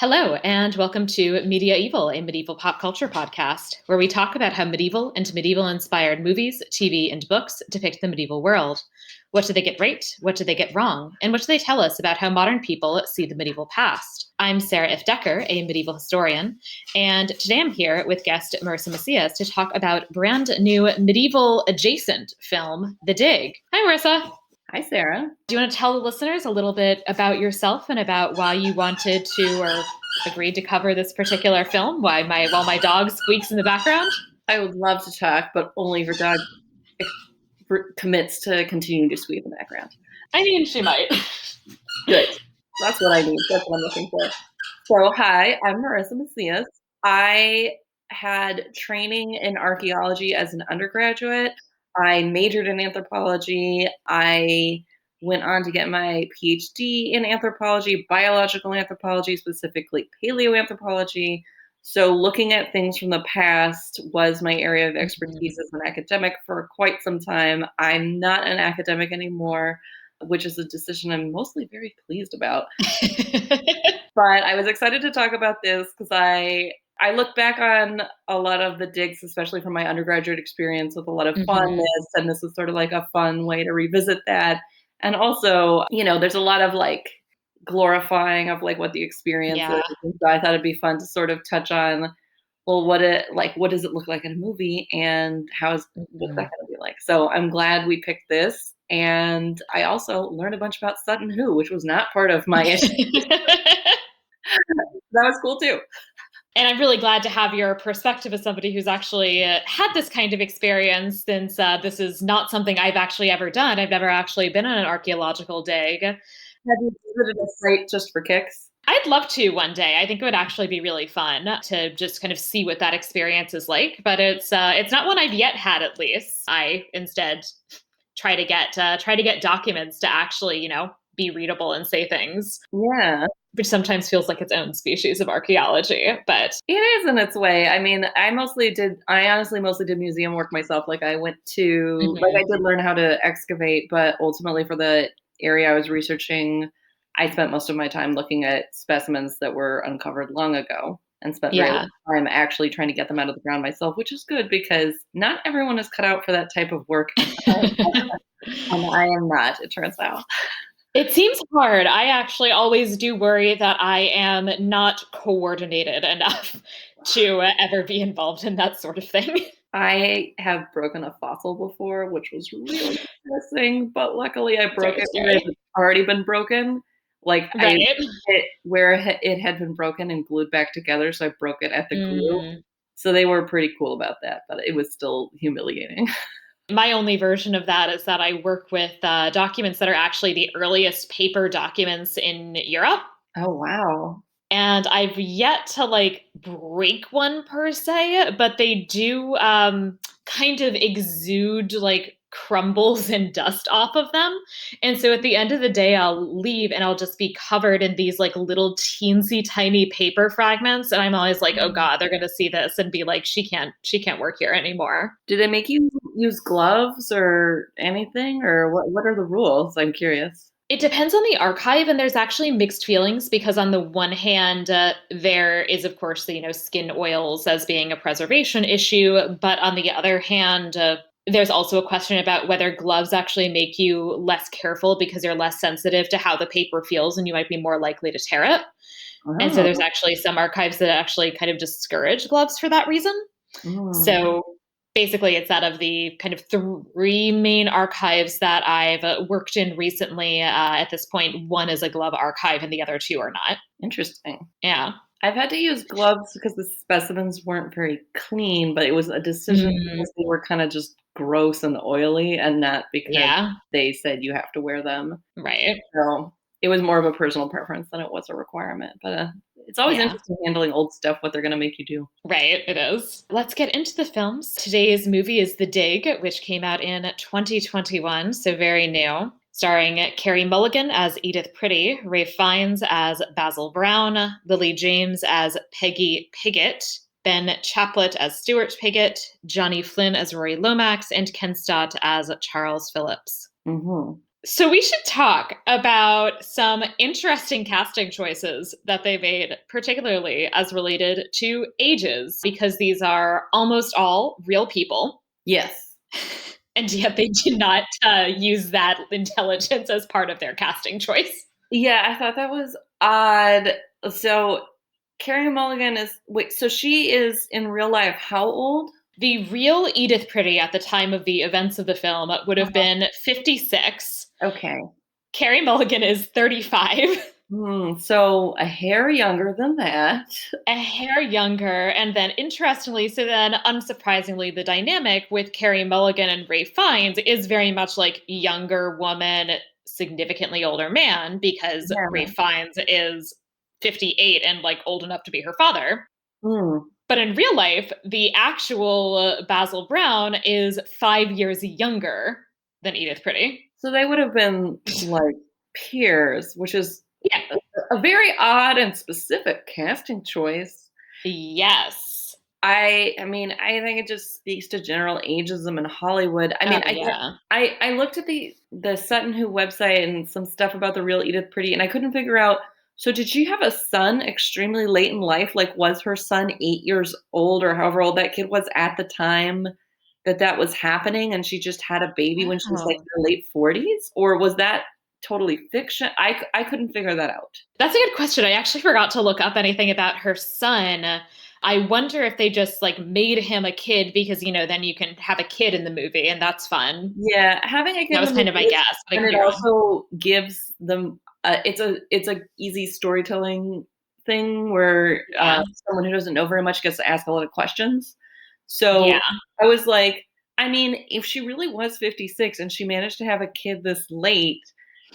Hello, and welcome to Media-eval, a medieval pop culture podcast, where we talk about how medieval and medieval-inspired movies, TV, and books depict the medieval world. What do they get right? What do they get wrong? And what do they tell us about how modern people see the medieval past? I'm Sarah Ifft, a medieval historian, and today I'm here with guest Marisa Macias to talk about brand new medieval-adjacent film, The Dig. Hi, Marisa. Hi, Sarah. Do you want to tell the listeners a little bit about yourself and about why you wanted to or agreed to cover this particular film? While my dog squeaks in the background? I would love to talk, but only if your dog commits to continuing to squeak in the background. I mean, she might. Good. That's what I need. That's what I'm looking for. So, hi, I'm Marisa Macias. I had training in archaeology as an undergraduate. I majored in anthropology. I went on to get my PhD in anthropology, biological anthropology, specifically paleoanthropology. So looking at things from the past was my area of expertise as an academic for quite some time. I'm not an academic anymore, which is a decision I'm mostly very pleased about. But I was excited to talk about this because I look back on a lot of the digs, especially from my undergraduate experience, with a lot of funness, and this is sort of like a fun way to revisit that. And also, there's a lot of like glorifying of like what the experience is. And so I thought it'd be fun to sort of touch on, well, what does it look like in a movie, and what's that going to be like? So I'm glad we picked this. And I also learned a bunch about Sutton Hoo, which was not part of my issue. That was cool too. And I'm really glad to have your perspective as somebody who's actually had this kind of experience, since this is not something I've actually ever done. I've never actually been on an archaeological dig. Have you visited a site just for kicks? I'd love to one day. I think it would actually be really fun to just kind of see what that experience is like. But it's not one I've yet had. At least I instead try to get documents to actually be readable and say things. Yeah. Which sometimes feels like its own species of archaeology, but it is in its way. I mean, I honestly mostly did museum work myself. Like I went to, I did learn how to excavate, but ultimately for the area I was researching, I spent most of my time looking at specimens that were uncovered long ago and spent very little time actually trying to get them out of the ground myself, which is good because not everyone is cut out for that type of work. And I am not, it turns out. It seems hard. I actually always do worry that I am not coordinated enough to ever be involved in that sort of thing. I have broken a fossil before, which was really embarrassing, but luckily I broke it where it had already been broken. Like where it had been broken and glued back together, so I broke it at the glue. So they were pretty cool about that, but it was still humiliating. My only version of that is that I work with documents that are actually the earliest paper documents in Europe. Oh, wow. And I've yet to break one per se, but they do kind of exude crumbles and dust off of them. And so at the end of the day, I'll leave and I'll just be covered in these little teensy tiny paper fragments. And I'm always like, oh God, they're going to see this and be like, she can't work here anymore. Do they make you use gloves or anything, or what are the rules? I'm curious. It depends on the archive, and there's actually mixed feelings because on the one hand, there is, of course, the skin oils as being a preservation issue, but on the other hand, there's also a question about whether gloves actually make you less careful because you're less sensitive to how the paper feels and you might be more likely to tear it. Oh. And so there's actually some archives that actually kind of discourage gloves for that reason. So basically, it's out of the kind of three main archives that I've worked in recently. At this point, one is a glove archive and the other two are not. Interesting. Yeah. I've had to use gloves because the specimens weren't very clean, but it was a decision because they were kind of just gross and oily and not because they said you have to wear them. Right. So it was more of a personal preference than it was a requirement. But it's always interesting handling old stuff, what they're going to make you do. Right, it is. Let's get into the films. Today's movie is The Dig, which came out in 2021, so very new. Starring Carey Mulligan as Edith Pretty, Ralph Fiennes as Basil Brown, Lily James as Peggy Pigott, Ben Chaplett as Stuart Pigott, Johnny Flynn as Rory Lomax, and Ken Stott as Charles Phillips. So we should talk about some interesting casting choices that they made, particularly as related to ages, because these are almost all real people. Yes. And yet they did not use that intelligence as part of their casting choice. Yeah, I thought that was odd. So Carrie Mulligan is wait, so she is in real life how old? The real Edith Pretty at the time of the events of the film would have Uh-huh. been 56. Okay. Carrie Mulligan is 35. So a hair younger than that. A hair younger. And then, interestingly, so then, unsurprisingly, the dynamic with Carrie Mulligan and Ray Fiennes is very much like younger woman, significantly older man, because Ray Yeah. Fiennes is 58 and like old enough to be her father. Mm. But in real life, the actual Basil Brown is 5 years younger than Edith Pretty. So they would have been like peers, which is Yeah. a very odd and specific casting choice. Yes. I mean, I think it just speaks to general ageism in Hollywood. I Oh, mean, yeah. I looked at the Sutton Hoo website and some stuff about the real Edith Pretty, and I couldn't figure out. So did she have a son extremely late in life? Like, was her son 8 years old or however old that kid was at the time that that was happening, and she just had a baby when she was like in Oh. her late 40s, or was that totally fiction? I couldn't figure that out. That's a good question. I actually forgot to look up anything about her son. I wonder if they just like made him a kid because, then you can have a kid in the movie and that's fun. Yeah, having a kid That in was the kind of my movie, guess, but I and could it be wrong. also gives them it's a easy storytelling thing where, Yeah. someone who doesn't know very much gets to ask a lot of questions. Yeah. So, I was like, I mean, if she really was 56 and she managed to have a kid this late,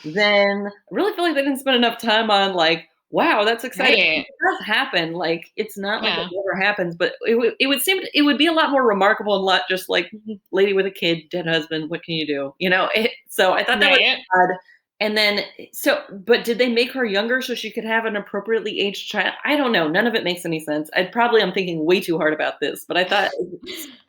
then I really feel like they didn't spend enough time on, like, "Wow, that's exciting." It Right. does happen, like, it's not like it Yeah. never happens, but it would seem it would be a lot more remarkable and a lot just like, lady with a kid, dead husband, what can you do? So I thought that was Right. odd. And then but did they make her younger so she could have an appropriately aged child? I don't know, none of it makes any sense. I'm thinking way too hard about this, but I thought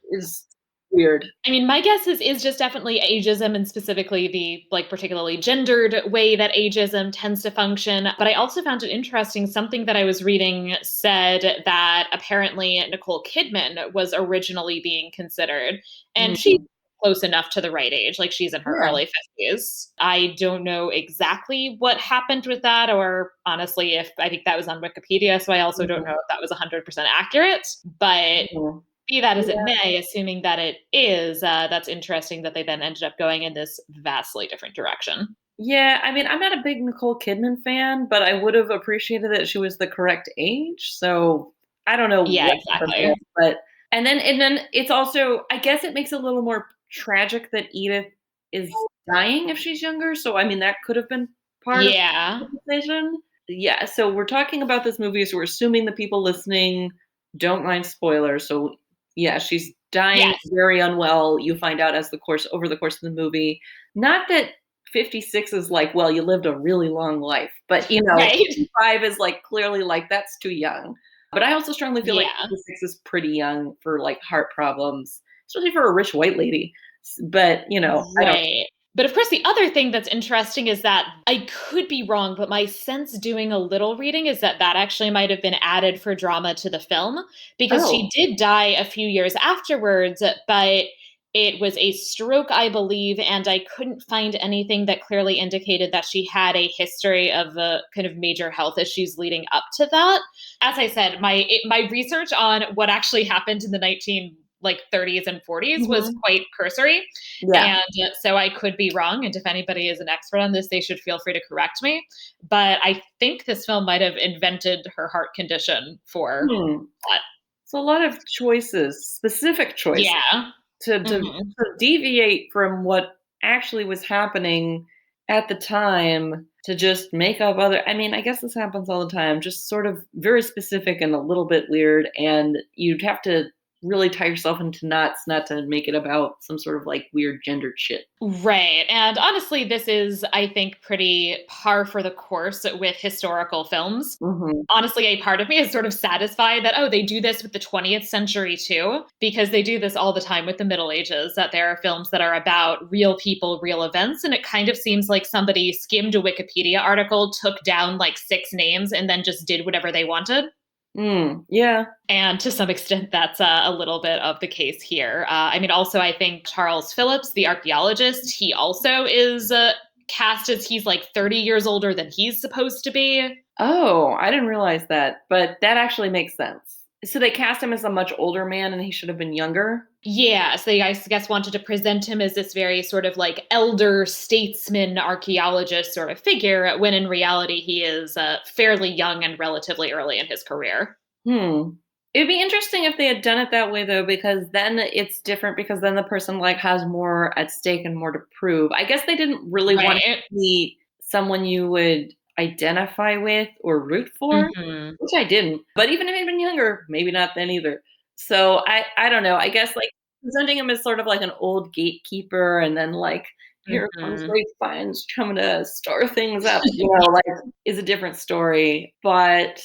it's weird. I mean, my guess is just definitely ageism and specifically the like particularly gendered way that ageism tends to function. But I also found it interesting. Something that I was reading said that apparently Nicole Kidman was originally being considered, and she's Mhm. close enough to the right age, like she's in her Yeah. early 50s. I don't know exactly what happened with that, or honestly, if I think that was on Wikipedia, so I also don't know Mhm. if that was 100% accurate. But Mhm. be that as it Yeah. may, assuming that it is, that's interesting that they then ended up going in this vastly different direction. Yeah, I mean, I'm not a big Nicole Kidman fan, but I would have appreciated that she was the correct age. So I don't know Yeah, what happened there, exactly. but and then it's also I guess it makes it a little more tragic that Edith is dying if she's younger. So I mean, that could have been part of the Yeah. decision. Yeah, so we're talking about this movie, so we're assuming the people listening don't mind spoilers. So yeah, she's dying Yes. very unwell. You find out as the course over the course of the movie. Not that 56 is like, well, you lived a really long life, but, Right. 55 is, like, clearly, like, that's too young. But I also strongly feel like Yeah. 56 is pretty young for, like, heart problems, especially for a rich white lady. But, I don't. Right. But of course, the other thing that's interesting is that I could be wrong, but my sense doing a little reading is that that actually might have been added for drama to the film because she Oh. did die a few years afterwards, but it was a stroke, I believe, and I couldn't find anything that clearly indicated that she had a history of kind of major health issues leading up to that. As I said, my research on what actually happened in the 30s and 40s was Mhm. quite cursory, Yeah. and so I could be wrong. And if anybody is an expert on this, they should feel free to correct me. But I think this film might have invented her heart condition for Hmm. that. So a lot of choices, specific choices Yeah. Hmm. to deviate from what actually was happening at the time to just make up other I mean, I guess this happens all the time, just sort of very specific and a little bit weird, and you'd have to really tie yourself into knots not to make it about some sort of like weird gendered shit. Right. And honestly, this is, I think, pretty par for the course with historical films. Mhm. Honestly, a part of me is sort of satisfied that, oh, they do this with the 20th century too, because they do this all the time with the Middle Ages, that there are films that are about real people, real events. And it kind of seems like somebody skimmed a Wikipedia article, took down like 6 names, and then just did whatever they wanted. Yeah. And to some extent, that's a little bit of the case here. I mean, also, I think Charles Phillips, the archaeologist, he also is cast as he's like 30 years older than he's supposed to be. Oh, I didn't realize that, but that actually makes sense. So they cast him as a much older man and he should have been younger? Yeah, so they, I guess, wanted to present him as this very sort of like elder statesman archaeologist sort of figure, when in reality he is fairly young and relatively early in his career. Hmm. It'd be interesting if they had done it that way though, because then it's different because then the person like has more at stake and more to prove. I guess they didn't really want to Right. be someone you would identify with or root for, Hmm. which I didn't. But even if he'd been younger, maybe not then either. So I don't know. I guess like presenting him as sort of like an old gatekeeper and then like here comes Hmm. Ray Fiennes coming to stir things up, like is a different story. But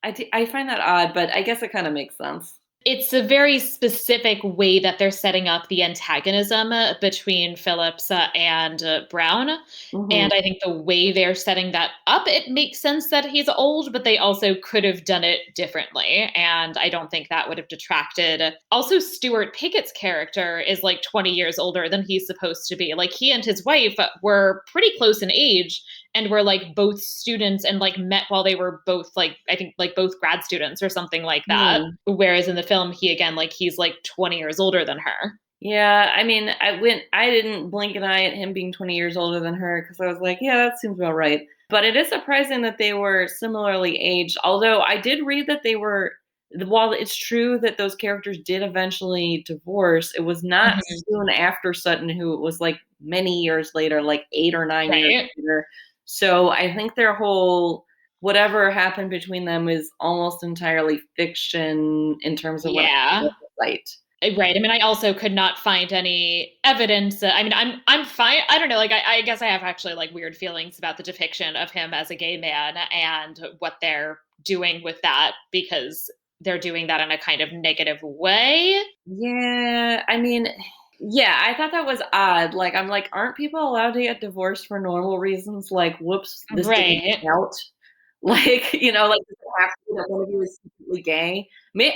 I find that odd, but I guess it kinda makes sense. It's a very specific way that they're setting up the antagonism between Phillips and Brown. Mhm. And I think the way they're setting that up, it makes sense that he's old, but they also could have done it differently. And I don't think that would have detracted. Also, Stuart Pickett's character is like 20 years older than he's supposed to be. Like, he and his wife were pretty close in age and were like both students and like met while they were both like, I think, like both grad students or something like that. Hmm. Whereas in the film, he again, like, he's like 20 years older than her. Yeah, I mean, I didn't blink an eye at him being 20 years older than her because I was like, "Yeah, that seems about right." But it is surprising that they were similarly aged, although I did read that they were while it's true that those characters did eventually divorce, it was not Mhm. soon after Sutton Hoo, it was, like, many years later, like 8 or 9 years Right. later. So, I think their whole whatever happened between them is almost entirely fiction in terms of what I Yeah. read on the site. Right. I mean, I also could not find any evidence. I mean, I'm fine. I don't know. Like, I guess I have actually like weird feelings about the depiction of him as a gay man and what they're doing with that, because they're doing that in a kind of negative way. Yeah, I mean, yeah, I thought that was odd. Like, I'm like, aren't people allowed to get divorced for normal reasons? Like, whoops, this didn't Right. work out. Like, like, does it have to be that one of you is secretly gay?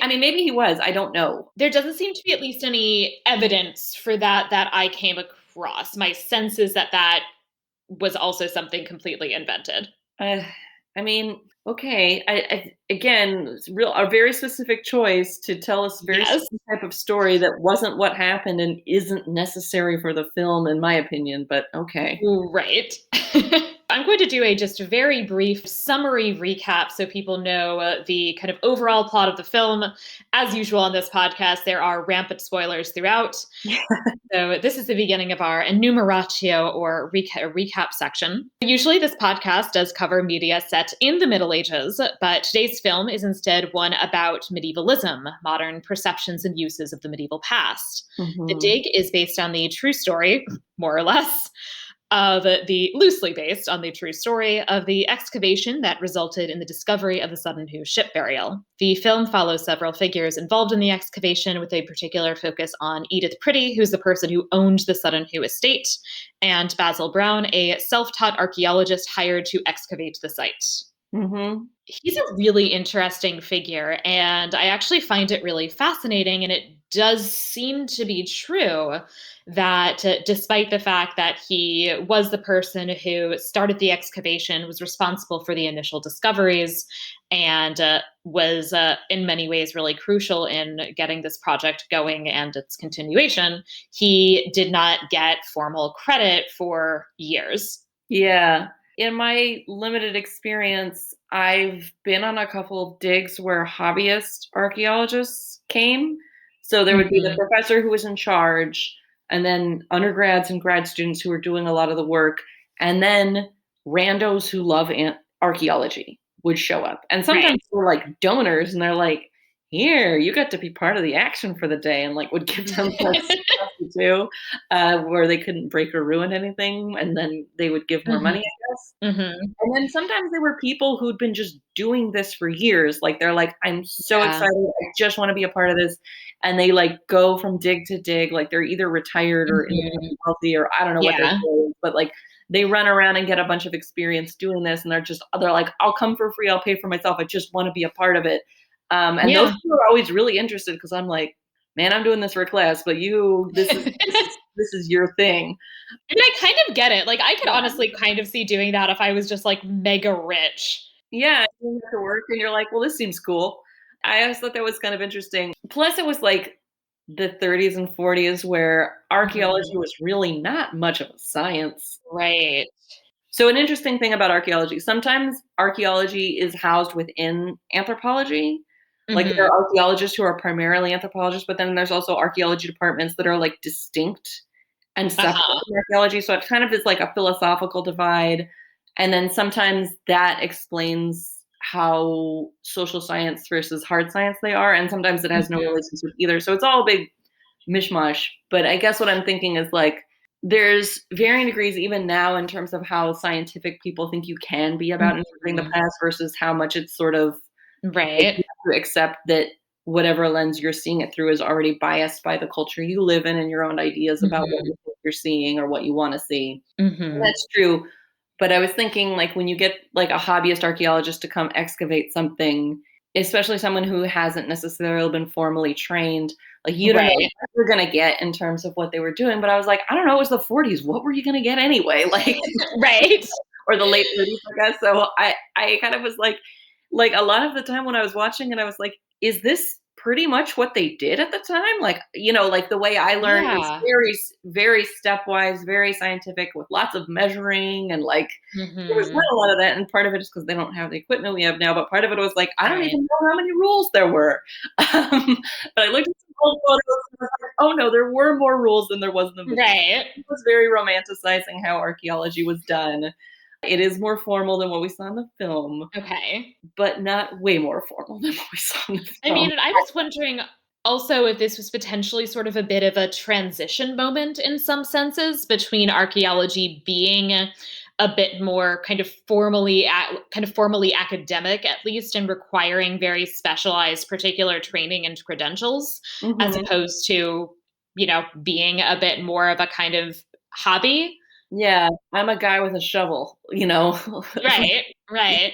I mean, maybe he was. I don't know. There doesn't seem to be at least any evidence for that that I came across. My sense is that that was also something completely invented. Uh, I mean, okay. Again, it's a very specific choice to tell us a very Yes. specific type of story that wasn't what happened and isn't necessary for the film, in my opinion. But okay. Right. I'm going to do a just very brief summary recap so people know the kind of overall plot of the film. As usual on this podcast, there are rampant spoilers throughout. So, this is the beginning of our enumeratio or recap section. Usually, this podcast does cover media set in the Middle Ages, but today's film is instead one about medievalism, modern perceptions and uses of the medieval past. The Mhm. dig is based on the true story, more or less, of the loosely based on the true story of the excavation that resulted in the discovery of the Sutton Hoo ship burial. The film follows several figures involved in the excavation with a particular focus on Edith Pretty, who's the person who owned the Sutton Hoo estate, and Basil Brown, a self-taught archaeologist hired to excavate the site. Mhm. He's a really interesting figure, and I actually find it really fascinating. And it does seem to be true that despite the fact that he was the person who started the excavation, was responsible for the initial discoveries, and was in many ways really crucial in getting this project going and its continuation, he did not get formal credit for years. Yeah. In my limited experience, I've been on a couple of digs where hobbyist archaeologists came. So there would be the Mhm. professor who was in charge, and then undergrads and grad students who were doing a lot of the work, and then randos who love archaeology would show up. And Right. sometimes they're like donors, and they're like, here, you get to be part of the action for the day, and like would give them like stuff to do, where they couldn't break or ruin anything, and then they would give more money, Mhm, I guess. mhm. And then sometimes there were people who'd been just doing this for years. Like they're like, I'm so Yeah. excited. I just want to be a part of this. And they like go from dig to dig. Like they're either retired or Mhm. independently wealthy, or I don't know what their Yeah. story is, but like they run around and get a bunch of experience doing this. And they're like, I'll come for free. I'll pay for myself. I just want to be a part of it. And those Yeah. people are always really interested because I'm like, man, I'm doing this for a class, but this is your thing. And I kind of get it, like, I could Yeah. honestly kind of see doing that if I was just, like, mega rich. Yeah, you have to work and you're like, "Well, this seems cool." I always thought that was kind of interesting. Plus, it was like the 30s and 40s where archaeology Mhm. was really not much of a science. Right. So an interesting thing about archaeology, sometimes archaeology is housed within anthropology. Like, there Mhm. are archaeologists who are primarily anthropologists, but then there's also archaeology departments that are, like, distinct and separate Uh-huh. from archaeology, so it kind of is like a philosophical divide, and then sometimes that explains how social science versus hard science they are, and sometimes it has no Mhm. relationship either, so it's all a big mishmash. But I guess what I'm thinking is, like, there's varying degrees even now in terms of how scientific people think you can be about interpreting the Mhm. past versus how much it's sort of like, Right. you have to accept that whatever lens you're seeing it through is already biased by the culture you live in and your own ideas about what you Mhm. think you're seeing or what you wanna see. And Mhm. that's true, but I was thinking, like, when you get, like, a hobbyist archaeologist to come excavate something, especially someone who hasn't necessarily been formally trained, like, you don't know Right. what you're gonna get in terms of what they were doing, but I was like, "I don't know, it was the '40s, what were you gonna get anyway?" Like, Right. or the late '30s, I guess, so I kind of was like, a lot of the time when I was watching it, I was like, "Is this pretty much what they did at the time?" Like, like, the way I learned was Yeah. very stepwise, very scientific with lots of measuring and, like, there was not Mhm. a lot of that, and part of it is because they don't have the equipment we have now, but part of it was like, I don't Right. even know how many rules there were. Um, but I looked at some old photos and I was like, "Oh, no, there were more rules than there was in the movie." Right. It was very romanticizing how archaeology was done. It is more formal than what we saw in the film, Okay. but not way more formal than what we saw in the I film. mean, and I was wondering also if this was potentially sort of a bit of a transition moment in some senses between archaeology being a bit more kind of formally academic at least and requiring very specialized particular training and credentials as Mhm. opposed to, being a bit more of a kind of hobby. Yeah, I'm a guy with a shovel, you know? Right, right.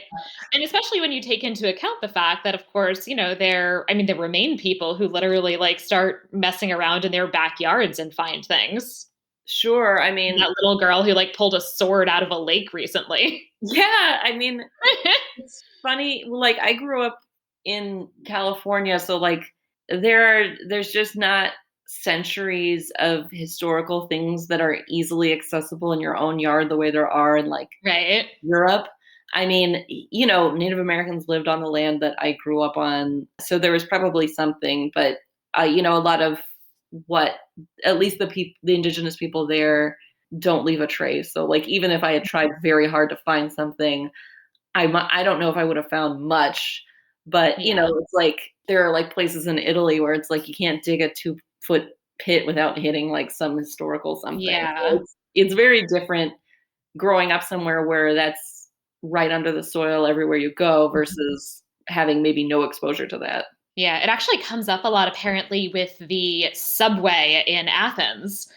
And especially when you take into account the fact that, of course, there remain people who literally like start messing around in their backyards and find things. Sure, I mean, That little girl who like pulled a sword out of a lake recently. yeah, I mean, it's funny, like, I grew up in California, so, like, there's just not centuries of historical things that are easily accessible in your own yard the way there are in, like, Right. Europe. I mean, Native Americans lived on the land that I grew up on, so there was probably something, but, a lot of what at least the indigenous people there don't leave a trace, so, like, even if I had tried very hard to find something, I don't know if I would have found much, but, Yeah. it's like there are, like, places in Italy where it's like you can't dig a 2-foot pit without hitting, like, some historical something. So Yeah. it's very different growing up somewhere where that's right under the soil everywhere you go versus having maybe no exposure to that. Yeah, it actually comes up a lot apparently with the subway in Athens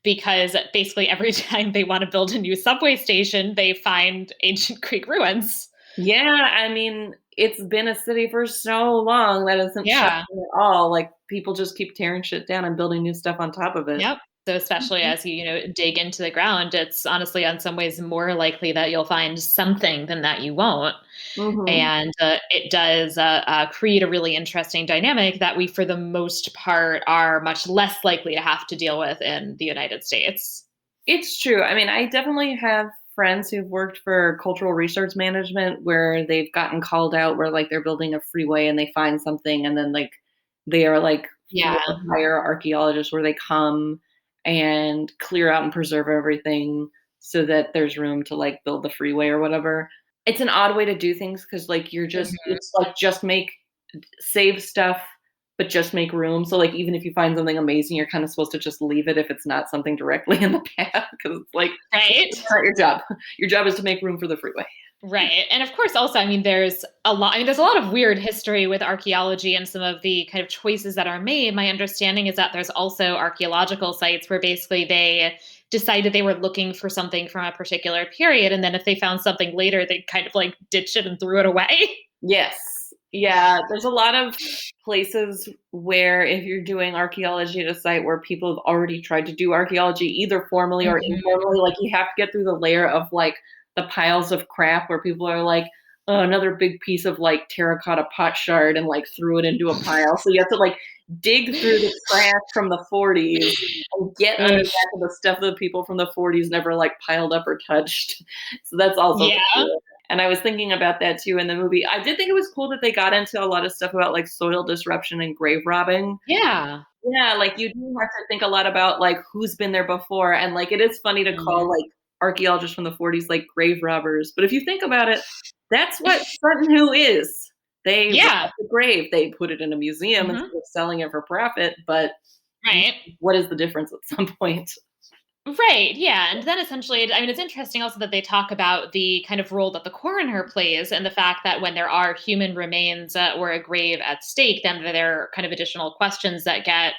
because basically every time they want to build a new subway station, they find ancient Greek ruins. Yeah, I mean, it's been a city for so long that isn't Yeah. shocking at all, like, people just keep tearing shit down and building new stuff on top of it. Yep. So especially Mhm. as you dig into the ground, it's honestly in some ways more likely that you'll find something than that you won't. Mhm. And it does create a really interesting dynamic that we, for the most part, are much less likely to have to deal with in the United States. It's true. I mean, I definitely have friends who've worked for cultural resource management where they've gotten called out where, like, they're building a freeway and they find something and then, like, they are, like, for Yeah. hire archaeologists where they come and clear out and preserve everything so that there's room to, like, build the freeway or whatever. It's an odd way to do things because, like, you're just Mhm. it's like, just make save stuff, but just make room. So like even if you find something amazing, you're kind of supposed to just leave it if it's not something directly in the path because it's like it's Right. not your job. Your job is to make room for the freeway. Right. And of course, also, I mean, there's a lot of weird history with archaeology and some of the kind of choices that are made. My understanding is that there's also archaeological sites where basically they decided they were looking for something from a particular period. And then if they found something later, they kind of like ditched it and threw it away. Yes. Yeah, there's a lot of places where if you're doing archaeology at a site where people have already tried to do archaeology, either formally or Mhm. informally, like you have to get through the layer of like the piles of crap where people are like, oh, another big piece of like terracotta pot shard and like threw it into a pile. So you have to like dig through the trash from the 40s and get on the Ugh. back of the stuff that people from the 40s never like piled up or touched. So that's also Yeah. cool. And I was thinking about that too in the movie. I did think it was cool that they got into a lot of stuff about like soil disruption and grave robbing. Yeah. Yeah, like you do have to think a lot about like who's been there before. And like it is funny to call Mhm. like archaeologists from the 40s like grave robbers. But if you think about it, that's what Sutton Hoo is. They Yeah. robbed the grave. They put it in a museum Mhm. instead of selling it for profit. But Right. what is the difference at some point? Right. Yeah. And then essentially, I mean, it's interesting also that they talk about the kind of role that the coroner plays and the fact that when there are human remains or a grave at stake, then there are kind of additional questions that get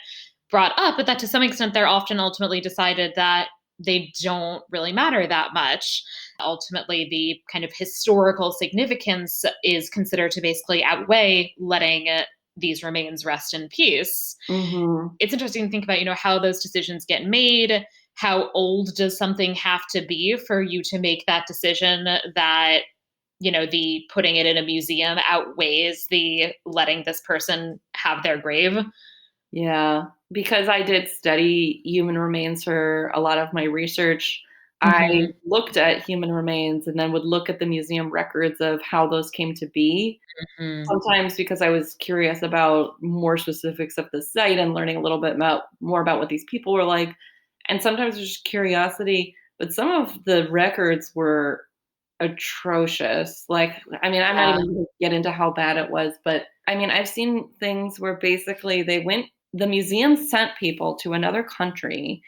brought up, but that to some extent they're often ultimately decided that they don't really matter that much. Ultimately, the kind of historical significance is considered to basically outweigh letting these remains rest in peace. Hmm. It's interesting to think about, how those decisions get made. How old does something have to be for you to make that decision that, the putting it in a museum outweighs the letting this person have their grave? Yeah, because I did study human remains for a lot of my research. I Mhm. looked at human remains and then would look at the museum records of how those came to be. Mhm. Sometimes because I was curious about more specifics of the site and learning a little bit more about what these people were like. And sometimes it was just curiosity, but some of the records were atrocious. Like, I mean, I'm not Yeah. even gonna get into how bad it was, but I mean, I've seen things where basically the museum sent people to another country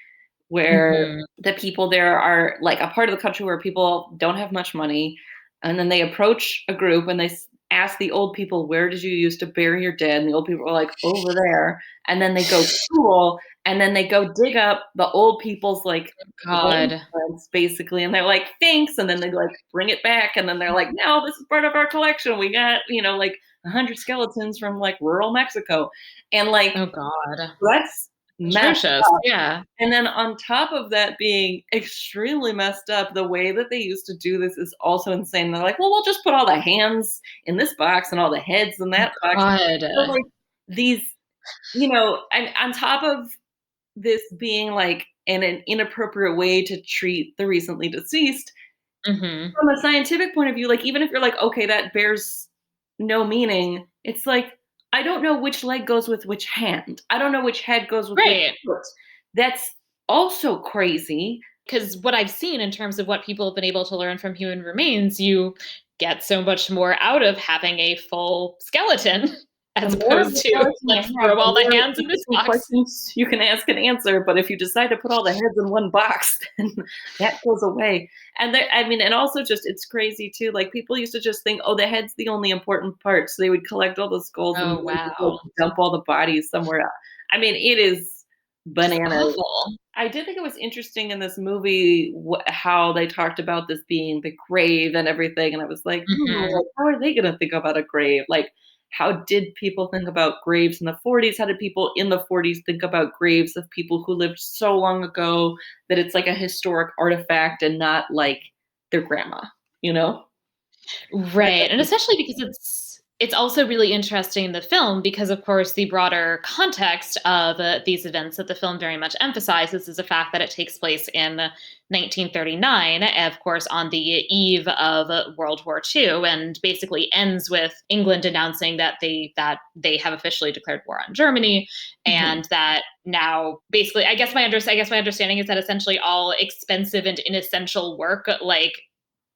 where Mhm. the people there are like a part of the country where people don't have much money. And then they approach a group and ask the old people, where did you used to bury your dead? And the old people are like, over there. And then they go, cool. And then they go dig up the old people's like God. prints, basically. And they're like, thanks. And then they like bring it back. And then they're like, no, this is part of our collection. We got, like 100 skeletons from like rural Mexico. And like, Oh god. that's messed Atrocious. up. Yeah. And then on top of that being extremely messed up, the way that they used to do this is also insane. They're like, well, we'll just put all the hands in this box and all the heads in that box. God. So like these, and on top of this being like an inappropriate way to treat the recently deceased, Mhm. from a scientific point of view, like even if you're like, okay, that bears no meaning, it's like I don't know which leg goes with which hand. I don't know which head goes with which Right. foot. That's also crazy. Because what I've seen in terms of what people have been able to learn from human remains, you get so much more out of having a full skeleton The as more of opposed the to, skeleton you let's have, throw the all the more hands in this interesting box. questions you can ask and answer. But if you decide to put all the heads in one box, then that goes away. And I mean, and also just it's crazy too. Like people used to just think, oh, the head's the only important part, so they would collect all the skulls and Oh, then just, like, wow. dump all the bodies somewhere else. I mean, it is Just bananas. awful. I did think it was interesting in this movie how they talked about this being the grave and everything, and I was like, Mhm. like, how are they gonna think about a grave? Like, how did people think about graves in the 40s? How did people in the 40s think about graves of people who lived so long ago that it's like a historic artifact and not like their grandma, you know? Right, and especially because it's also really interesting in the film because, of course, the broader context of these events that the film very much emphasizes is the fact that it takes place in 1939, of course, on the eve of World War II, and basically ends with England announcing that they have officially declared war on Germany, Mhm. and that now, basically, I guess my understanding is that essentially all expensive and inessential work, like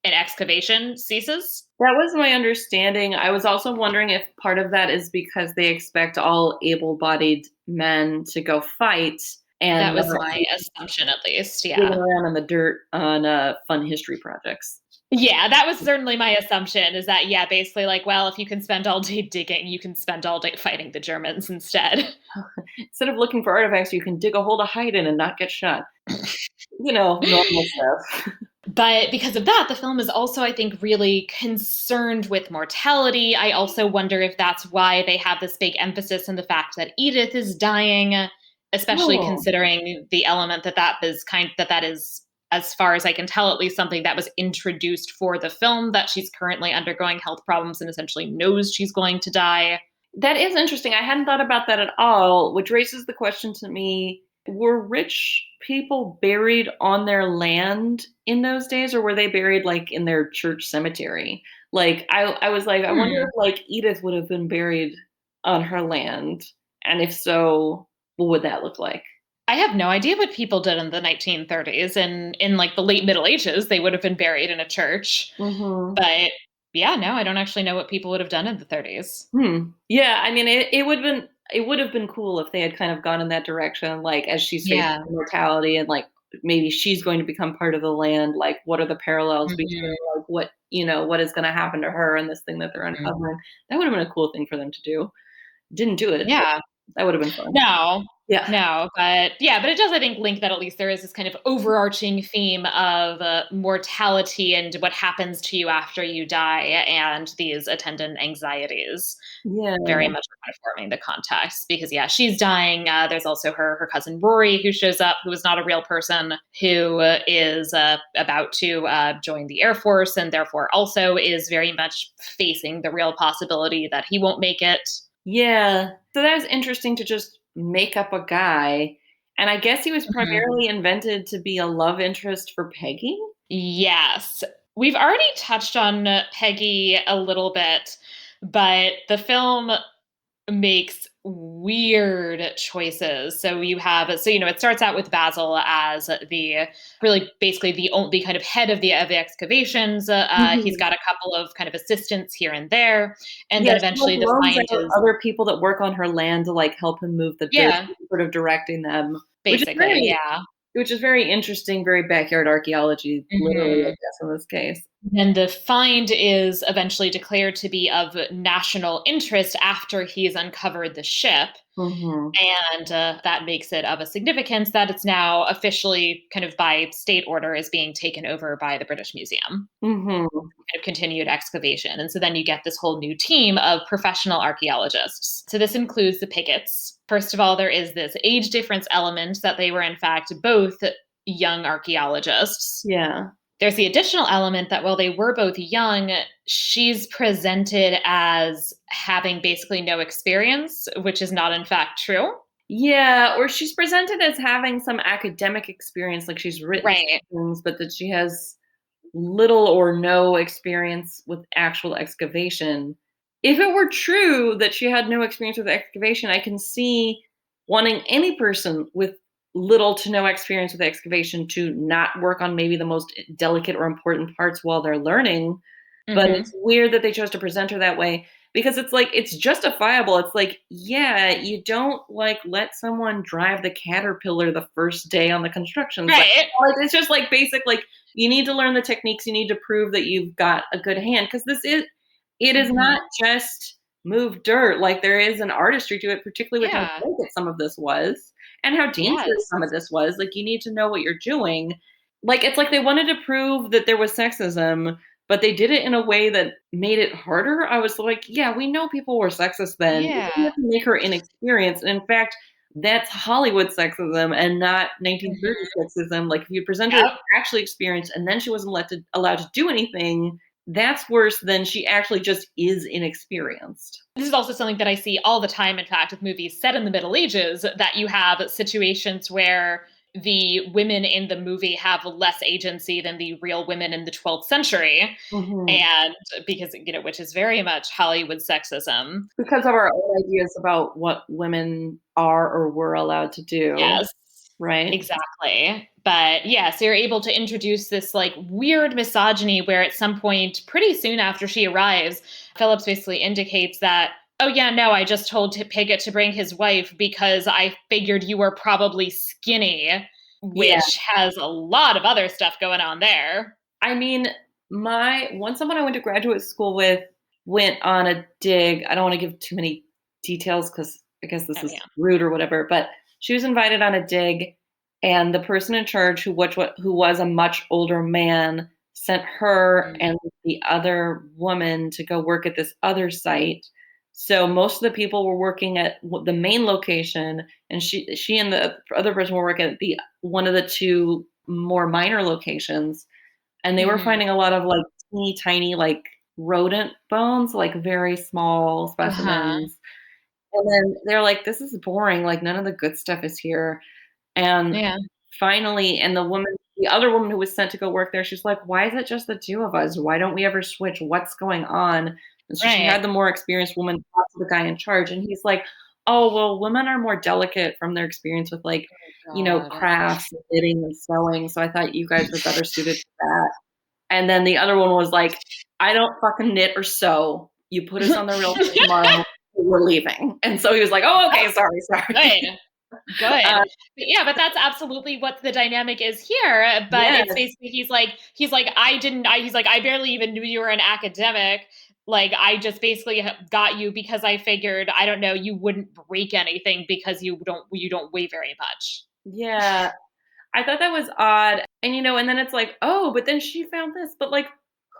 an excavation ceases. That was my understanding. I was also wondering if part of that is because they expect all able-bodied men to go fight and That was not my be assumption, at least. digging Yeah. around in the dirt on, fun history projects. Yeah, that was certainly my assumption is that, yeah, basically like, well, if you can spend all day digging, you can spend all day fighting the Germans instead. Instead of looking for artifacts, you can dig a hole to hide in and not get shot. You know, normal stuff. But because of that, the film is also, I think, really concerned with mortality. I also wonder if that's why they have this big emphasis on the fact that Edith is dying, especially Oh. considering the element that is, as far as I can tell, at least something that was introduced for the film, that she's currently undergoing health problems and essentially knows she's going to die. That is interesting. I hadn't thought about that at all, which raises the question to me, were rich people buried on their land in those days, or were they buried, like, in their church cemetery? Like, I was like, I wonder Hmm. if, like, Edith would have been buried on her land, and if so, what would that look like? I have no idea what people did in the 1930s. And in like the late Middle Ages, they would have been buried in a church. Mhm. But yeah, no, I don't actually know what people would have done in the 30s. Yeah, I mean, it would have been cool if they had kind of gone in that direction, like, as she's facing Yeah. mortality and, like, maybe she's going to become part of the land, like, what are the parallels between, Mhm, like, what is gonna happen to her and this thing that they're mhm. uncovering. That would have been a cool thing for them to do. Didn't do it, but Yeah. that would have been fun. No, Yeah. no, but yeah, but it does, I think, link that at least there is this kind of overarching theme of mortality and what happens to you after you die and these attendant anxieties. Yeah. Very much kind of forming the context because yeah, she's dying. There's also her cousin Rory who shows up, who is not a real person, who is about to join the Air Force and therefore also is very much facing the real possibility that he won't make it. Yeah. So that was interesting to just make up a guy, and I guess he was Mhm. primarily invented to be a love interest for Peggy? Yes. We've already touched on Peggy a little bit, but the film makes weird choices. It starts out with Basil as the really basically the kind of head of the excavations. He's Mhm. got a couple of kind of assistants here and there, and Yeah, then she, like, eventually the loans find out is other people that work on her land to, like, help him move the dirt, yeah, sort of directing them, which is basically, very yeah. interesting, very backyard archaeology, literally, I Mhm. guess, in this case. Then the find is eventually declared to be of national interest after he's uncovered the ship. Mhm. And that makes it of a significance that it's now officially, kind of by state order, is being taken over by the British Museum. Mhm. Kind of continued excavation. And so then you get this whole new team of professional archaeologists. So this includes the Pickets. First of all, there is this age difference element that they were, in fact, both young archaeologists. Yeah. There's the additional element that while they were both young, she's presented as having basically no experience, which is not, in fact, true. Yeah, or she's presented as having some academic experience, like she's written Right. some things, but that she has little or no experience with actual excavation. If it were true that she had no experience with excavation, I can see wanting any person with little to no experience with excavation to not work on maybe the most delicate or important parts while they're learning. But it's Mhm. weird that they chose to present her that way because it's like it's justifiable. It's like, yeah, you don't like let someone drive the caterpillar the first day on the construction site. Right. Like it's just like basic like you need to learn the techniques, you need to prove that you've got a good hand because it is Mhm. not just move dirt. Like there is an artistry to it, particularly with how Yeah. delicate some of this was and how dangerous Yes. some of this was. Like you need to know what you're doing. Like it's like they wanted to prove that there was sexism, but they did it in a way that made it harder. I was like, yeah, we know people were sexist then. You didn't Yeah. have to make her inexperienced. And in fact, that's Hollywood sexism and not Mhm. 1930s sexism. Like if you present her as Yep. actually experienced and then she wasn't allowed to do anything, that's worse than she actually just is inexperienced. This is also something that I see all the time, in fact, with movies set in the Middle Ages, that you have situations where the women in the movie have less agency than the real women in the 12th century. Mhm. And because, which is very much Hollywood sexism. Because of our own ideas about what women are or were allowed to do. Yes. Right. Exactly. But yeah, so you're able to introduce this like weird misogyny where at some point, pretty soon after she arrives, Phillips basically indicates that, oh yeah, no, I just told Piggott to bring his wife because I figured you were probably skinny, Yeah. which has a lot of other stuff going on there. I mean, someone I went to graduate school with went on a dig. I don't want to give too many details because I guess this Oh is yeah. rude or whatever, but she was invited on a dig, and the person in charge, who was a much older man, sent her Mm. and the other woman to go work at this other site. So most of the people were working at the main location, and she and the other person were working at the one of the two more minor locations, and they were Mhm. finding a lot of, like, teeny tiny, like, rodent bones, like, very small Uh-huh. specimens, and then they're like, "This is boring, like, none of the good stuff is here," and Yeah. finally the other woman who was sent to go work there, she's like, "Why is it just the 2 of us? Why don't we ever switch? What's going on?" And so she Right. had the more experienced woman talk to the guy in charge, and he's like, "Oh, well, women are more delicate from their experience with, like, God. crafts and knitting and sewing, so I thought you guys were better suited to that." And then the other one was like, "I don't fucking knit or sew. You put us on the real thing tomorrow, we're leaving." And so he was like, "Oh, okay, sorry, sorry." Good. Good. Uh, But yeah, but that's absolutely what the dynamic is here, but it's yes, basically he's like, "I didn't," he's like, "I barely even knew you were an academic. Like, I just basically got you because I figured, I don't know, you wouldn't break anything because you don't weigh very much." yeah. I thought that was odd. And then it's like, "Oh, but then she found this." But, like,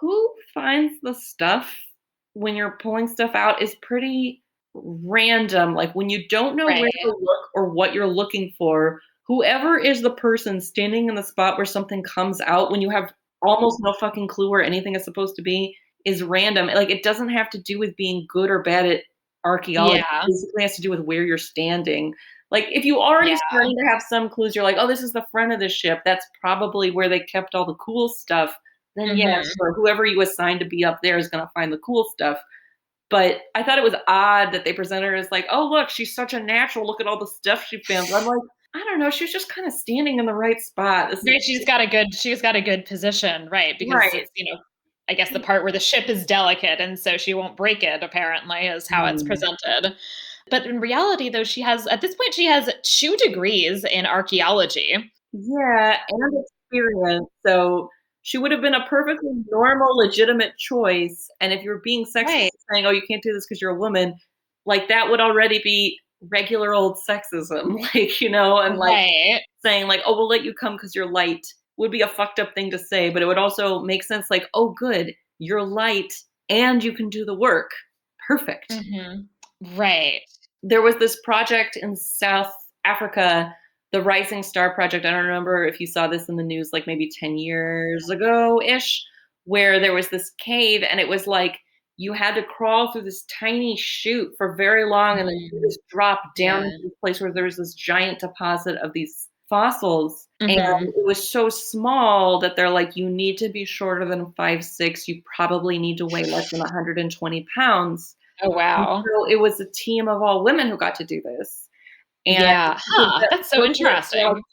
who finds the stuff when you're pulling stuff out is pretty random. Like, when you don't know where Right. to look or what you're looking for, whoever is the person standing in the spot where something comes out when you have almost no fucking clue where anything is supposed to be is random. Like, it doesn't have to do with being good or bad at archaeology. It Yeah. basically has to do with where you're standing. Like, if you already Yeah. starting to have some clues, you're like, "Oh, this is the front of the ship. That's probably where they kept all the cool stuff." Then, yeah, Mhm. sure, whoever you assign to be up there is gonna find the cool stuff. But I thought it was odd that they presented her as like, "Oh, look, she's such a natural. Look at all the stuff she found." I'm like, I don't know, she was just kinda standing in the right spot. This is Right, she's got a good position, right, because right. it's, I guess the part where the ship is delicate, and so she won't break it apparently is how it's Mm. presented. But in reality, though, at this point, she has 2 degrees in archaeology. Yeah, and experience, so she would have been a perfectly normal, legitimate choice, and if you're being sexist Right, and saying, "Oh, you can't do this because 'cause you're a woman," like, that would already be regular old sexism, and, like, right. saying, like, "Oh, we'll let you come because 'cause you're light," would be a fucked up thing to say, but it would also make sense, like, "Oh, good, you're light and you can do the work. Perfect." Mhm. Right. There was this project in South Africa, the Rising Star Project. I don't remember if you saw this in the news, like maybe 10 years ago ish, where there was this cave and it was like you had to crawl through this tiny chute for very long and then do Mm, this drop down yeah. into this place where there was this giant deposit of these fossils. And Mhm. it was so small that they're like, you need to be shorter than 5'6". You probably need to weigh less than 120 pounds. Oh, And wow. so it was a team of all women who got to do this. And Yeah. the Huh, that's so those were like, interesting.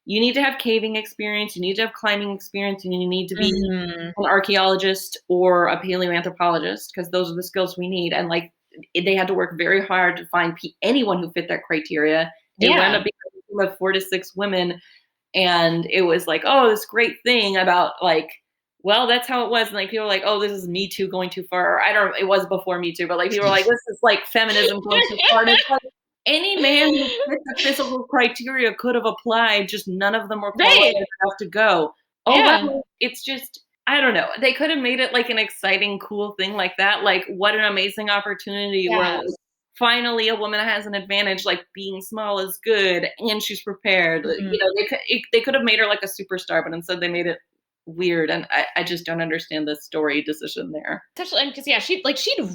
you need to have caving experience, you need to have climbing experience, and you need to be Mhm. an archaeologist or a paleoanthropologist because those are the skills we need. And like they had to work very hard to find anyone who fit that criteria. It wound Yeah. up being a team of 4 to 6 women, and it was like, oh, this great thing about like, well, that's how it was. And like people were like, oh, this is Me Too going too far. I don't it was before Me Too, but like people were like, this is like feminism going too far. And it's like any man who fit the physical criteria could have applied, just none of them were qualified Right. enough to go. Oh Yeah. well, it's just I don't know. They could have made it like an exciting, cool thing like that. Like what an amazing opportunity where like Yes. finally a woman has an advantage, like being small is good and she's prepared. Mhm. They could have made her like a superstar, but instead they made it weird, and I just don't understand the story decision there. Especially because yeah, she'd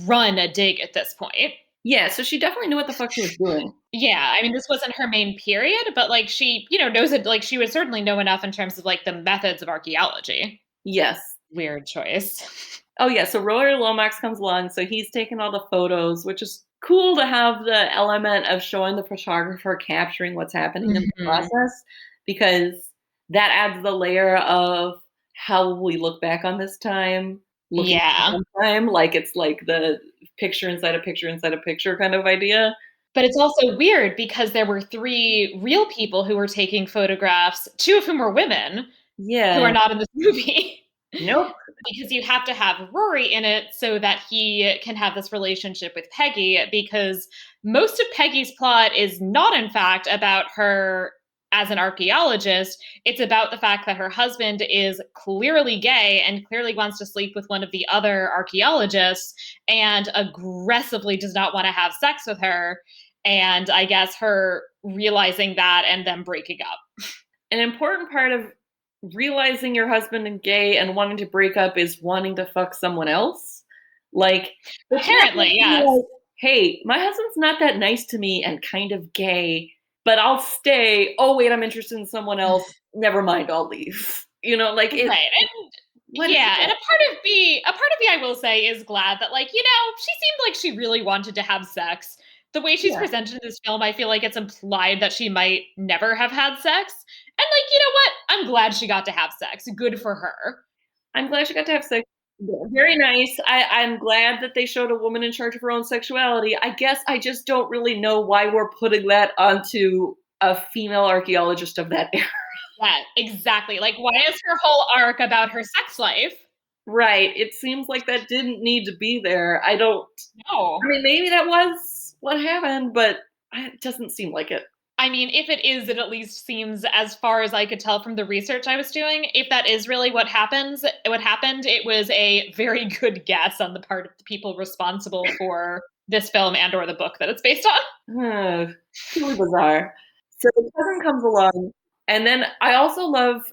run a dig at this point. Yeah, so she definitely knew what the fuck she was doing. Yeah, I mean, this wasn't her main period, but, like, she, knows it, like, she would certainly know enough in terms of, like, the methods of archaeology. Yes. Weird choice. Oh, yeah, so Royer Lomax comes along, so he's taking all the photos, which is cool to have the element of showing the photographer capturing what's happening in the Mhm. process because that adds the layer of how will we look back on this time, looking back Yeah. on time, like it's like the picture inside a picture inside a picture kind of idea. But it's also weird because there were 3 real people who were taking photographs, 2 of whom were women, who are Yeah. not in this movie. Nope. Because you have to have Rory in it so that he can have this relationship with Peggy, because most of Peggy's plot is not, in fact, about her as an archaeologist. It's about the fact that her husband is clearly gay and clearly wants to sleep with one of the other archaeologists and aggressively does not want to have sex with her. And I guess her realizing that and then breaking up. An important part of realizing your husband is gay and wanting to break up is wanting to fuck someone else. Like, it's not Apparently, just to be yes. like, "Hey, my husband's not that nice to me and kind of gay, but I'll stay. Oh, wait, I'm interested in someone else. Never mind, I'll leave." Like, Right. what is Yeah, and it? a part of me I will say is glad that, like, she seemed like she really wanted to have sex. The way she's Yeah. presented in this film, I feel like it's implied that she might never have had sex. And, like, you know what? I'm glad she got to have sex. Good for her. I'm glad she got to have sex. Very nice. I'm glad that they showed a woman in charge of her own sexuality. I guess I just don't really know why we're putting that onto a female archaeologist of that era. Yeah, exactly. Like, why is her whole arc about her sex life? Right. It seems like that didn't need to be there. I No. mean, maybe that was what happened, but it doesn't seem like it. I mean, if it is, it at least seems, as far as I could tell from the research I was doing, if that is really what happened, it was a very good guess on the part of the people responsible for this film and or the book that it's based on. Huh, truly bizarre. So the cousin comes along, and then I also love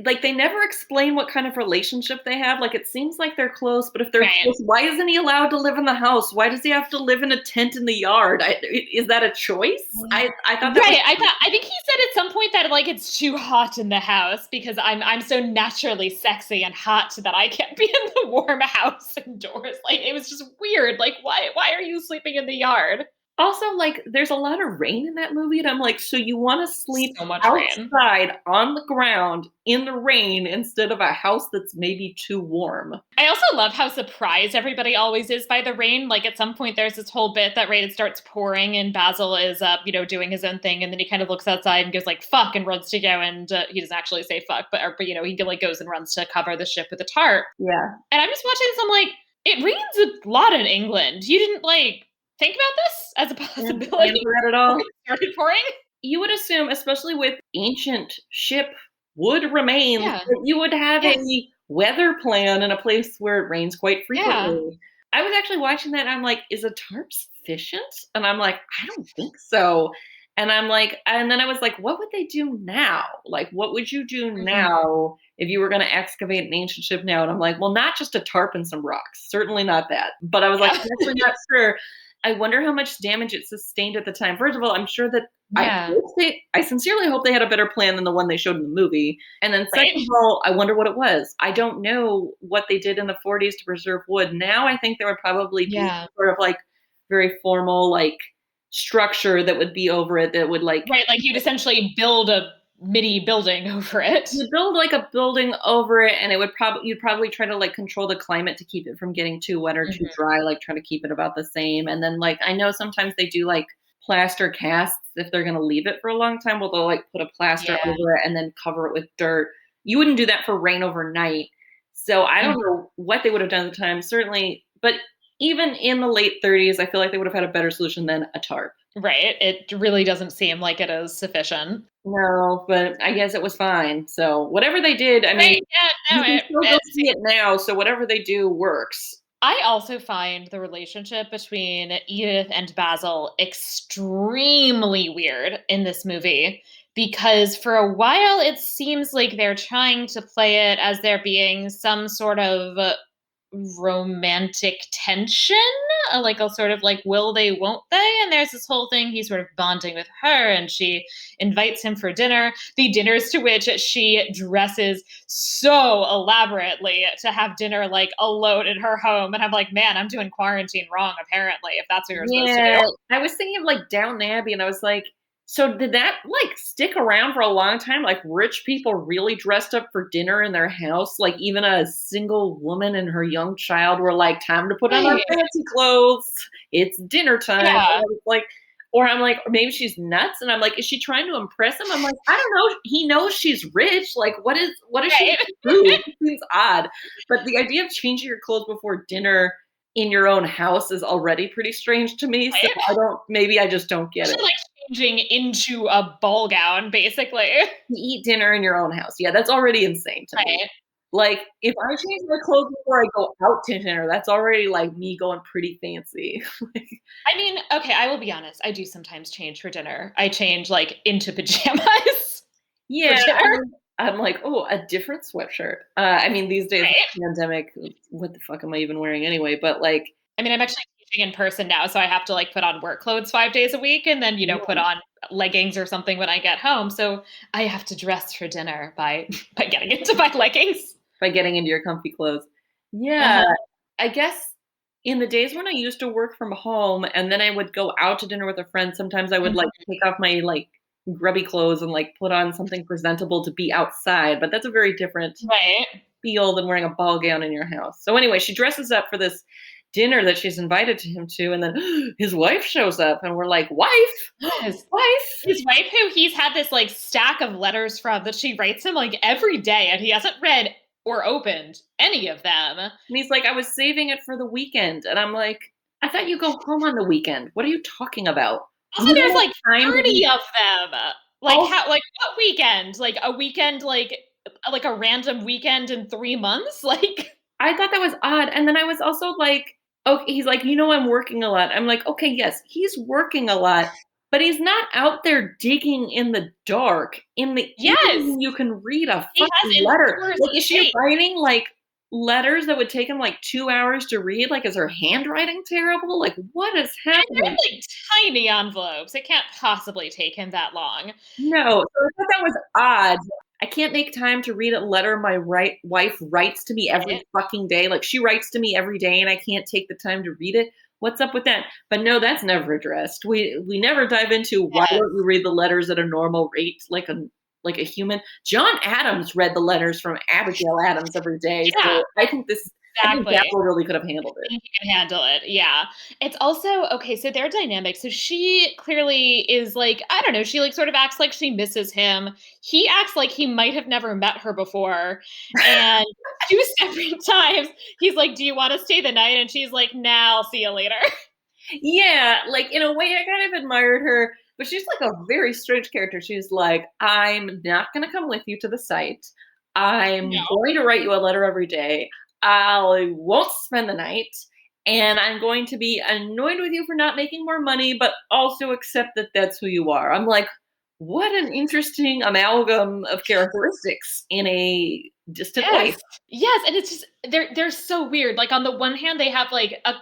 like, they never explain what kind of relationship they have, like, it seems like they're close, but if they're Right. close, why isn't he allowed to live in the house? Why does he have to live in a tent in the yard? Is that a choice? I thought that was Right. I think he said at some point that, like, it's too hot in the house because I'm so naturally sexy and hot that I can't be in the warm house indoors. Like, it was just weird. Like, why are you sleeping in the yard? also, like, there's a lot of rain in that movie, and I'm like, "So you wanna sleep So much rain. outside on the ground in the rain instead of a house that's maybe too warm?" I also love how surprised everybody always is by the rain. Like, at some point, there's this whole bit that it starts pouring, and Basil is up, doing his own thing, and then he kind of looks outside and goes like "fuck" and runs to go, and he doesn't actually say "fuck," but he like goes and runs to cover the ship with a tarp. Yeah. And I'm just watching this. I'm like, it rains a lot in England. You didn't like think about this as a And possibility plan for that at before all? it started pouring? You would assume, especially with ancient ship wood remains, Yeah, that you would have yeah, a weather plan in a place where it rains quite yeah. frequently. I was actually watching that, and I'm like, "Is a tarp sufficient?" And I'm like, "I don't think so." And then I was like, "What would they do now? Like, what would you do Mhm. now if you were gonna excavate an ancient ship now?" And I'm like, "Well, not just a tarp and some rocks. Certainly not that." But I was like, Yeah, "I'm actually not sure." I wonder how much damage it sustained at the time. First of all, I'm sure that yeah. I sincerely hope they had a better plan than the one they showed in the movie. And then second Right. of all, I wonder what it was. I don't know what they did in the '40s to preserve wood. Now I think there would probably be Yeah. some sort of, like, very formal, like, structure that would be over it that would, like, Right, like, you'd essentially build a mini building over it. you build, like, a building over it, and it would you'd probably try to, like, control the climate to keep it from getting too wet or too Mhm. dry, like, try to keep it about the same, and then, like, I know sometimes they do, like, plaster casts if they're gonna leave it for a long time, well, they'll, like, put a plaster Yeah. over it and then cover it with dirt. You wouldn't do that for rain overnight, so I Mhm. don't know what they would have done at the time, certainly but even in the late '30s, I feel like they would have had a better solution than a tarp. Right, it really doesn't seem like it is sufficient. No, but I guess it was fine. So whatever they did, I Right, mean, yeah, you no, can still go it see it now, so whatever they do works. I also find the relationship between Edith and Basil extremely weird in this movie because for a while it seems like they're trying to play it as there being some sort of romantic tension. like a sort of like will they, won't they? And there's this whole thing. He's sort of bonding with her, and she invites him for dinner. The dinners to which she dresses so elaborately to have dinner like alone in her home. And I'm like, man, I'm doing quarantine wrong, apparently, if that's what you're supposed to do. Yeah, I was thinking of, like, Downton Abbey, and I was like, so did that, like, stick around for a long time? Like, rich people really dressed up for dinner in their house? Like, even a single woman and her young child were like, "Time to put on our Right. fancy clothes. It's dinner time." And Yeah. I was like, or I'm like, or maybe she's nuts, and I'm like, is she trying to impress him? I'm like, I don't know. He knows she's rich. Like, what is she Right. to prove? It seems odd. But the idea of changing your clothes before dinner in your own house is already pretty strange to me, so Right. maybe I just don't get She it. like changing into a ball gown, basically. You eat dinner in your own house. Yeah, that's already insane to me. Right. Like, if I change my clothes before I go out to dinner, that's already, like, me going pretty fancy. Like, I mean, okay, I will be honest. I do sometimes change for dinner. I change like into pajamas for yeah, dinner. I'm like, "Oh, a different sweatshirt." I mean, these days with Right. the pandemic, what the fuck am I even wearing anyway? But, like, I mean, I'm actually teaching in person now, so I have to like put on work clothes 5 days a week and then, put yeah, on leggings or something when I get home. So I have to dress for dinner by by getting into my leggings. by getting into your comfy clothes. Yeah, Uh-huh. I guess in the days when I used to work from home and then I would go out to dinner with a friend, sometimes I would, like, Mhm. take off my, like, grubby clothes and, like, put on something presentable to be outside, but that's a very different Right. feel than wearing a ball gown in your house. So anyway, she dresses up for this dinner that she's invited to him to, and then his wife shows up, and we're like, "Wife? Yes. Wife?" His wife, who he's had this like stack of letters from that she writes him like every day, and he hasn't read or opened any of them. And he's like, "I was saving it for the weekend." And I'm like, "I thought you go home on the weekend. What are you talking about? Also, You there's don't like have time to 30 read." of them. Like Oh, how like what weekend? Like a weekend like a random weekend in 3 months? Like I thought that was odd, and then I was also like, "Okay," he's like, I'm working a lot." I'm like, "Okay, yes, he's working a lot, but he's not out there digging in the dark in the yes, evening you can read a he has fucking letter." enforced Like, is she space. writing, like, letters that would take him, like, 2 hours to read? Like, is her handwriting terrible? Like, what is And they're happening? in like tiny envelopes. It can't possibly take him that long. No, so I thought that was odd. I can't make time to read a letter my wife writes to me every Right? fucking day. Like, she writes to me every day, and I can't take the time to read it. What's up with that? But no, that's never addressed. We never dive into why Yes. don't you read the letters at a normal rate like a human. John Adams read the letters from Abigail Adams every day, Yeah, so I think exactly. Gavel really could have handled it. Think he can handle it, yeah. It's also okay, so their dynamic, so she clearly is like, I don't know, she, like, sort of acts like she misses him. He acts like he might have never met her before, and 2 separate times, he's like, "Do you wanna stay the night?" And she's like, "Nah, I'll see you later." Yeah, like, in a way, I kind of admired her, but she's like a very strange character. She's like, "I'm not gonna come with you to the site. I'm No. going to write you a letter every day. I won't spend the night, and I'm going to be annoyed with you for not making more money, but also accept that that's who you are." I'm like, "What an interesting amalgam of characteristics in a distant wife." Yes. Yes, and it's just they're so weird. Like on the one hand, they have they have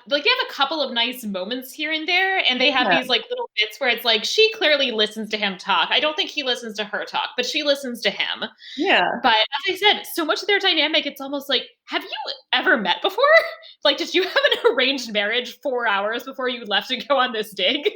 a couple of nice moments here and there, and they have Yeah, these like little bits where it's like she clearly listens to him talk. I don't think he listens to her talk, but she listens to him. yeah. But as I said, so much of their dynamic, it's almost like, have you ever met before? Like, did you have an arranged marriage 4 hours before you left to go on this dig?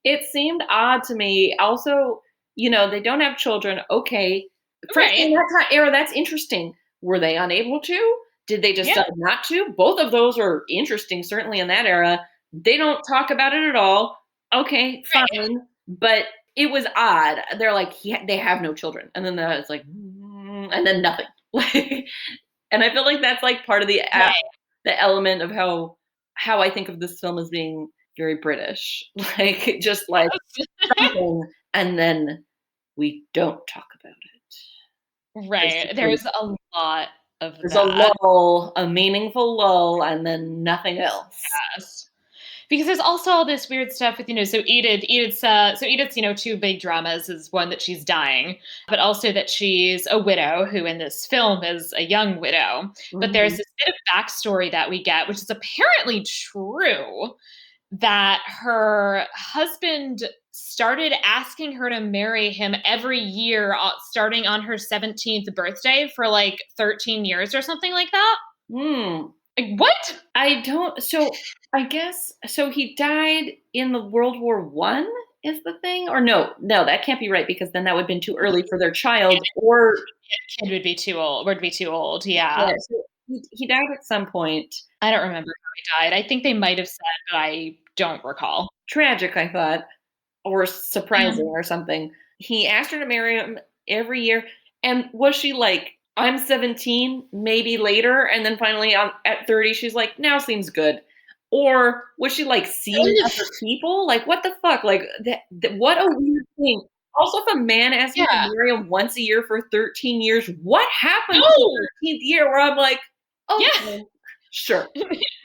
It seemed odd to me. Also, they don't have children. Okay. Frankly, in Right. that era, that's interesting. Were they unable to? Did they Yeah. decide not to? Both of those are interesting, certainly in that era. They don't talk about it at all. Okay, Right. fine. But it was odd. They're like, they have no children. And then it's like, and then nothing. Like, and I feel like that's like part of Right. the element of how I think of this film as being very British. Like, just like Yes. something, and then we don't talk about it. Right. Basically, There's a lot of there's a that. lull, a meaningful lull, and then nothing else. Yes. Because there's also all this weird stuff with, so Edith's, two big dramas is one that she's dying, but also that she's a widow who in this film is a young widow. But there's Mhm. this bit of backstory that we get, which is apparently true, that her husband started asking her to marry him every year, starting on her 17th birthday for like 13 years or something like that. Hmm. Like, what? I don't I guess so he died in the World War One is the thing? Or no, that can't be right because then that would've been too early for their child or Kid would be too old. Would be too old. yeah, Yeah. so he died at some point. I don't remember how he died. I think they might have said, but I don't recall. Tragic, I thought, or surprising Um, or something. He asked her to marry him every year, and was she like, "I'm 17, maybe later," and then finally at 30, she's like, "Now seems good." Or was she, like, seeing kind of. other people? Like, what the fuck? Like, that what a weird thing. Also, if a man asks me to Yeah. marry him once a year for 13 years, what happened to the No. 13th year where I'm like, Yeah. "Okay, sure."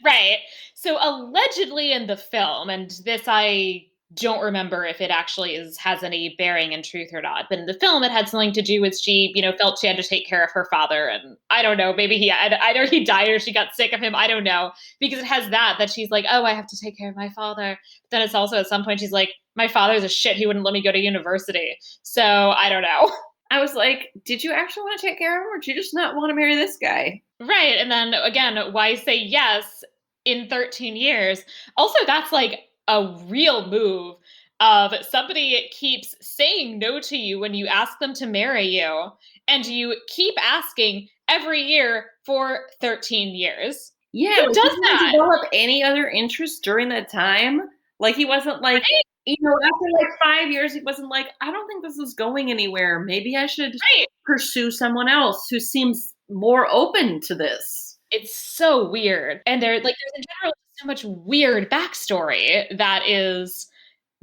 Right. So allegedly in the film, and this I don't remember if it actually has any bearing in truth or not, but in the film it had something to do with she, felt she had to take care of her father, and I don't know, maybe he had either he died or she got sick of him. I don't know. Because it has that she's like, oh, I have to take care of my father. But then it's also at some point she's like, my father's a shit, he wouldn't let me go to university. So I don't know. I was like, "Did you actually wanna take care of him, or do you just not wanna marry this guy?" Right. And then again, why say yes in 13 years? Also, that's like a real move of somebody keeps saying no to you when you ask them to marry you, and you keep asking every year for 13 years. Yeah, Who like, he does didn't that? develop any other interest during that time. Like, he wasn't like, Right? after, like, 5 years, he wasn't like, "I don't think this is going anywhere. Maybe I should Right. pursue someone else who seems more open to this." It's so weird. And there's in general so much weird backstory that is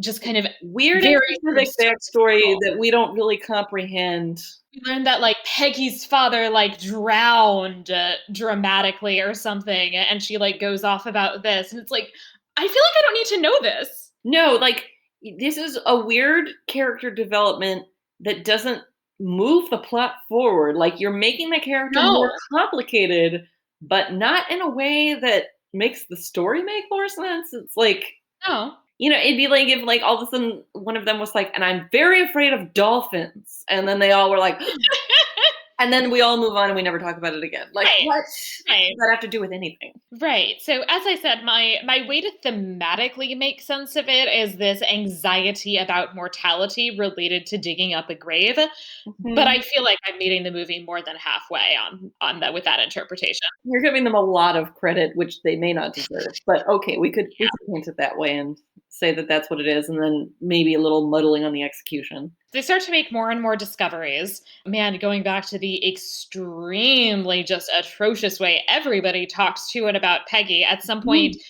just kind of Weird and very sort of specific backstory surface. that we don't really comprehend. We learned that like Peggy's father like drowned dramatically or something, and she like goes off about this, and it's like I feel like I don't need to know this. No, like, this is a weird character development that doesn't move the plot forward. Like, you're making the character more No, complicated, but not in a way that makes the story make more sense. It's like, no. it'd be like if, like, all of a sudden one of them was like, "And I'm very afraid of dolphins," and then they all were like, and then we all move on and we never talk about it again. Like, Right, what right. does that have to do with anything? Right. So as I said, my way to thematically make sense of it is this anxiety about mortality related to digging up a grave. But Mhm. I feel like I'm meeting the movie more than halfway on that with that interpretation. You're giving them a lot of credit, which they may not deserve, but okay, we could paint it that way and say that that's what it is, and then maybe a little muddling on the execution. They start to make more and more discoveries. Man, going back to the extremely just atrocious way everybody talks to and about Peggy. At some point, Mm.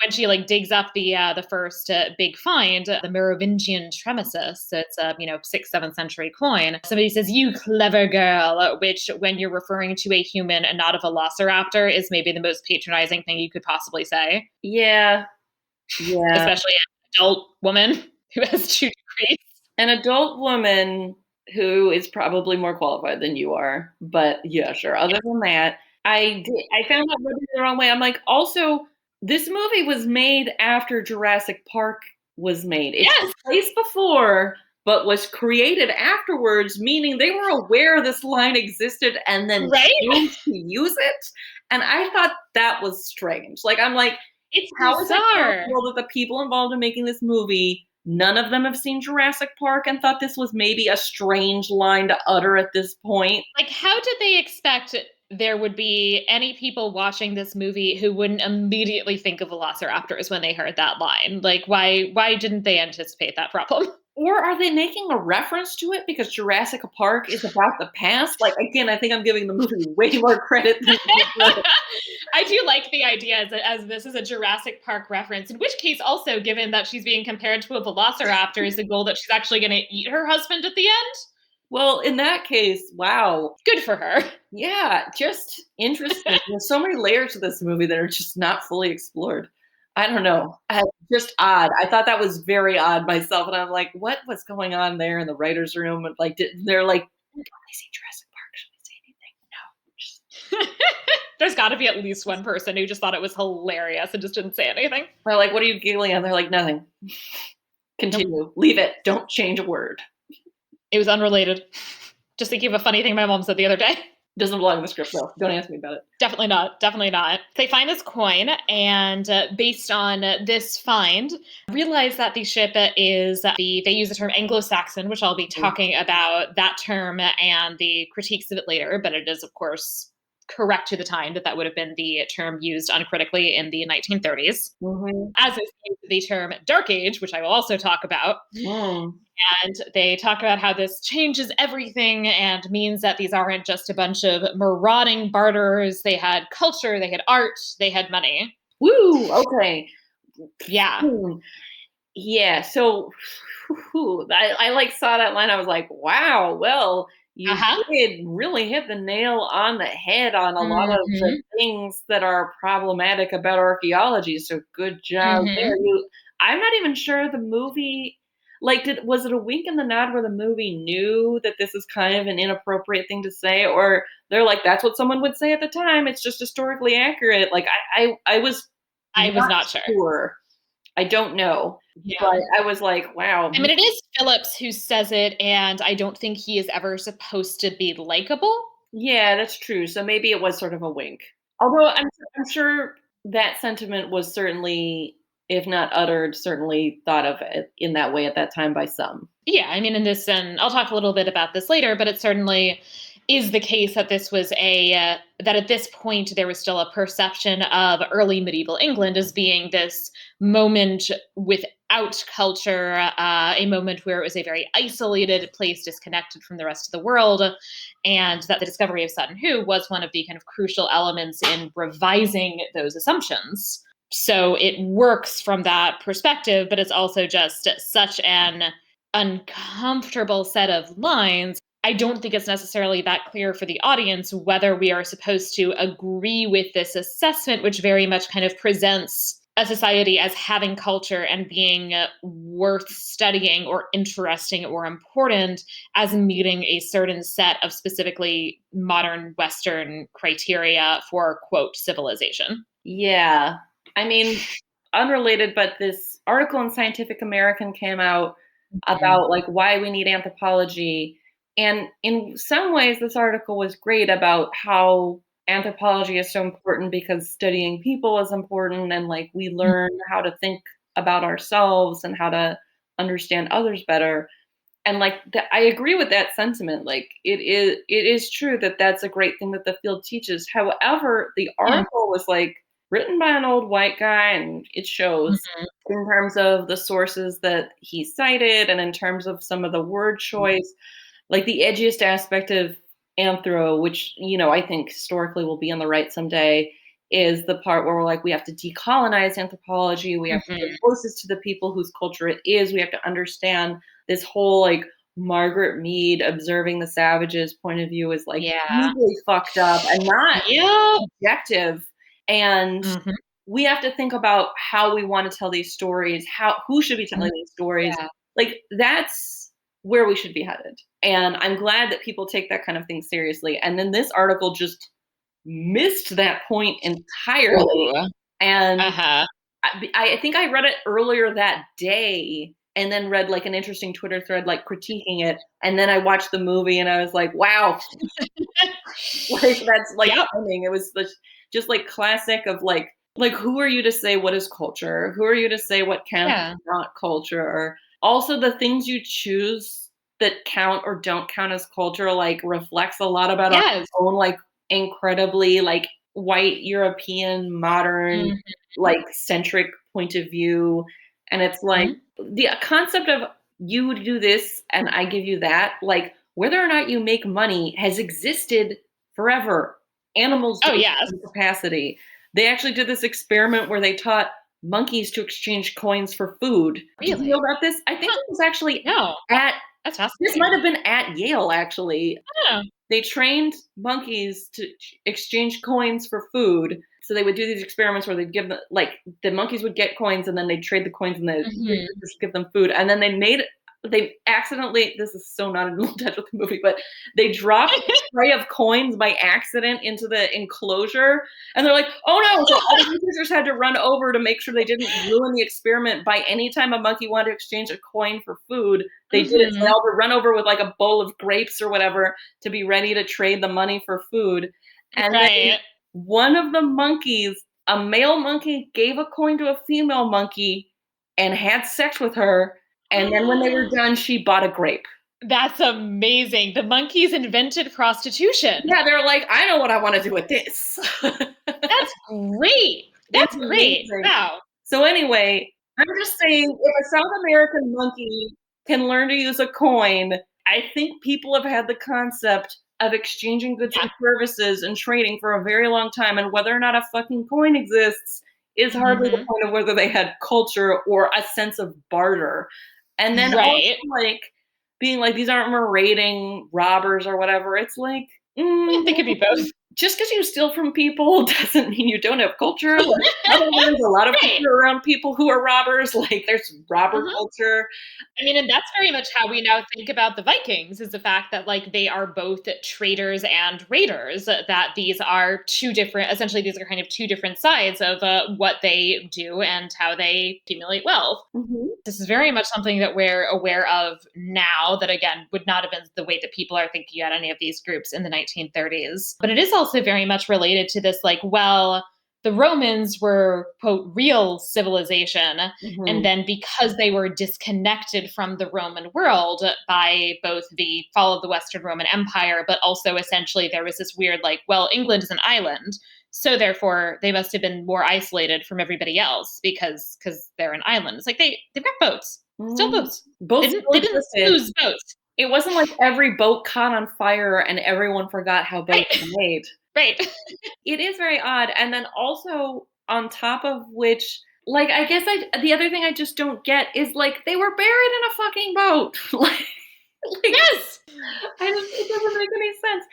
when she like digs up the first big find, the Merovingian tremesis. So it's a 6th, 7th century coin. Somebody says, "You clever girl," which, when you're referring to a human and not a velociraptor, is maybe the most patronizing thing you could possibly say, Yeah, yeah. especially an adult woman who has 2 degrees. An adult woman who is probably more qualified than you are, but yeah, sure. Other than that, I found out rubbing it the wrong way. I'm like, also, this movie was made after Jurassic Park was made. It took Yes, place before, but was created afterwards, meaning they were aware this line existed and then right? chose to use it. And I thought that was strange. Like, I'm like, It's how is it bizarre. possible that the people involved in making this movie, none of them have seen Jurassic Park and thought this was maybe a strange line to utter at this point? Like, how did they expect there would be any people watching this movie who wouldn't immediately think of velociraptors when they heard that line? Like, why didn't they anticipate that problem? Or are they making a reference to it because Jurassic Park is about the past? Like, again, I think I'm giving the movie way more credit than it deserves. I do like the idea as this is a Jurassic Park reference, in which case, also, given that she's being compared to a velociraptor, is the goal that she's actually going to eat her husband at the end? Well, in that case, wow. Good for her. Yeah, just interesting. There's so many layers to this movie that are just not fully explored. I don't know. Just odd. I thought that was very odd myself, and I'm like, "What was going on there in the writer's room?" And, like, they're like, "Don't they see Jurassic Park? Should we say anything?" No. Just There's got to be at least one person who just thought it was hilarious and just didn't say anything. they're like, "What are you giggling at?" They're like, "Nothing. Nope. Continue. Leave it. Don't change a word. It was unrelated. Just thinking of a funny thing my mom said the other day. Doesn't belong in the script, though. Don't ask me about it." Definitely not. Definitely not. They find this coin, and based on this find, realize that the ship is they use the term Anglo-Saxon, which I'll be Mhm. talking about that term and the critiques of it later. But it is, of course, correct to the time that would have been the term used uncritically in the 1930s. Mhm. As is the term Dark Age, which I will also talk about. Mm. And they talk about how this changes everything and means that these aren't just a bunch of marauding barterers. They had culture, they had art, they had money. Woo! Okay. Yeah. Hmm. Yeah, so I, like, saw that line, I was like, "Wow, well, Uh you huh. did really hit the nail on the head on a lot of the Hmm. things that are problematic about archaeology, so good job Hmm. there." I'm not even sure the movie, like, was it a wink and the nod where the movie knew that this is kind of an inappropriate thing to say, or they're like, "That's what someone would say at the time, it's just historically accurate." Like, I was I was not not sure. sure. I don't know, but Yeah. I was like, "Wow." I mean, it is Phillips who says it, and I don't think he is ever supposed to be likable. Yeah, that's true, so maybe it was sort of a wink. Although I'm sure that sentiment was certainly, if not uttered, certainly thought of it in that way at that time by some. Yeah, I mean, in this, and I'll talk a little bit about this later, but it certainly is the case that this was that at this point there was still a perception of early medieval England as being this moment without culture, a moment where it was a very isolated place, disconnected from the rest of the world, and that the discovery of Sutton Hoo was one of the kind of crucial elements in revising those assumptions. So it works from that perspective, but it's also just such an uncomfortable set of lines. I don't think it's necessarily that clear for the audience whether we are supposed to agree with this assessment, which very much kind of presents a society as having culture and being worth studying or interesting or important as meeting a certain set of specifically modern Western criteria for, quote, civilization. Yeah. I mean, unrelated, but this article in Scientific American came out Mhm. about, like, why we need anthropology, and in some ways, this article was great about how anthropology is so important because studying people is important, and, like, we learn how to think about ourselves and how to understand others better, and, like, I agree with that sentiment, like, it is true that that's a great thing that the field teaches. However, the Yeah. article was, like, written by an old white guy, and it shows Mhm. in terms of the sources that he cited and in terms of some of the word choice, like, the edgiest aspect of anthro, which, I think historically will be on the right someday, is the part where we're like, we have to decolonize anthropology. We have to get Mhm. closest to the people whose culture it is. We have to understand this whole, like, Margaret Mead observing the savages point of view is, like, Yeah. deeply fucked up and not Yep. objective. And Mhm. we have to think about how we want to tell these stories, who should be telling these stories. Yeah. Like, that's where we should be headed. And I'm glad that people take that kind of thing seriously. And then this article just missed that point entirely. Ooh. And Uh-huh. I think I read it earlier that day and then read, like, an interesting Twitter thread, like, critiquing it. And then I watched the movie and I was like, wow, like, that's, like, Yep. timing. It was just, like, classic of, like, who are you to say what is culture? Who are you to say what counts Yeah. as not culture? Also, the things you choose that count or don't count as culture, like, reflects a lot about our Yes. own, like, incredibly, like, white European, modern, Mhm. like, centric point of view, and it's like, Mhm. the concept of you do this and I give you that, like, whether or not you make money has existed forever. Animals Oh, do it yes. in capacity. They actually did this experiment where they taught monkeys to exchange coins for food. Did you know Really? about this? I think Huh. it was actually No. at That's this might fascinating. have been at Yale, actually. Oh. They trained monkeys to exchange coins for food. So they would do these experiments where they'd give them, like, the monkeys would get coins and then they'd trade the coins and the Mhm. researchers would give them food. And then they accidentally, this is so not in touch with the movie, but they dropped a tray of coins by accident into the enclosure. And they're like, oh no. So all the researchers had to run over to make sure they didn't ruin the experiment by any time a monkey wanted to exchange a coin for food. They did it. So they Mhm. all would run over with like a bowl of grapes or whatever to be ready to trade the money for food. And then Right. one of the monkeys, a male monkey, gave a coin to a female monkey and had sex with her. And then when they were done, she bought a grape. That's amazing. The monkeys invented prostitution. Yeah, they're like, I know what I want to do with this. That's great. It's That's great. amazing. Wow. So anyway, I'm just saying, if a South American monkey can learn to use a coin, I think people have had the concept of exchanging goods Yeah. and services and trading for a very long time, and whether or not a fucking coin exists is hardly the Mhm. point of whether they had culture or a sense of barter. And then also, Right. like, being like, these aren't marauding robbers or whatever. It's like, Yeah, they could be both. just because you steal from people doesn't mean you don't have culture. Like, probably there's a lot of Right. culture around people who are robbers. Like, there's robber Mhm. culture. I mean, and that's very much how we now think about the Vikings is the fact that like they are both traders and raiders, that these are two different, essentially these are kind of two different sides of what they do and how they accumulate wealth. Mhm. This is very much something that we're aware of now that again would not have been the way that people are thinking at any of these groups in the 1930s. But it is also very much related to this like, well, the Romans were, quote, real civilization. And Mhm. then because they were disconnected from the Roman world by both the fall of the Western Roman Empire, but also essentially there was this weird, like, well, England is an island. So therefore they must have been more isolated from everybody else because they're an island. It's like they've got boats. Still Mhm. boats. They Both didn't still they didn't existed. lose boats. It wasn't like every boat caught on fire and everyone forgot how boats Right. were made. Right. It is very odd, and then also on top of which, like, I guess the other thing I just don't get is, like, they were buried in a fucking boat. Like, Yes. it doesn't make any sense.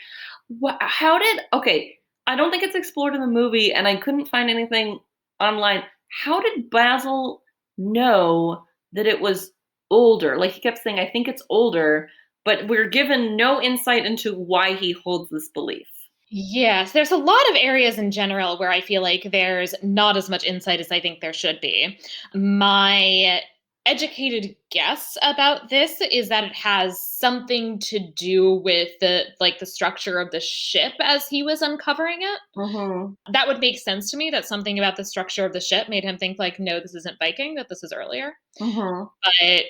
How did okay, I don't think it's explored in the movie, and I couldn't find anything online. How did Basil know that it was older? Like, he kept saying, "I think it's older," but we're given no insight into why he holds this belief. Yes, there's a lot of areas in general where I feel like there's not as much insight as I think there should be. My educated guess about this is that it has something to do with the structure of the ship as he was uncovering it. Mhm. That would make sense to me that something about the structure of the ship made him think like no, this isn't Viking, that this is earlier. Mhm. But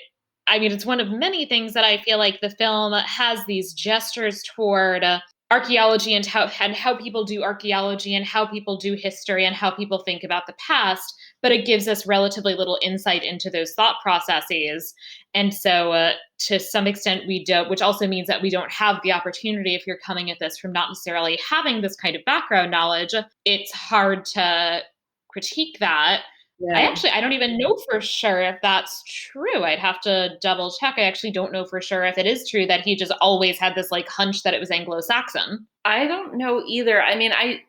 I mean, it's one of many things that I feel like the film has these gestures toward archaeology and how people do archaeology and how people do history and how people think about the past. But it gives us relatively little insight into those thought processes, and so to some extent we don't. Which also means that we don't have the opportunity if you're coming at this from not necessarily having this kind of background knowledge. It's hard to critique that. Yeah. I don't even know for sure if that's true. I'd have to double check. I actually don't know for sure if it is true that he just always had this like hunch that it was Anglo-Saxon. I don't know either. I mean, I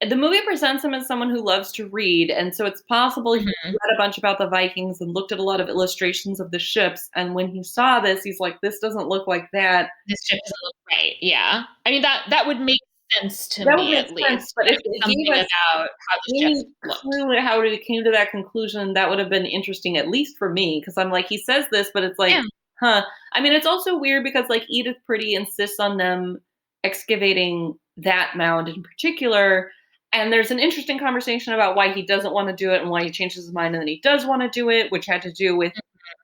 the movie presents him as someone who loves to read, and so it's possible he Mhm. read a bunch about the Vikings and looked at a lot of illustrations of the ships, and when he saw this, he's like, "This doesn't look like that." This ship doesn't look right. Yeah. I mean that would make sense to That would me make at sense, least. but if There's it gave something us about how the ship any looked. clue how he came to that conclusion, that would have been interesting, at least for me, because I'm like, he says this, but it's like, Yeah. huh. I mean, it's also weird because like Edith Pretty insists on them excavating that mound in particular. And there's an interesting conversation about why he doesn't want to do it and why he changes his mind and then he does want to do it, which had to do with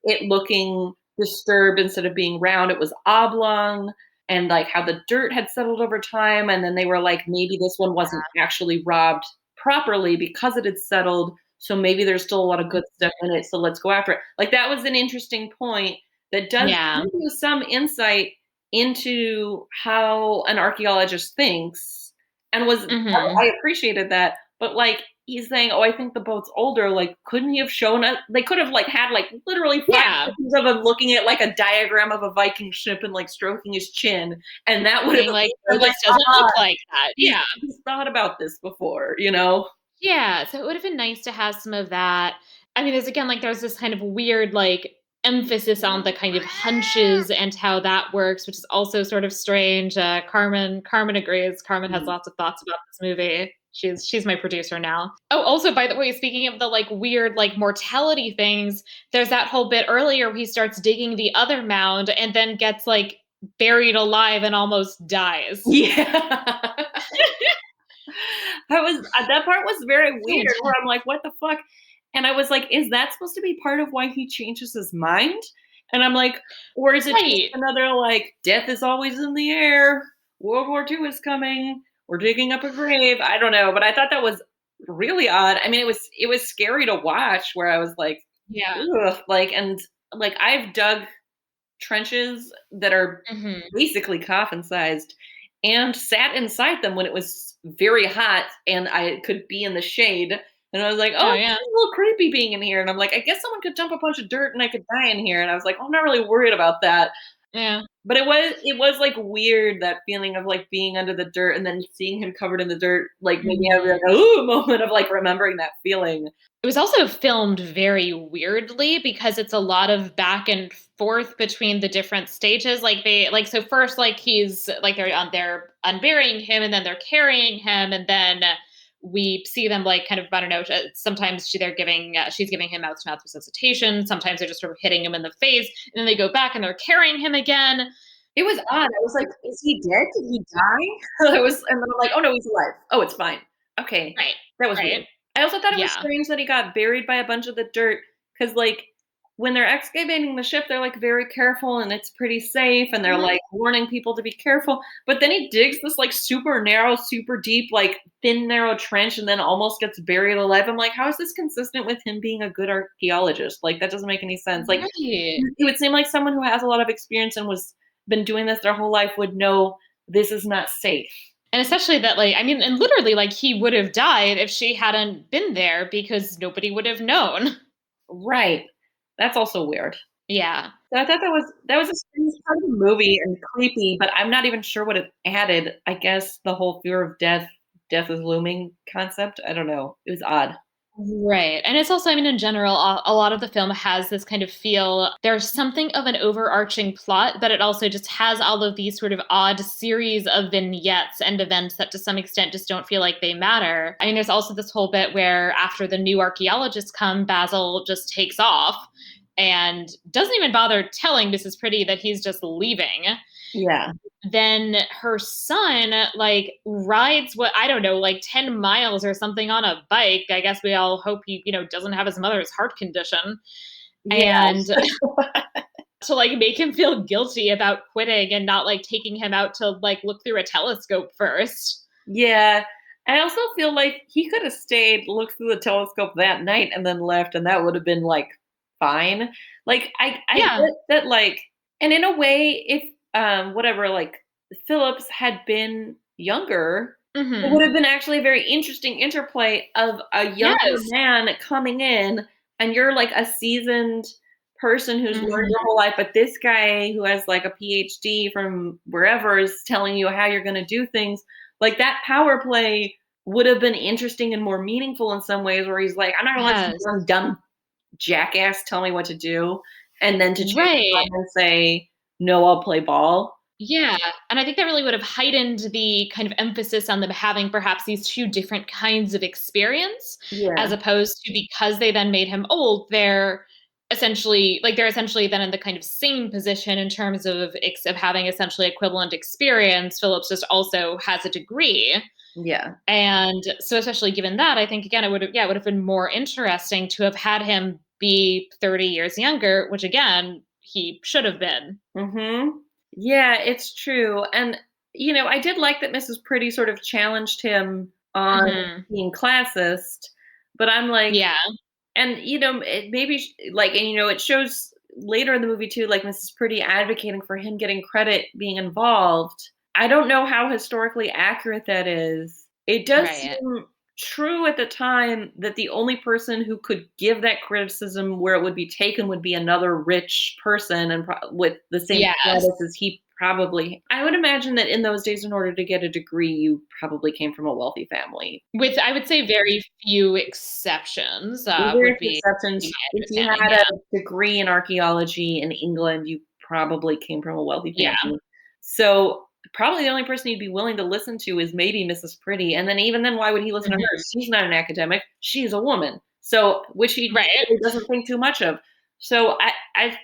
it looking disturbed instead of being round. It was oblong, and like how the dirt had settled over time. And then they were like, maybe this one wasn't actually robbed properly because it had settled. So maybe there's still a lot of good stuff in it. So let's go after it. Like, that was an interesting point that does Yeah. give you some insight into how an archaeologist thinks, and was Mhm. I appreciated that. But like, he's saying, "Oh, I think the boat's older." Like, couldn't he have shown us? They could have like had like literally 5 Yeah. seconds of him looking at like a diagram of a Viking ship and like stroking his chin, and that would have Being at like, least "No, been like, this doesn't ah, look like that." Yeah. he's thought about this before, you know? Yeah, so it would have been nice to have some of that. I mean, there's again, like, there's this kind of weird, like, emphasis on the kind of hunches and how that works, which is also sort of strange. Carmen agrees. Carmen has Mhm. lots of thoughts about this movie. She's my producer now. Oh, also, by the way, speaking of the like weird like mortality things, there's that whole bit earlier where he starts digging the other mound and then gets like buried alive and almost dies. Yeah. That part was very So weird where intense. I'm like, "What the fuck?" And I was like, "Is that supposed to be part of why he changes his mind?" And I'm like, or is it just Right. another like, "Death is always in the air. World War II is coming. We're digging up a grave." I don't know, but I thought that was really odd. I mean, it was scary to watch where I was like, Yeah. "Ugh," like, and like I've dug trenches that are Mhm. basically coffin-sized and sat inside them when it was very hot and I could be in the shade, and I was like, Oh, "Oh, yeah. this is a little creepy being in here," and I'm like, "I guess someone could dump a bunch of dirt and I could die in here," and I was like, "Oh, I'm not really worried about that." Yeah. But it was, like, weird, that feeling of, like, being under the dirt and then seeing him covered in the dirt, like, maybe have, like, Mhm. a "Ooh" moment of, like, remembering that feeling. It was also filmed very weirdly because it's a lot of back and forth between the different stages. Like they like so first like he's like they're unburying him and then they're carrying him and then we see them like kind of I don't know. Sometimes she's giving him mouth to mouth resuscitation. Sometimes they're just sort of hitting him in the face and then they go back and they're carrying him again. It was odd. I was like, "Is he dead? Did he die?" I was and then I'm like, "Oh, no, he's alive. Oh, it's fine." Okay. Right. That was Right. weird. I also thought it was Yeah. strange that he got buried by a bunch of the dirt, because like, when they're excavating the ship, they're, like, very careful and it's pretty safe, and they're, Mhm. like, warning people to be careful, but then he digs this, like, super narrow, super deep, like, thin, narrow trench and then almost gets buried alive. I'm like, "How is this consistent with him being a good archaeologist?" Like, that doesn't make any sense. Like, Right. it would seem like someone who has a lot of experience and was been doing this their whole life would know this is not safe. And especially that, like, I mean, and literally, like, he would have died if she hadn't been there because nobody would have known. Right. That's also weird. Yeah. So I thought that was a strange part of the movie and creepy, but I'm not even sure what it added. I guess the whole fear of death is looming concept. I don't know. It was odd. Right. And it's also, I mean, in general, a lot of the film has this kind of feel. There's something of an overarching plot, but it also just has all of these sort of odd series of vignettes and events that to some extent just don't feel like they matter. I mean, there's also this whole bit where after the new archaeologists come, Basil just takes off and doesn't even bother telling Mrs. Pretty that he's just leaving. Yeah. Then her son like rides what I don't know, like 10 miles or something on a bike. I guess we all hope he, doesn't have his mother's heart condition. Yeah. And to like make him feel guilty about quitting and not like taking him out to like look through a telescope first. Yeah. I also feel like he could have stayed, looked through the telescope that night, and then left, and that would have been, like, fine. Like, I Yeah. get that, like, and in a way, if, whatever, like, Phillips had been younger, it would Mhm. have been actually a very interesting interplay of a younger Yes. man coming in, and you're, like, a seasoned person who's learned your Mhm. whole life, but this guy who has, like, a PhD from wherever is telling you how you're gonna do things. Like, that power play would have been interesting and more meaningful in some ways where he's like, "I'm not gonna let some Yes. young, dumb jackass tell me what to do," and then to change his Right. mind and say, "No, I'll play ball." Yeah, and I think that really would have heightened the kind of emphasis on them having perhaps these 2 different kinds of experience, Yeah, as opposed to because they then made him old, they're essentially then in the kind of same position in terms of having essentially equivalent experience. Phillips just also has a degree, yeah. and so especially given that, I think again it would have been more interesting to have had him be 30 years younger, which again, he should have been. Mhm. Yeah, it's true, and, I did like that Mrs. Pretty sort of challenged him on Mhm. being classist, but I'm like, Yeah. and, it maybe like, and, it shows later in the movie too, like, Mrs. Pretty advocating for him getting credit being involved. I don't know how historically accurate that is. It does Right. seem true at the time that the only person who could give that criticism where it would be taken would be another rich person and with the same Yes. status as he Probably. I would imagine that in those days, in order to get a degree, you probably came from a wealthy family. With, I would say, very few exceptions, Very would few be exceptions. my If you understanding, had yeah. a degree in archaeology in England, you probably came from a wealthy Yeah. family. So, probably the only person he'd be willing to listen to is maybe Mrs. Pretty, and then even then, why would he listen to her? Mhm. She's not an academic, she's a woman. So, which he Right. really doesn't think too much of. So, I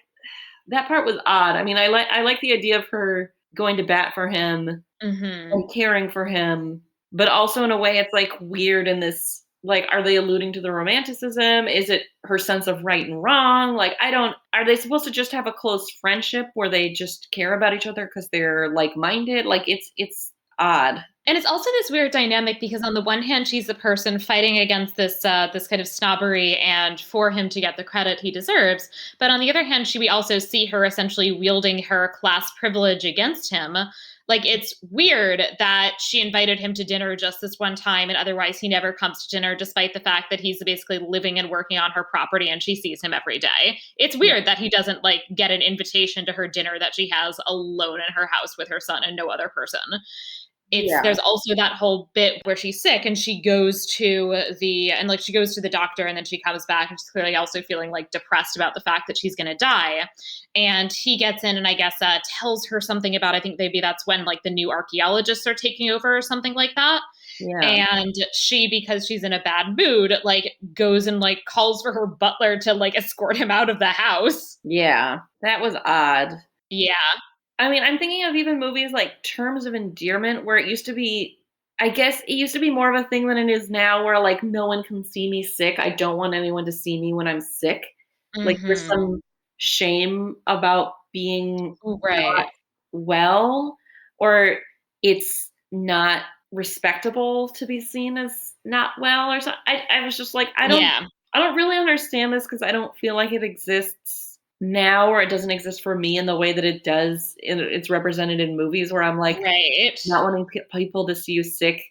that part was odd. I mean, I like the idea of her going to bat for him Mhm. and caring for him, but also in a way it's, like, weird in this like, are they alluding to the romanticism? Is it her sense of right and wrong? Like, I don't are they supposed to just have a close friendship where they just care about each other because 'cause they're like-minded? Like, it's odd. And it's also this weird dynamic because on the one hand, she's the person fighting against this kind of snobbery and for him to get the credit he deserves. But on the other hand, we also see her essentially wielding her class privilege against him. Like it's weird that she invited him to dinner just this one time, and otherwise he never comes to dinner, despite the fact that he's basically living and working on her property and she sees him every day. It's Yeah. weird that he doesn't like get an invitation to her dinner that she has alone in her house with her son and no other person. It's Yeah. there's also that whole bit where she's sick and she goes to she goes to the doctor and then she comes back and she's clearly also feeling like depressed about the fact that she's going to die. And he gets in and I guess tells her something about, I think maybe that's when like the new archaeologists are taking over or something like that. Yeah. And she, because she's in a bad mood, like goes and like calls for her butler to like escort him out of the house. Yeah. That was odd. Yeah. I mean, I'm thinking of even movies like Terms of Endearment, where it used to be I guess it used to be more of a thing than it is now, where, like, no one can see me sick. I don't want anyone to see me when I'm sick. Like, there's Mhm. some shame about being not Right. well, or it's not respectable to be seen as not well or something. I was just like, Yeah. I don't really understand this because I don't feel like it exists now, or it doesn't exist for me in the way that it does it's represented in movies where I'm like, Right. not wanting people to see you sick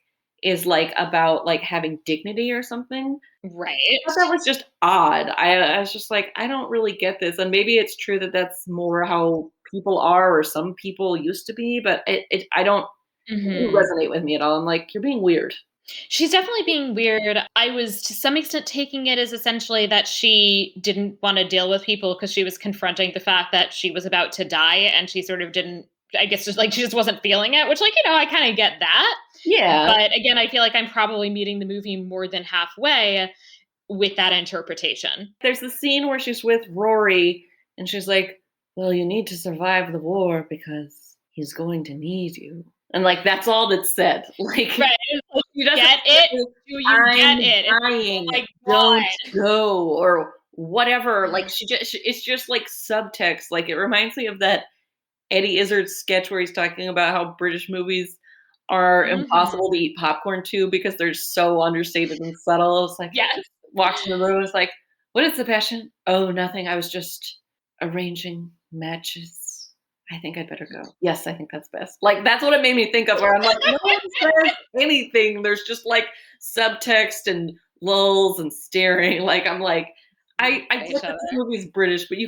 is, like, about, like, having dignity or something. I thought that Right. was just odd. I was just like, "I don't really get this," and maybe it's true that that's more how people are or some people used to be, but it didn't Mhm. resonate with me at all. I'm like, "You're being weird." She's definitely being weird. I was to some extent taking it as essentially that she didn't wanna deal with people because she was confronting the fact that she was about to die, and she sort of didn't, I guess, just, like, she just wasn't feeling it, which, like, I kinda get that. Yeah. But again, I feel like I'm probably meeting the movie more than halfway with that interpretation. There's the scene where she's with Rory, and she's like, "Well, you need to survive the war because he's going to need you." And, like, that's all that's said. Like, Right, it's like, she doesn't "Get it? say, Do you get "I'm it?" It's like, "Oh dying, my don't god." go," or whatever. Like, it's just, like, subtext. Like, it reminds me of that Eddie Izzard sketch where he's talking about how British movies are Mhm. impossible to eat popcorn to because they're so understated and subtle. It's like he Yes. just walks in the room, it's like, "What is the passion?" "Oh, nothing. I was just arranging matches. I think I'd better go." "Yes, I think that's best." Like, that's what it made me think of, where I'm like, no one says anything. There's just, like, subtext and lulls and staring. Like, I'm like, I At get each that other. this movie is British, but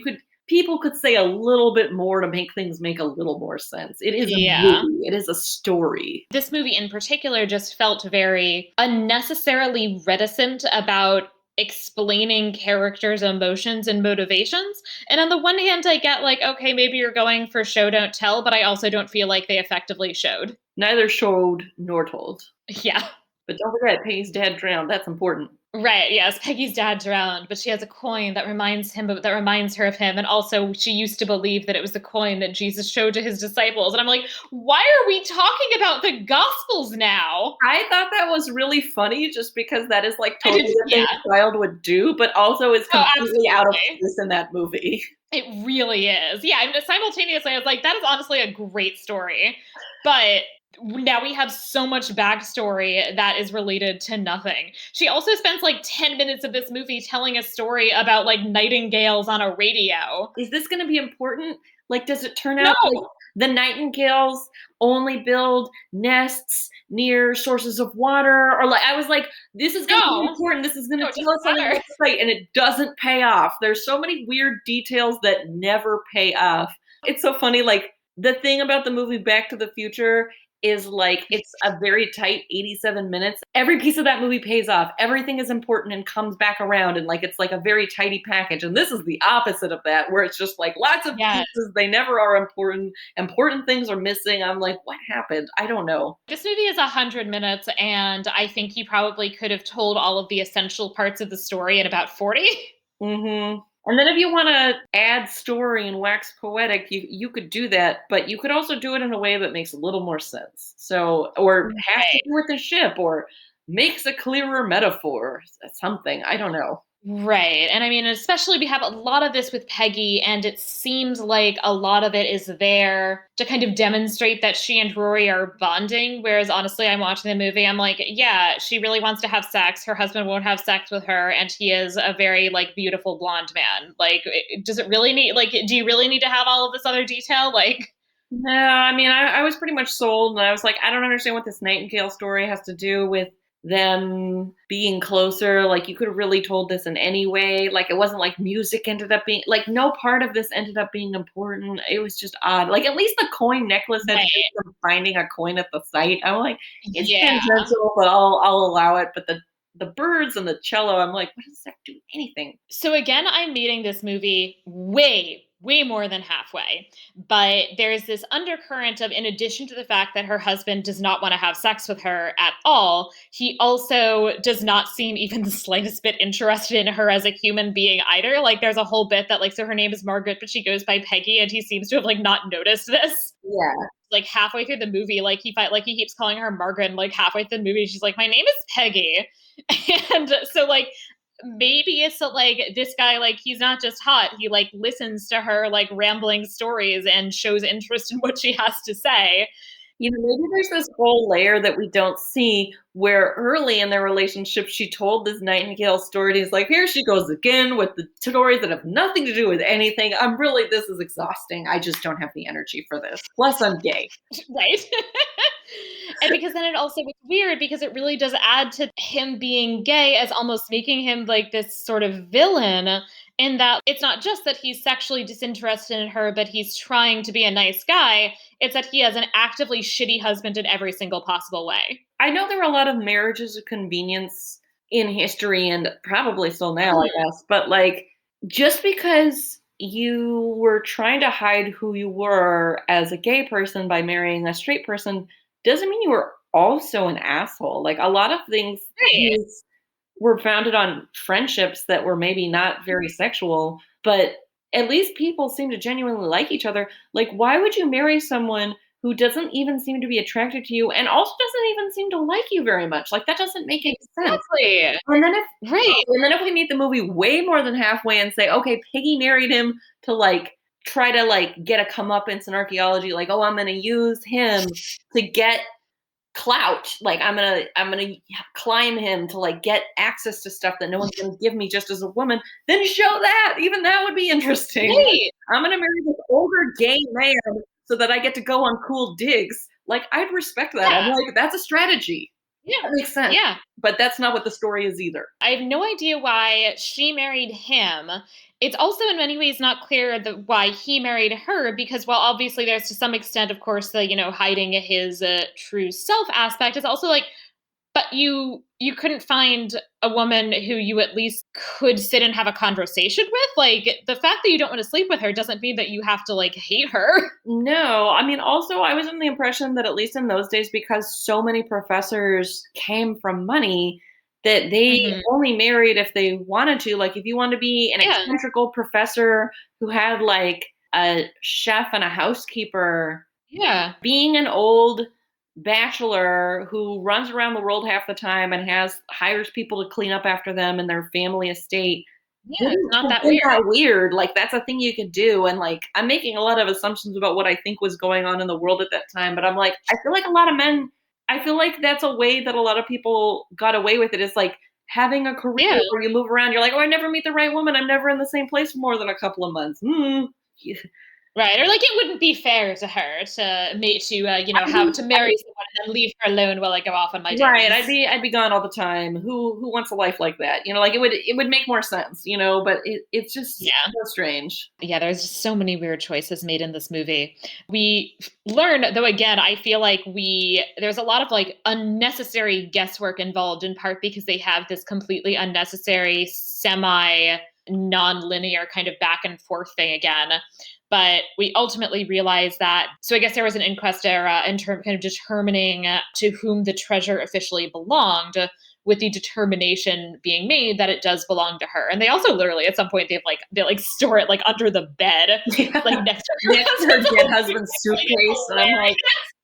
people could say a little bit more to make things make a little more sense. It is a Yeah. movie. It is a story. This movie in particular just felt very unnecessarily reticent about explaining characters' emotions and motivations. And on the one hand, I get like, okay, maybe you're going for show don't tell, but I also don't feel like they effectively showed. Neither showed nor told. Yeah. But don't forget, Peggy's dad drowned. That's important. Right, yes, Peggy's dad drowned, but she has a coin that reminds her of him, and also she used to believe that it was the coin that Jesus showed to his disciples, and I'm like, "Why are we talking about the Gospels now?" I thought that was really funny just because that is, like, I totally did, the thing yeah. a child would do, but also is Oh, completely out of absolutely. place in that movie. It really is. Yeah, and simultaneously, I was like, "That is honestly a great story," but now we have so much backstory that is related to nothing. She also spends, like, 10 minutes of this movie telling a story about, like, nightingales on a radio. Is this gonna be important? Like, does it turn No! out like the nightingales only build nests near sources of water? Or like I was like, "This is gonna be No. important. This is gonna No, it tell doesn't us something matter. about the site," and it doesn't pay off. There's so many weird details that never pay off. It's so funny, like, The thing about the movie Back to the Future is, like, it's a very tight 87 minutes. Every piece of that movie pays off. Everything is important and comes back around, and, like, it's like a very tidy package, and this is the opposite of that, where it's just, like, lots of Yes. pieces, they never are important. Important things are missing. I'm like, "What happened?" I don't know. This movie is 100 minutes, and I think you probably could have told all of the essential parts of the story in about 40. Mhm. And then if you wanna add story and wax poetic, you could do that, but you could also do it in a way that makes a little more sense. So or has to Right. do with the ship or makes a clearer metaphor, something, I don't know. Right. And I mean, especially we have a lot of this with Peggy, and it seems like a lot of it is there to kind of demonstrate that she and Rory are bonding. Whereas honestly, I'm watching the movie, I'm like, yeah, she really wants to have sex. Her husband won't have sex with her, and he is a very like beautiful blonde man. Like, does it really need like do you really need to have all of this other detail? Like No, I mean, I was pretty much sold, and I was like, I don't understand what this Nightingale story has to do with them being closer. Like, you could have really told this in any way. Like, it wasn't like music ended up being like no part of this ended up being important. It was just odd. Like, at least the coin necklace had to do right. with them finding a coin at the site. I'm like, it's Yeah. tangential, but I'll allow it. But the birds and the cello, I'm like, what does that do with anything? So again, I'm meeting this movie way more than halfway. But there's this undercurrent of, in addition to the fact that her husband does not want to have sex with her at all, he also does not seem even the slightest bit interested in her as a human being either. Like there's a whole bit that like, so her name is Margaret, but she goes by Peggy, and he seems to have like not noticed this. Yeah. Like halfway through the movie, like he keeps calling her Margaret, and like halfway through the movie, she's like, "My name is Peggy," and so like maybe it's that like this guy like he's not just hot, he like listens to her like rambling stories and shows interest in what she has to say. You know, maybe there's this whole layer that we don't see where early in their relationship, she told this Nightingale story. And he's like, here she goes again with the stories that have nothing to do with anything. This is exhausting. I just don't have the energy for this. Plus, I'm gay. Right. And because then it also it's weird because it really does add to him being gay as almost making him like this sort of villain, in that it's not just that he's sexually disinterested in her, but he's trying to be a nice guy. It's that he has an actively shitty husband in every single possible way. I know there are a lot of marriages of convenience in history and probably still now, I Mhm. guess. But like, just because you were trying to hide who you were as a gay person by marrying a straight person doesn't mean you were also an asshole. Like, a lot of things Right. were founded on friendships that were maybe not very sexual, but at least people seem to genuinely like each other. Like, why would you marry someone who doesn't even seem to be attracted to you and also doesn't even seem to like you very much? Like, that doesn't make any sense. Exactly. And then if Right. and then if we meet the movie way more than halfway and say, okay, Peggy married him to like try to like get a comeuppance in archaeology, like, oh, I'm gonna use him to get clout. Like I'm gonna climb him to like get access to stuff that no one's gonna give me just as a woman. Then show that. Even that would be interesting. Like, Right. I'm gonna marry this older gay man so that I get to go on cool digs. Like I'd respect that. I'm Yeah. like, that's a strategy. Yeah. That makes sense. Yeah. But that's not what the story is either. I have no idea why she married him. It's also in many ways not clear why he married her, because while obviously there's to some extent, of course, the hiding his true self aspect, it's also like, but you couldn't find a woman who you at least could sit and have a conversation with. Like the fact that you don't want to sleep with her doesn't mean that you have to like hate her. No, I mean, also, I was in the impression that at least in those days, because so many professors came from money, that they Hmm. only married if they wanted to. Like, if you wanted to be an Yeah, eccentric old professor who had like a chef and a housekeeper, yeah, being an old bachelor who runs around the world half the time and hires people to clean up after them and their family estate yeah. It's wouldn't not have that been weird. that weird. Like, that's a thing you could do, and, like, I'm making a lot of assumptions about what I think was going on in the world at that time, but I'm like, I feel like that's a way that a lot of people got away with it, is, like, having a career Yeah, where you move around, you're like, "Oh, I never meet the right woman, I'm never in the same place for more than a couple of months." Right, or like it wouldn't be fair to her to mate to, have to I marry someone and then leave her alone while I go off on my Right, digs. I'd be gone all the time. Who wants a life like that? Like it would make more sense, but it's just Yeah. so strange. Yeah, there's just so many weird choices made in this movie. We learn, though, again, I feel like there's a lot of like unnecessary guesswork involved in part because they have this completely unnecessary, semi non-linear kind of back and forth thing again. But we ultimately realize that. So I guess there was an inquest era in terms kind of determining to whom the treasure officially belonged, with the determination being made that it does belong to her. And they also literally at some point they like store it like under the bed, Yeah. like next to her Next to her husband's dead old husband's suitcase. Like, it's suitcase, and I'm like,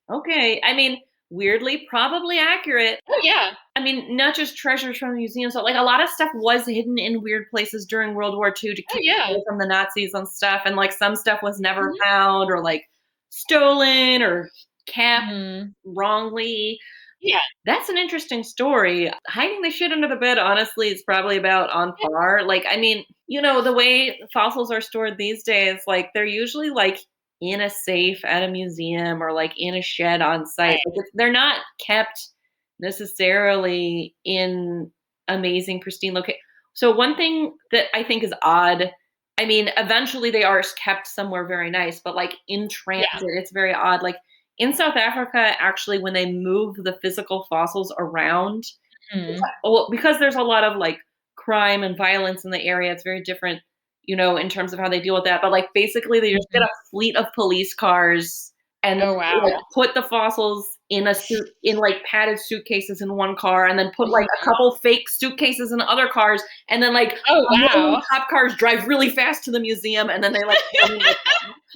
hilarious. okay. I mean, weirdly, probably accurate. Oh yeah. I mean, not just treasures from museums, but like a lot of stuff was hidden in weird places during World War II to Oh keep yeah. away from the Nazis and stuff. And like some stuff was never Mhm. found or like stolen or kept Mhm. wrongly. Yeah. That's an interesting story. Hiding the shit under the bed, honestly, is probably about on par. Like, I mean, the way fossils are stored these days, like they're usually like in a safe at a museum or like in a shed on site. Right. Like they're not kept necessarily in amazing, pristine location. So one thing that I think is odd. I mean, eventually they are kept somewhere very nice, but like in transit, Yeah. it's very odd. Like in South Africa, actually, when they move the physical fossils around, Mhm. well, because there's a lot of like crime and violence in the area, it's very different, in terms of how they deal with that. But like basically, they just get Mhm. a fleet of police cars and Oh like wow. put the fossils in like padded suitcases in one car, and then put like a Mhm. couple fake suitcases in other cars, and then like Oh a million wow. cop cars drive really fast to the museum, and then they like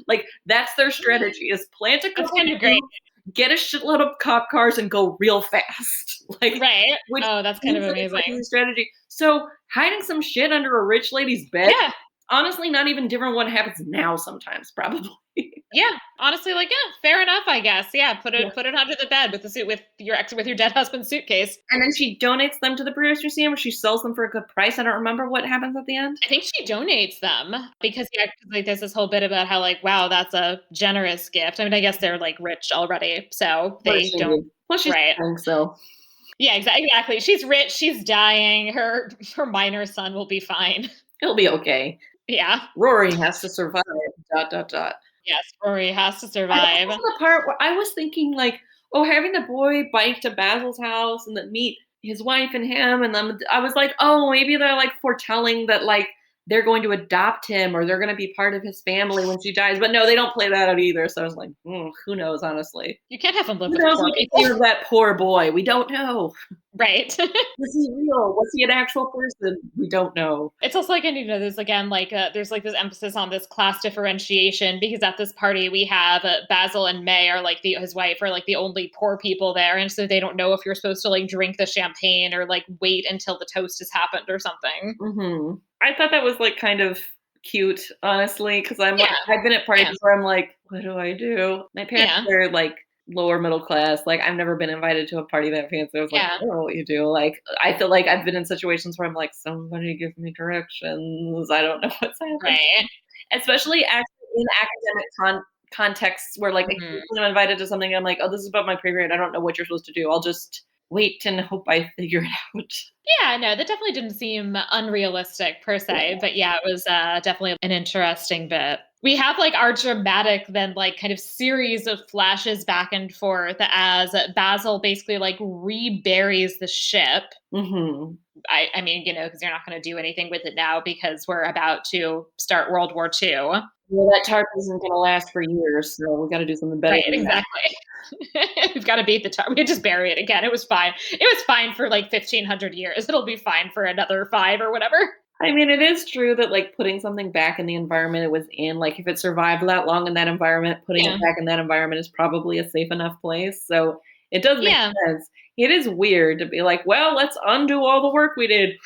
like that's their strategy: is plant a That's couple kind of great. bombs, get a shitload of cop cars, and go real fast. Like, Right. which Oh, that's kind of seems like a crazy amazing. strategy. So hiding some shit under a rich lady's bed, Yeah. honestly, not even different what happens now sometimes, probably. Yeah, honestly, like, yeah, fair enough, I guess. Yeah, Yeah. put it under the bed with the suit with your dead husband's suitcase. And then she donates them to the British Museum, or she sells them for a good price. I don't remember what happens at the end. I think she donates them because yeah, 'cause, like there's this whole bit about how like, wow, that's a generous gift. I mean, I guess they're like rich already, so What a they don't. shame. Well, she's Right. dying, so Yeah, exactly. She's rich, she's dying. Her minor son will be fine. it'll be okay. Yeah. Rory has to survive. Dot dot dot. Yes, Rory has to And survive. also the part where I was thinking like, oh, having the boy bike to Basil's house and then meet his wife and him, and then I was like, oh, maybe they're like foretelling that like they're going to adopt him or they're going to be part of his family when she dies. But no, they don't play that out either. So I was like, who knows, honestly. You can't have him live Who with knows poor what people. became of that poor boy? We don't know. Right. Was he real? Was he an actual person? We don't know. It's also like, and there's again like there's like this emphasis on this class differentiation because at this party we have Basil and May are like his wife are like the only poor people there, and so they don't know if you're supposed to like drink the champagne or like wait until the toast has happened or something. I thought that was like kind of cute, honestly, because I'm like, Yeah, I've been at parties yeah, where I'm like, what do I do? My parents yeah, are like lower middle class. Like, I've never been invited to a party that fancy. I was like, yeah. I don't know what you do. Like, I feel like I've been in situations where I'm like, somebody give me directions. I don't know what's happening. Right. Especially actually in academic contexts where like Mhm. occasionally I'm invited to something, I'm like, oh, this is about my pay grade. I don't know what you're supposed to do. I'll just wait and hope I figure it out. Yeah, no, that definitely didn't seem unrealistic per se, but yeah, it was definitely an interesting bit. We have like our dramatic then like kind of series of flashes back and forth as Basil basically like reburies the ship. hmm I mean, because you're not going to do anything with it now because we're about to start World War II. Well, that tarp isn't gonna last for years, so we gotta do something better Right, than that. exactly. We've got to beat the tar. We just bury it again. It was fine. It was fine for like 1,500 years. It'll be fine for another five or whatever. I mean, it is true that, like, putting something back in the environment it was in, like, if it survived that long in that environment, putting it Yeah. back in that environment is probably a safe enough place, so it does make Yeah. sense. It is weird to be like, "Well, let's undo all the work we did."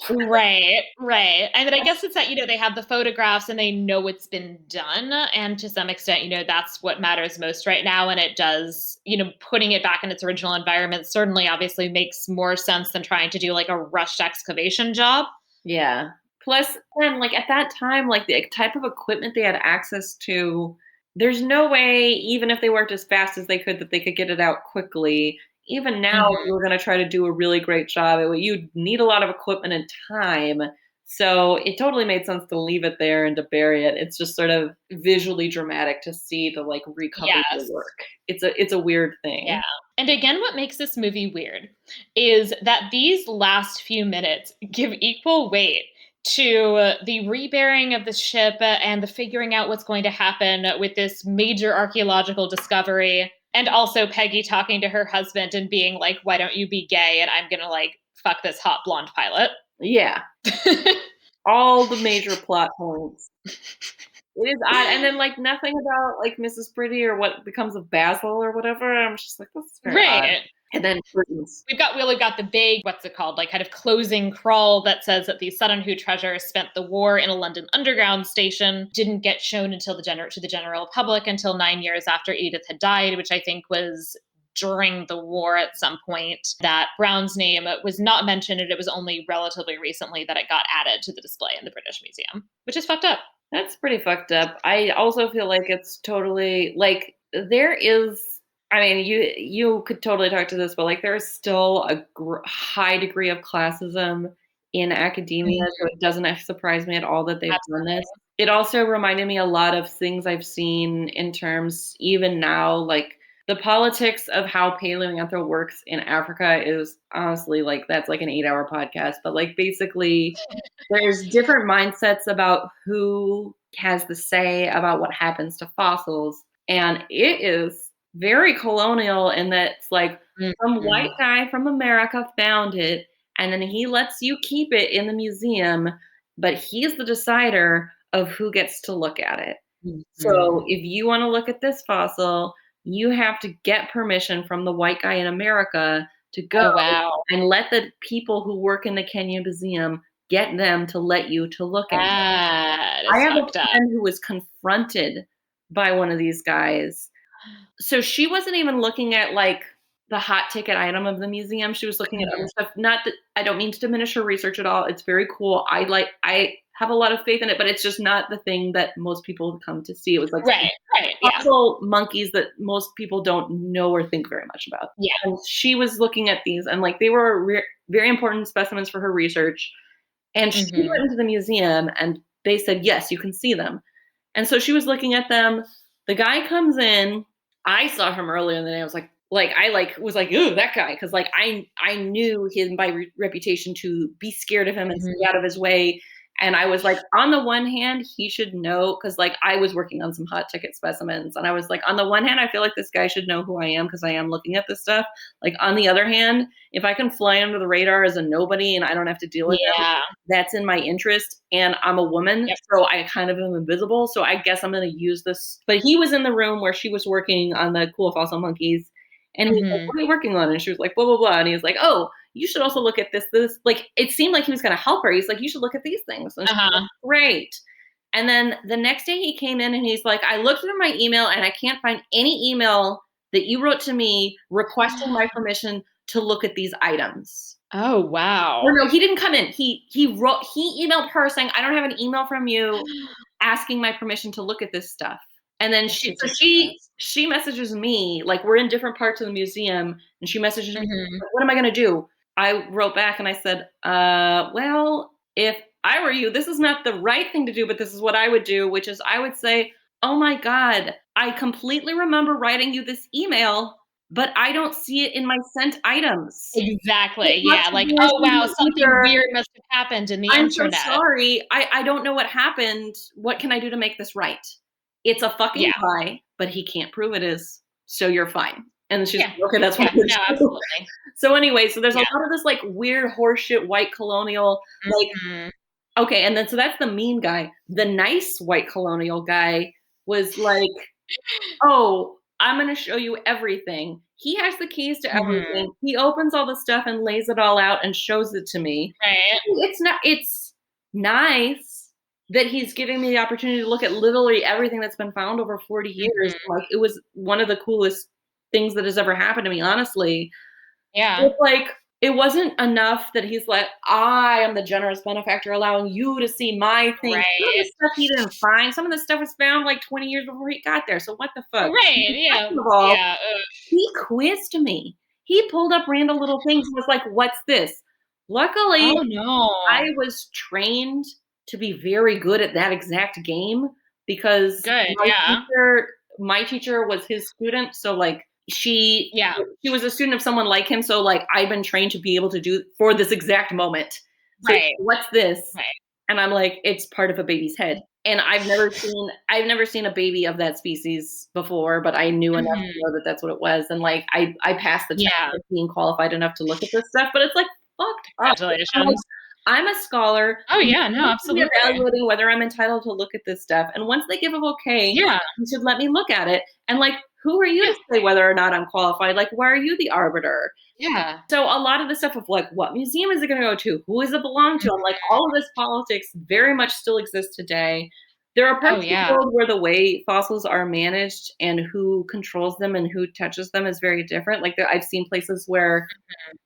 Right, right. And then I guess it's that, they have the photographs and they know it's been done. And to some extent, that's what matters most right now. And it does, putting it back in its original environment certainly obviously makes more sense than trying to do like a rushed excavation job. Yeah. Plus, then, like, at that time, like, the type of equipment they had access to, there's no way, even if they worked as fast as they could, that they could get it out quickly. Even now, if Mhm. you were gonna try to do a really great job, you'd need a lot of equipment and time. So it totally made sense to leave it there and to bury it. It's just sort of visually dramatic to see the, like, recover the Yes. work. It's a weird Yeah. thing. And again, what makes this movie weird is that these last few minutes give equal weight to the reburying of the ship and the figuring out what's going to happen with this major archaeological discovery. And also Peggy talking to her husband and being like, why don't you be gay? And I'm going to like fuck this hot blonde pilot. Yeah, all the major plot points. It is odd, and then, like, nothing about, like, Mrs. Pretty or what becomes of Basil or whatever. I'm just like, "This is very odd." Right. And then curtains. We've got the big, what's it called, like kind of closing crawl that says that the Sutton Hoo treasure spent the war in a London underground station, didn't get shown until to the general public until 9 years after Edith had died, which I think was during the war at some point. That Brown's name was not mentioned, and it was only relatively recently that it got added to the display in the British Museum, which is fucked up. That's pretty fucked up. I also feel like it's totally like, there is I mean, you could totally talk to this, but, like, there is still a high degree of classism in academia, Mhm. so it doesn't surprise me at all that they've done this. Absolutely. It also reminded me a lot of things I've seen in terms even now, like, the politics of how paleoanthro works in Africa is honestly, like, that's like an 8-hour podcast, but, like, basically there's different mindsets about who has the say about what happens to fossils, and it is very colonial in that it's like some white Mhm. guy from America found it, and then he lets you keep it in the museum, but he's the decider of who gets to look at it. So Mhm. if you wanna look at this fossil, you have to get permission from the white guy in America to go Oh, wow. and let the people who work in the Kenya Museum get them to let you to look at it. That I is have a fucked up. friend who was confronted by one of these guys. So she wasn't even looking at, like, the hot ticket item of the museum, she was looking at other Mhm. stuff. Not that I don't mean to diminish her research at all, it's very cool. I have a lot of faith in it, but it's just not the thing that most people come to see. It was like Right, right, yeah, fossil monkeys that most people don't know or think very much about. yeah. And she was looking at these, and, like, they were very important specimens for her research, and she Mhm. went into the museum, and they said, "Yes, you can see them." And so she was looking at them. The guy comes in. I saw him earlier in the day. I was like, was like, "Ooh, that guy," because, like, I knew him by reputation to be scared of him and stay Mhm. out of his way. And I was like, on the one hand, he should know, because, like, I was working on some hot ticket specimens, and I was like, on the one hand, I feel like this guy should know who I am because I am looking at this stuff. Like, on the other hand, if I can fly under the radar as a nobody and I don't have to deal with him, Yeah. that's in my interest, and I'm a woman, Yep. so I kind of am invisible, so I guess I'm gonna use this. But he was in the room where she was working on the cool fossil monkeys, and he was like, Mhm. "What are you working on?" And she was like, "Blah, blah, blah," and he was like, "Oh, you should also look at this." Like, it seemed like he was gonna help her. He's like, "You should look at these things." And she's like, Uh-huh. "Great." And then the next day he came in and he's like, "I looked through my email and I can't find any email that you wrote to me requesting my permission to look at these items." Oh, Or wow. no, he didn't come in. He emailed her saying, "I don't have an email from you asking my permission to look at this stuff." And then That's she so she ridiculous. she messages me, like, we're in different parts of the museum, and she messages me, Mhm. like, "What am I gonna do?" I wrote back and I said, well, if I were you, this is not the right thing to do, but this is what I would do, which is I would say, "Oh my god, I completely remember writing you this email, but I don't see it in my sent items. It Exactly, must yeah, have like, vanished "Oh, into wow, the something ether. weird must have happened in the I'm so internet." sorry. I don't know what happened. What can I do to make this right?" It's a fucking Yeah. lie, but he can't prove it is, so you're fine. And she's Yeah. like, "Okay, that's what Yeah. I'm gonna No, do." absolutely. So anyway, so there's a Yeah. lot of this, like, weird horseshit white colonial, like, Mhm. okay, and then so that's the mean guy. The nice white colonial guy was like, "Oh, I'm gonna show you everything." He has the keys to Mhm. everything. He opens all the stuff and lays it all out and shows it to me. Right. It's nice that he's giving me the opportunity to look at literally everything that's been found over 40 years. Mhm. Like, it was one of the coolest things that has ever happened to me, honestly. Yeah. It's like, it wasn't enough that he's like, I am the generous benefactor allowing you to see my thing. Some of the Right. stuff he didn't find, some of the stuff was found like 20 years before he got there. So what the fuck? Right, yeah. Second of all, Yeah, he quizzed me. He pulled up random little things and was like, what's this? Luckily, oh, I no. was trained to be very good at that exact game because Good, yeah. my teacher was his student, so, like, Yeah, she was a student of someone like him, so, like, I've been trained to be able to do for this exact moment. So, right, "What's this?" right. And I'm like, "It's part of a baby's head." And I've never seen a baby of that species before, but I knew enough to Mhm. know that that's what it was, and, like, I passed the test Yeah, of being qualified enough to look at this stuff, but it's, like, fucked up. I'm like, congratulations. I'm a scholar. Oh, You yeah, no, should be absolutely. evaluating whether I'm entitled to look at this stuff, and once they give a okay, Yeah, you should let me look at it, and, like, who are you yeah, to say whether or not I'm qualified? Like, why are you the arbiter? yeah. So a lot of the stuff of, like, what museum is it gonna go to? Who does it belong to? I'm like, Mhm. all of this politics very much still exists today. There are Oh, parts of the yeah. world where the way fossils are managed and who controls them and who touches them is very different. Like, I've seen places where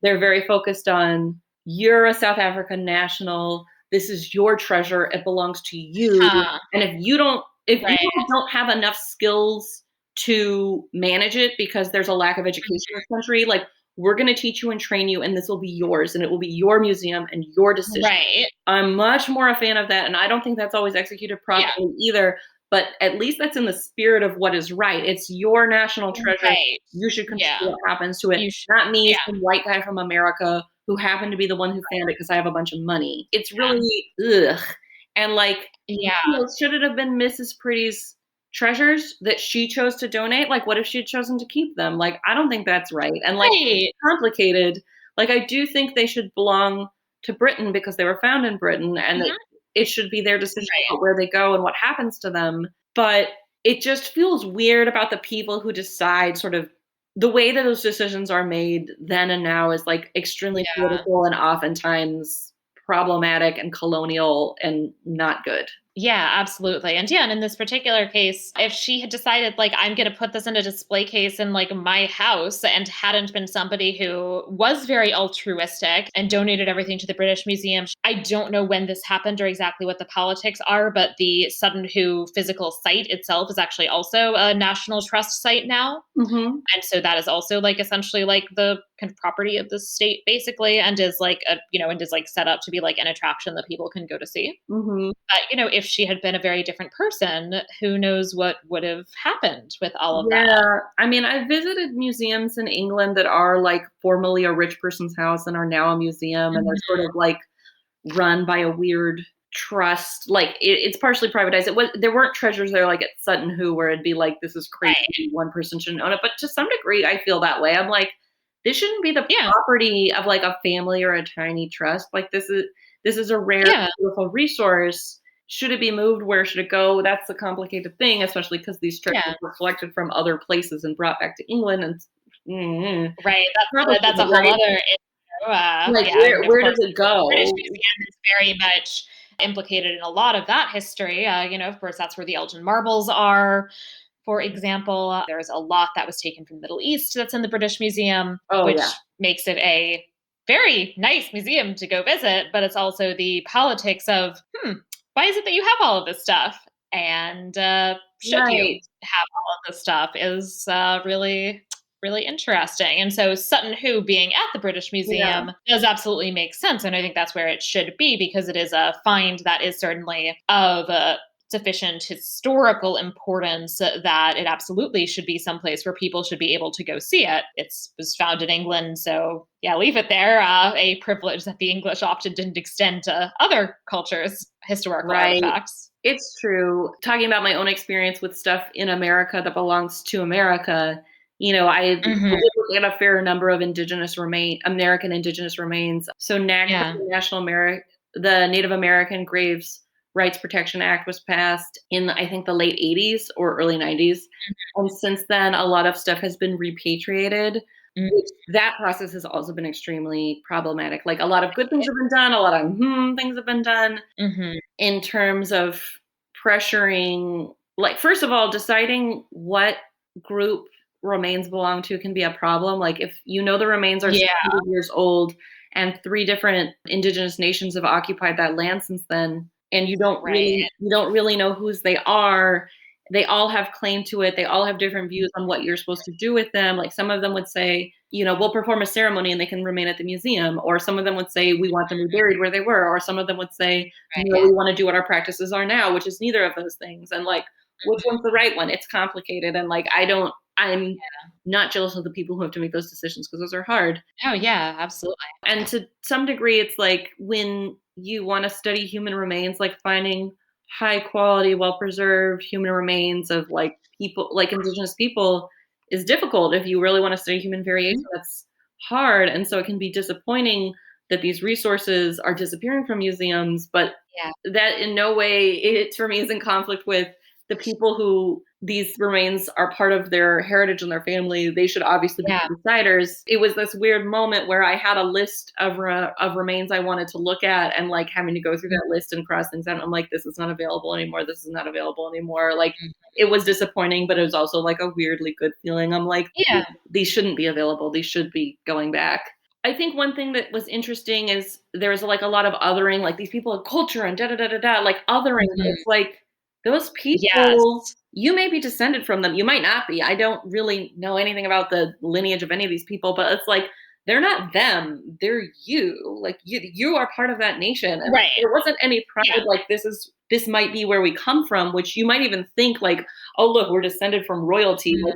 they're very focused on, "You're a South African national. This is your treasure. It belongs to you. Huh, And if you right. all don't have enough skills to manage it because there's a lack of education in this country, like, we're gonna teach you and train you, and this will be yours, and it will be your museum and your decision." Right. I'm much more a fan of that, and I don't think that's always executed Yeah, properly either, but at least that's in the spirit of what is right. It's your national treasure. right. You should Yeah. control what happens to it, You should not me, yeah, some white guy from America who happened to be the one who found it because I have a bunch of money. It's yeah. really ugh. And, like, Yeah. should it have been Mrs. Pretty's treasures that she chose to donate? Like, what if she had chosen to keep them? Like, I don't think that's right. And, like, it's Right. complicated. Like, I do think they should belong to Britain because they were found in Britain, and Mhm. it should be their decision Right. about where they go and what happens to them. But it just feels weird about the people who decide sort of the way that those decisions are made then and now is, like, extremely Yeah. political and oftentimes problematic and colonial and not good. Yeah, absolutely. And yeah, and in this particular case, if she had decided like I'm going to put this in a display case in like my house and hadn't been somebody who was very altruistic and donated everything to the British Museum, I don't know when this happened or exactly what the politics are, but the Sutton Hoo physical site itself is actually also a National Trust site now. Mhm, And so that is also like essentially like the kind of property of the state basically and is like a and is like set up to be like an attraction that people can go to see. mhm. But, if she had been a very different person, who knows what would have happened with all of that. Yeah, I mean, I visited museums in England that are, like, formerly a rich person's house and are now a museum, and they're Mhm. sort of, like, run by a weird trust. Like, it's partially privatized. There weren't treasures there like at Sutton Hoo where it'd be like, "This is crazy, Right. one person shouldn't own it," but to some degree, I feel that way. I'm like, "This shouldn't be the Yeah. property of, like, a family or a tiny trust. Like, this is a rare, Yeah. beautiful resource. Should it be moved? Where should it go?" That's a complicated thing, especially because these treasures Yeah. were collected from other places and brought back to England, and Right. That's a complicated, whole right? other issue. Like, Yeah. I where mean, of where course, does it the British go? Museum is very much implicated in a lot of that history. Of course, that's where the Elgin marbles are. For example, there's a lot that was taken from the Middle East that's in the British Museum, Oh, yeah. which makes it a very nice museum to go visit, but it's also the politics of, why is it that you have all of this stuff? And should you Right. have all of this stuff is really, really interesting. And so Sutton Hoo being at the British Yeah. Museum does absolutely make sense. And I think that's where it should be because it is a find that is certainly of sufficient historical importance that it absolutely should be someplace where people should be able to go see it. It was found in England, so yeah, leave it there. A privilege that the English often didn't extend to other cultures' historical Right. artifacts. It's true. Talking about my own experience with stuff in America that belongs to America, I did Hmm. look at a fair number of American indigenous remains. So NAGPRA, Yeah. the Native American Graves Rights Protection Act was passed in, I think, the late 80s or early 90s. And since then, a lot of stuff has been repatriated, which that process has also been extremely problematic. Like, a lot of good things have been done, a lot of things have been done Mm-hmm. in terms of pressuring, like, first of all, deciding what group remains belong to can be a problem. Like if you know the remains are Yeah, 600 years old and three different indigenous nations have occupied that land since then, and right. you don't really know whose they are. They all have claim to it. They all have different views on what you're supposed to do with them. Like some of them would say, we'll perform a ceremony and they can remain at the museum. Or some of them would say, we want them to be buried where they were. Or some of them would say, no, Right. we want to do what our practices are now, which is neither of those things. And like, which one's the right one? It's complicated. And like, I'm not jealous of the people who have to make those decisions because those are hard. Oh, yeah, absolutely. And to some degree, it's like when you want to study human remains, like finding high quality, well preserved human remains of like people, like indigenous people, is difficult. If you really want to study human variation, Mhm. that's hard. And so it can be disappointing that these resources are disappearing from museums, but Yeah. that in no way, it for me is in conflict with the people who these remains are part of their heritage and their family. They should obviously be Yeah. the deciders. It was this weird moment where I had a list of remains I wanted to look at, and like having to go through Mhm. that list and cross things out. I'm like, this is not available anymore. This is not available anymore. Like it was disappointing, but it was also like a weirdly good feeling. I'm like, Yeah. these shouldn't be available. These should be going back. I think one thing that was interesting is there's like a lot of othering, like these people of culture and da da da da da, like othering. Mhm. It's like those people, Yes. you may be descended from them. You might not be. I don't really know anything about the lineage of any of these people, but it's like they're not them. They're you. Like you are part of that nation. And Right. there wasn't any pride Yeah. like this might be where we come from, which you might even think like, oh look, we're descended from royalty, Mhm. like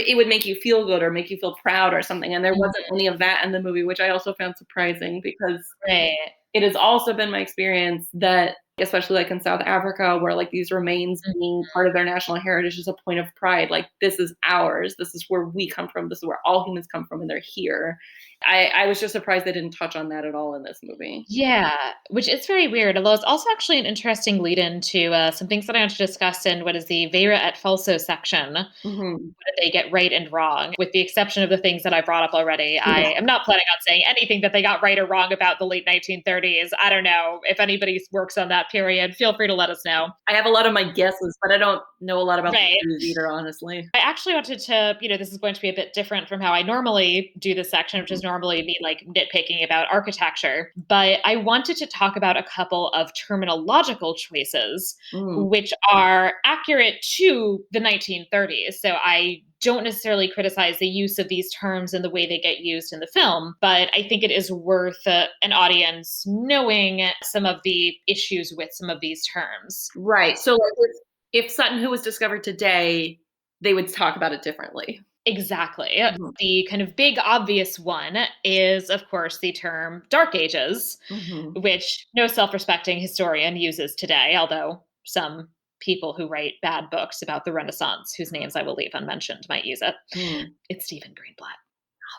it would make you feel good or make you feel proud or something. And there wasn't Mhm. any of that in the movie, which I also found surprising because Right. it has also been my experience that, especially like in South Africa, where like these remains Mhm. being part of their national heritage is a point of pride. Like this is ours. This is where we come from. This is where all humans come from, and they're here. I was just surprised they didn't touch on that at all in this movie. Yeah, which is very weird, although it's also actually an interesting lead into some things that I want to discuss in what is the Vera et Falso section. What Hmm. did they get right and wrong? With the exception of the things that I brought up already, I Yeah. am not planning on saying anything that they got right or wrong about the late 1930s. I don't know. If anybody works on that period, feel free to let us know. I have a lot of my guesses, but I don't know a lot about the Right. series either, honestly. I actually wanted to, this is going to be a bit different from how I normally do this section, which Mhm. is normally me like nitpicking about architecture. But I wanted to talk about a couple of terminological choices Mm. which are accurate to the 1930s. So I don't necessarily criticize the use of these terms and the way they get used in the film, but I think it is worth an audience knowing some of the issues with some of these terms. Right. So like if Sutton Hoo was discovered today, they would talk about it differently. Exactly. Mhm. The kind of big obvious one is, of course, the term Dark Ages, Mhm. which no self respecting historian uses today, although some people who write bad books about the Renaissance, whose names I will leave unmentioned, might use it. Mm. It's Stephen Greenblatt.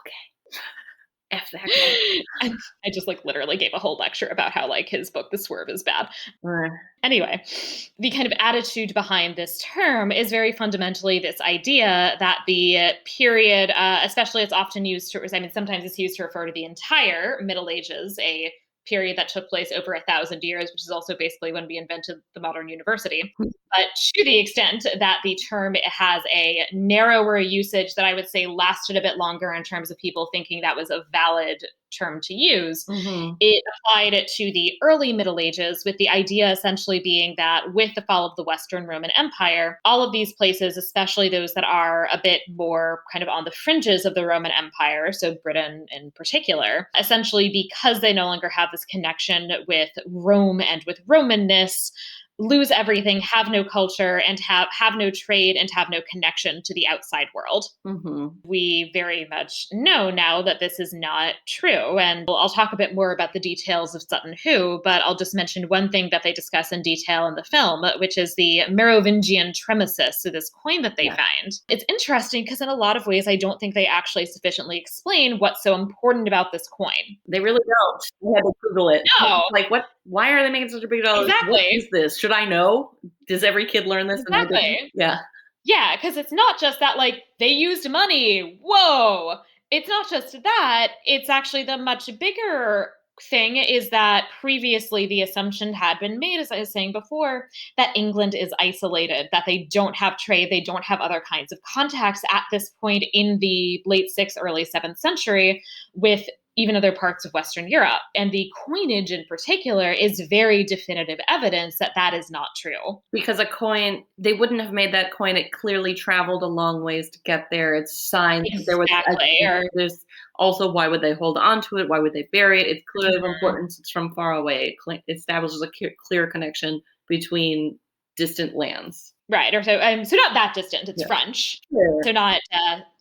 Okay. F that guy. And I just like literally gave a whole lecture about how like his book The Swerve is bad. Uh, Anyway, the kind of attitude behind this term is very fundamentally this idea that the period, especially it's often used to, I mean, sometimes it's used to refer to the entire Middle Ages, a period that took place over 1,000 years, which is also basically when we invented the modern university. But to the extent that the term has a narrower usage that I would say lasted a bit longer in terms of people thinking that was a valid term to use, mhm. it applied it to the early Middle Ages, with the idea essentially being that with the fall of the Western Roman Empire, all of these places, especially those that are a bit more kind of on the fringes of the Roman Empire, so Britain in particular, essentially because they no longer have this connection with Rome and with Romanness, lose everything, have no culture, and have no trade, and have no connection to the outside world. Mhm. We very much know now that this is not true. And I'll talk a bit more about the details of Sutton Hoo, but I'll just mention one thing that they discuss in detail in the film, which is the Merovingian tremesis, so this coin that they Yeah. find. It's interesting because in a lot of ways, I don't think they actually sufficiently explain what's so important about this coin. They really don't. We had to Google it. No, Like, what why are they making such a big deal? What exactly. is this? Should I know? Does every kid learn this and I didn't? Exactly. Yeah. Yeah, because it's not just that, like, they used money. Whoa. It's not just that. It's actually the much bigger thing is that previously the assumption had been made, as I was saying before, that England is isolated, that they don't have trade, they don't have other kinds of contacts at this point in the late 6th, early 7th century with even other parts of Western Europe. And the coinage in particular is very definitive evidence that that is not true. Because a coin, they wouldn't have made that coin. It clearly traveled a long ways to get there. It's signs that there was Exactly. Or there's also, why would they hold on to it? Why would they bury it? It's clearly of Mhm. importance. It's from far away. It establishes a clear connection between distant lands. Right, or so not that distant, it's Yeah. French. Sure. So not,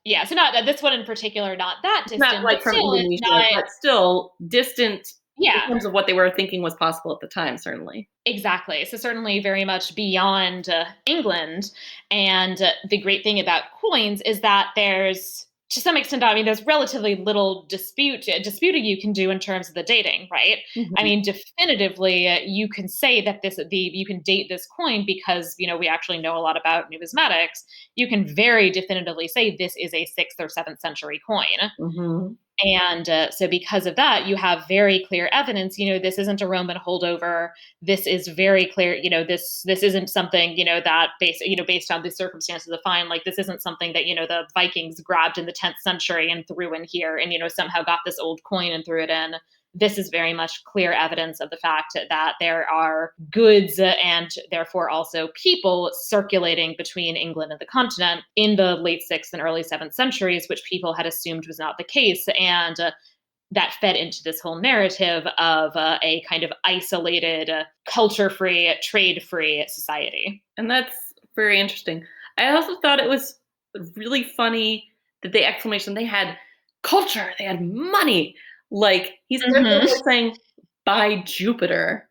yeah, so not this one in particular, not that It's not distant, like but from still it's Indonesia, not. but still distant in Yeah, terms of what they were thinking was possible at the time, certainly. exactly. So certainly very much beyond, England, and, the great thing about coins is that there's to some extent, I mean, there's relatively little disputing you can do in terms of the dating, right? I Mhm. mean, definitively, you can say that you can date this coin because, we actually know a lot about numismatics. You can very definitively say this is a 6th or 7th century coin. Mhm. And so, because of that, you have very clear evidence. This isn't a Roman holdover. This is very clear. This isn't something that based on the circumstances of the find. Like this isn't something that the Vikings grabbed in the 10th century and threw in here, and somehow got this old coin and threw it in. This is very much clear evidence of the fact that there are goods and therefore also people circulating between England and the continent in the late 6th and early 7th centuries, which people had assumed was not the case. And that fed into this whole narrative of a kind of isolated, culture free, trade free society. And that's very interesting. I also thought it was really funny that the exclamation they had culture, they had money. Like he starts Hmm. off by saying, by Jupiter,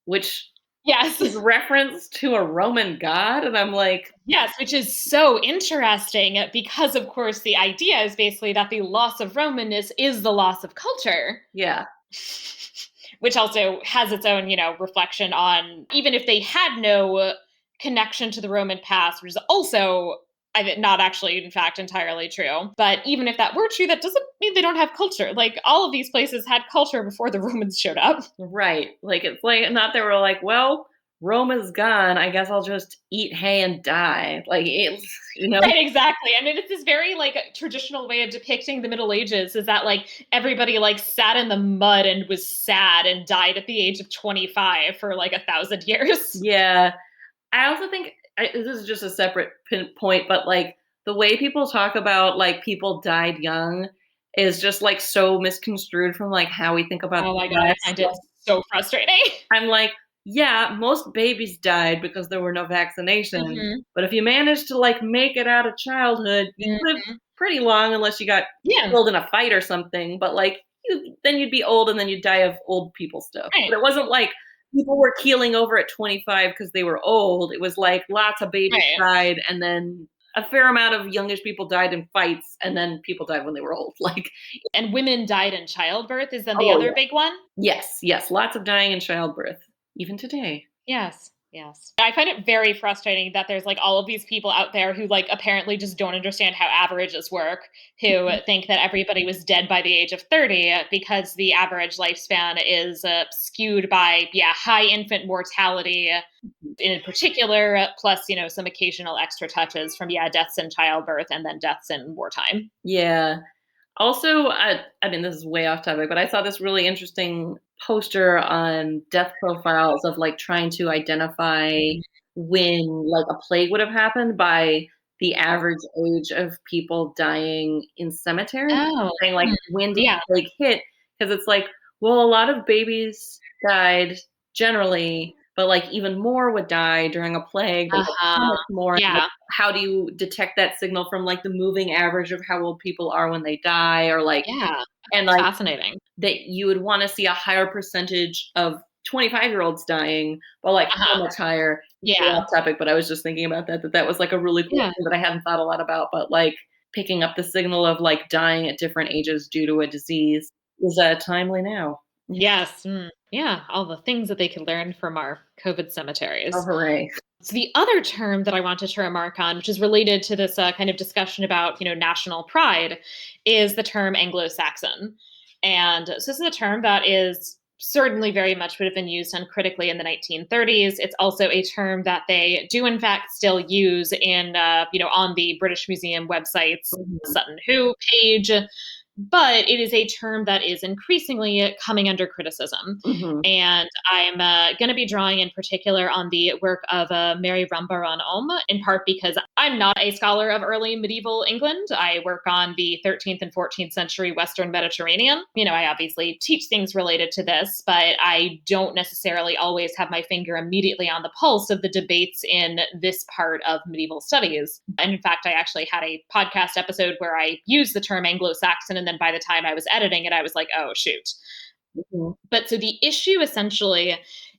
which Yes. is reference to a Roman god. And I'm like, Yes, which is so interesting because, of course, the idea is basically that the loss of Romanness is the loss of culture. yeah, Which also has its own, reflection on even if they had no connection to the Roman past, which is also not actually, in fact, entirely true. But even if that were true, that doesn't mean they don't have culture. Like all of these places had culture before the Romans showed up. right. Like it's like not they were like, well, Rome is gone. I guess I'll just eat hay and die. Like it's Right, exactly. I mean, it's this very like traditional way of depicting the Middle Ages is that like everybody like sat in the mud and was sad and died at the age of 25 for like 1,000 years. yeah. I also think this is just a separate point, but like the way people talk about like people died young is just like so misconstrued from like how we think about Oh the my god, I West. find it so frustrating. I'm like, yeah, most babies died because there were no vaccinations. Mhm. But if you managed to like make it out of childhood, you lived Mhm. pretty long unless you got Yeah, killed in a fight or something. But like then you'd be old and then you'd die of old people stuff. right, But it wasn't like people were keeling over at 25 because they were old. It was like lots of babies right. died and then a fair amount of youngish people died in fights and then people died when they were old. Like, And women died in childbirth is then the oh other yeah. big one? Yes, yes, lots of dying in childbirth, even today. Yes, yes. I find it very frustrating that there's like all of these people out there who like apparently just don't understand how averages work, who think that everybody was dead by the age of 30 because the average lifespan is skewed by high infant mortality in particular, plus some occasional extra touches from deaths in childbirth and then deaths in wartime. Yeah. Also, I mean, this is way off topic, but I saw this really interesting poster on death profiles of like trying to identify when like a plague would have happened by the average age of people dying in cemeteries. Oh, Saying like, hmm, when did yeah. the plague hit? Because it's like, well, a lot of babies died generally, but like even more would die during a plague. But like, how Uh-huh. much more? Yeah. How do you detect that signal from like the moving average of how old people are when they die, or like, Yeah. and That's like fascinating. that you would want to see a higher percentage of 25-year-olds dying, but like Uh-huh. how much higher? Way Yeah. off topic, but I was just thinking about that was like a really cool Yeah. thing that I hadn't thought a lot about, but like picking up the signal of like dying at different ages due to a disease is timely now. Yes. Yeah. All the things that they could learn from our COVID Oh, cemeteries. hooray. So the other term that I wanted to remark on, which is related to this kind of discussion about national pride, is the term Anglo-Saxon. And so this is a term that is certainly very much would have been used uncritically in the 1930s. It's also a term that they do in fact still use in, on the British Museum website's Mhm. Sutton Hoo page. But it is a term that is increasingly coming under criticism. Mhm. And I'm going to be drawing in particular on the work of Mary Rambaran Om, in part because I'm not a scholar of early medieval England. I work on the 13th and 14th century Western Mediterranean. I obviously teach things related to this, but I don't necessarily always have my finger immediately on the pulse of the debates in this part of medieval studies. And in fact, I actually had a podcast episode where I used the term Anglo-Saxon, and then by the time I was editing it, I was like, oh, shoot. Mhm. But so the issue essentially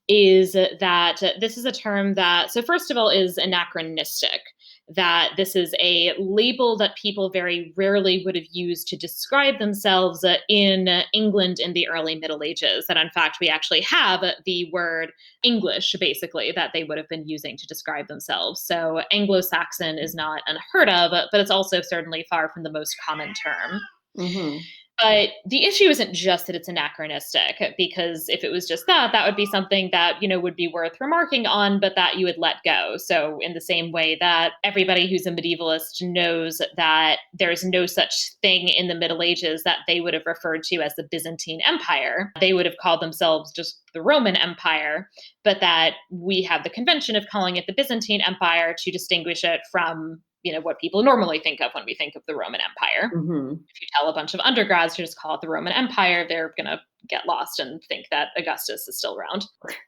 is that this is a term that, so first of all, is anachronistic. That this is a label that people very rarely would have used to describe themselves in England in the early Middle Ages. That in fact, we actually have the word English, basically, that they would have been using to describe themselves. So Anglo Saxon is not unheard of, but it's also certainly far from the most common term. Mhm. But the issue isn't just that it's anachronistic, because if it was just that, that would be something that, would be worth remarking on, but that you would let go. So, in the same way that everybody who's a medievalist knows that there's no such thing in the Middle Ages that they would have referred to as the Byzantine Empire, they would have called themselves just the Roman Empire, but that we have the convention of calling it the Byzantine Empire to distinguish it from, what people normally think of when we think of the Roman Empire. Mhm. If you tell a bunch of undergrads to just call it the Roman Empire, they're going to get lost and think that Augustus is still around.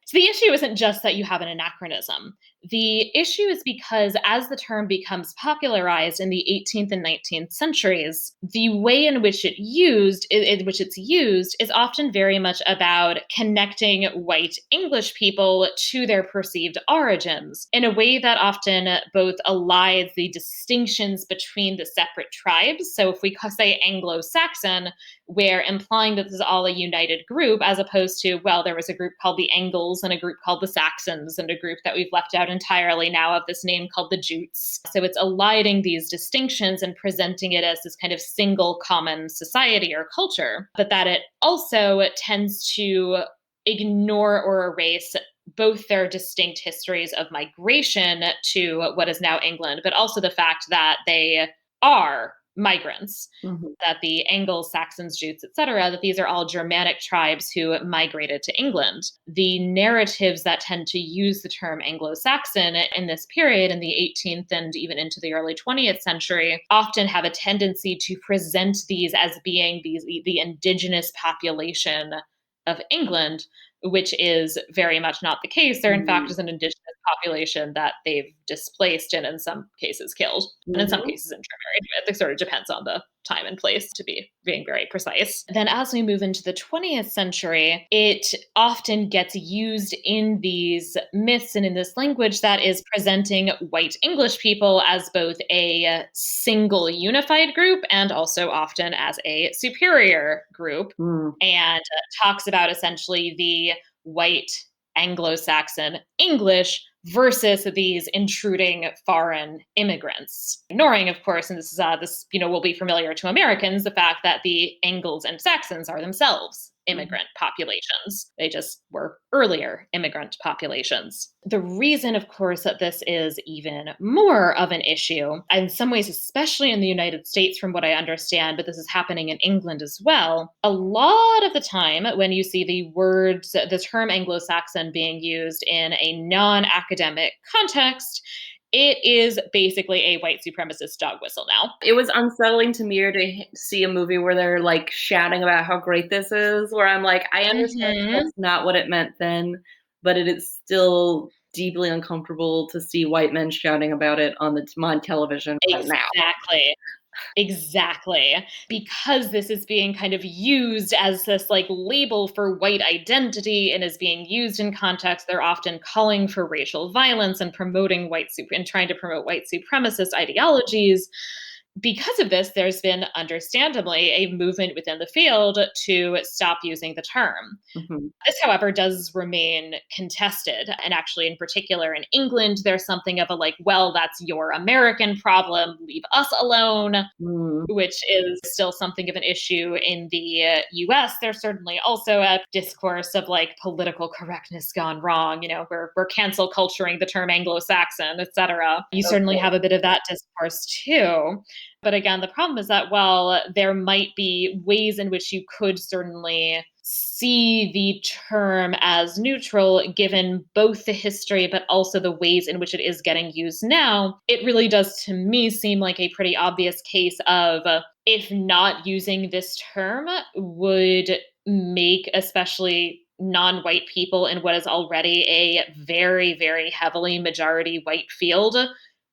So the issue isn't just that you have an anachronism. The issue is because as the term becomes popularized in the 18th and 19th centuries, the way in which it's used is often very much about connecting white English people to their perceived origins in a way that often both elides the distinctions between the separate tribes. So if we say Anglo-Saxon, we're implying that this is all a united group, as opposed to, well, there was a group called the Angles and a group called the Saxons and a group that we've left out entirely now of this name called the Jutes. So it's eliding these distinctions and presenting it as this kind of single common society or culture, but that it also tends to ignore or erase both their distinct histories of migration to what is now England, but also the fact that they are migrants, Mhm. that the Anglo-Saxons, Jutes, etc., that these are all Germanic tribes who migrated to England. The narratives that tend to use the term Anglo-Saxon in this period, in the 18th and even into the early 20th century, often have a tendency to present these as being the indigenous population of England, which is very much not the case. There, in fact, Mhm. is an indigenous population that they've displaced and in some cases killed, and in some Mhm. cases intermarried with. It sort of depends on the time and place, to be being very precise. Then as we move into the 20th century, it often gets used in these myths and in this language that is presenting white English people as both a single unified group and also often as a superior group, Mm. and talks about essentially the white Anglo-Saxon English versus these intruding foreign immigrants. Ignoring, of course, and this will be familiar to Americans, the fact that the Angles and Saxons are themselves Mhm. immigrant populations. They just were earlier immigrant populations. The reason, of course, that this is even more of an issue, in some ways, especially in the United States, from what I understand, but this is happening in England as well, a lot of the time when you see the term Anglo Saxon being used in a non academic context, it is basically a white supremacist dog whistle now. It was unsettling to me to see a movie where they're, like, shouting about how great this is, where I'm like, "I understand Mhm. that's not what it meant then, but it is still deeply uncomfortable to see white men shouting about it on television right now." Exactly. Exactly. Because this is being kind of used as this like label for white identity and is being used in context, they're often calling for racial violence and promoting and trying to promote white supremacist ideologies. because of this, there's been understandably a movement within the field to stop using the term. Mhm. This, however, does remain contested. And actually, in particular, in England, there's something of a like, well, that's your American problem, leave us alone, Mm. which is still something of an issue in the US. There's certainly also a discourse of like political correctness gone wrong. We're cancel culturing the term Anglo-Saxon, etc. You certainly Okay. have a bit of that discourse too. But again, the problem is that while there might be ways in which you could certainly see the term as neutral, given both the history but also the ways in which it is getting used now, it really does to me seem like a pretty obvious case of if not using this term would make especially non-white people in what is already a very, very heavily majority white field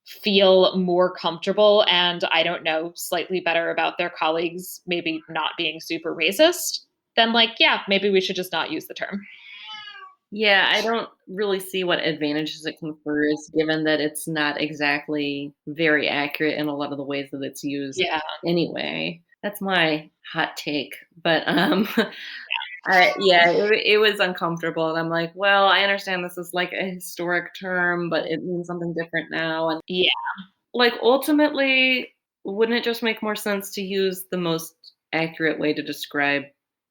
feel more comfortable and, I don't know, slightly better about their colleagues maybe not being super racist, then like, yeah, maybe we should just not use the term. Yeah, I don't really see what advantages it confers given that it's not exactly very accurate in a lot of the ways that it's used Yeah. anyway. That's my hot take. But it was uncomfortable and I'm like, well, I understand this is like a historic term, but it means something different now. And Yeah. like ultimately, wouldn't it just make more sense to use the most accurate way to describe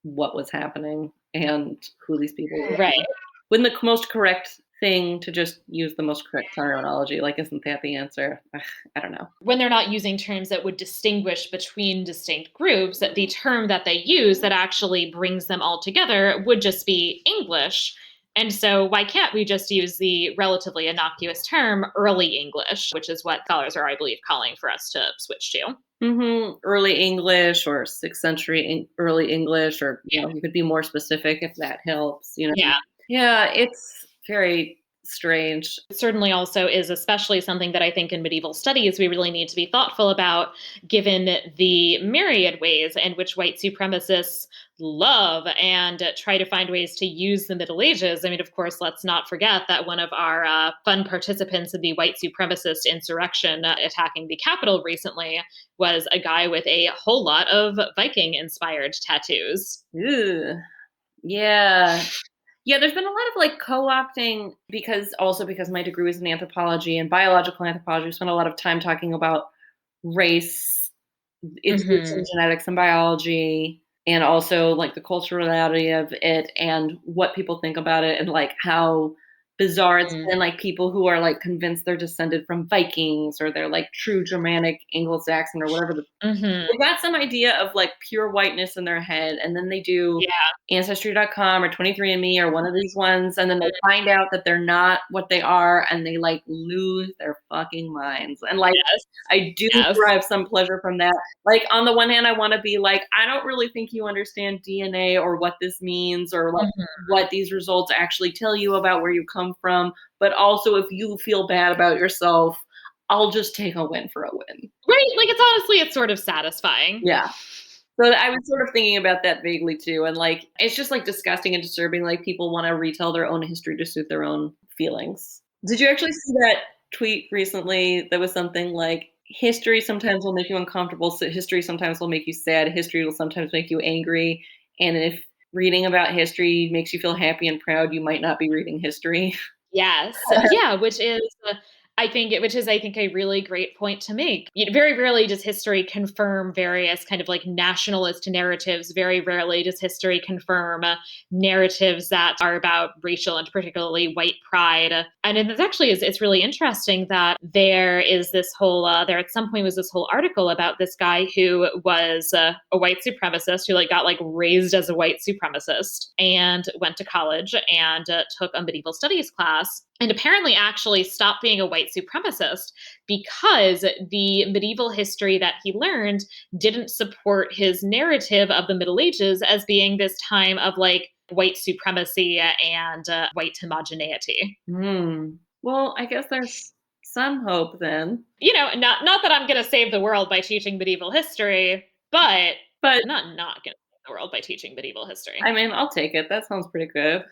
what was happening and who these people Right. were? Wouldn't the most correct thing to just use the most correct terminology? Like, isn't that the answer? Ugh, I don't know. When they're not using terms that would distinguish between distinct groups, that the term that they use that actually brings them all together would just be English. And so, why can't we just use the relatively innocuous term early English, which is what scholars are, I believe, calling for us to switch to? Early English or 6th century early English, or Yeah. you could be more specific if that helps. Yeah. Yeah, it's very strange. It certainly also is especially something that I think in medieval studies we really need to be thoughtful about, given the myriad ways in which white supremacists love and try to find ways to use the Middle Ages. I mean, of course, let's not forget that one of our fun participants in the white supremacist insurrection attacking the Capitol recently was a guy with a whole lot of Viking inspired tattoos. Ugh. Yeah. Yeah, there's been a lot of like co-opting because my degree was in anthropology and biological anthropology. We spent a lot of time talking about race, its roots in Hmm. genetics and biology, and also like the cultural reality of it and what people think about it and like how bizarre it's been, like people who are like convinced they're descended from Vikings or they're like true Germanic Anglo-Saxon or whatever the Hmm. they've got some idea of like pure whiteness in their head, and then they do Yeah. Ancestry.com or 23andMe or one of these ones, and then they find out that they're not what they are, and they like lose their fucking minds. And like, Yes. I do Yes. derive some pleasure from that. Like, on the one hand, I want to be like, I don't really think you understand DNA or what this means or like Mhm. what these results actually tell you about where you come from. But also, if you feel bad about yourself, I'll just take a win for a win. Right, like, it's sort of satisfying. Yeah. So I was sort of thinking about that vaguely too, and like it's just like disgusting and disturbing. Like people want to retell their own history to suit their own feelings. Did you actually see that tweet recently? That was something like history sometimes will make you uncomfortable. So history sometimes will make you sad. History will sometimes make you angry. And if reading about history makes you feel happy and proud, you might not be reading history. Yes. Yeah, which is, I think, a really great point to make. Very rarely does history confirm various kind of like nationalist narratives. Very rarely does history confirm narratives that are about racial and particularly white pride. And it's really interesting that there at some point was this whole article about this guy who was a white supremacist who like got like raised as a white supremacist and went to college and took a medieval studies class and apparently actually stopped being a white supremacist because the medieval history that he learned didn't support his narrative of the Middle Ages as being this time of like white supremacy and white homogeneity. Well, I guess there's some hope then. Not that I'm going to save the world by teaching medieval history, but But I'm not going to save the world by teaching medieval I history. mean, I'll take it. That sounds pretty good.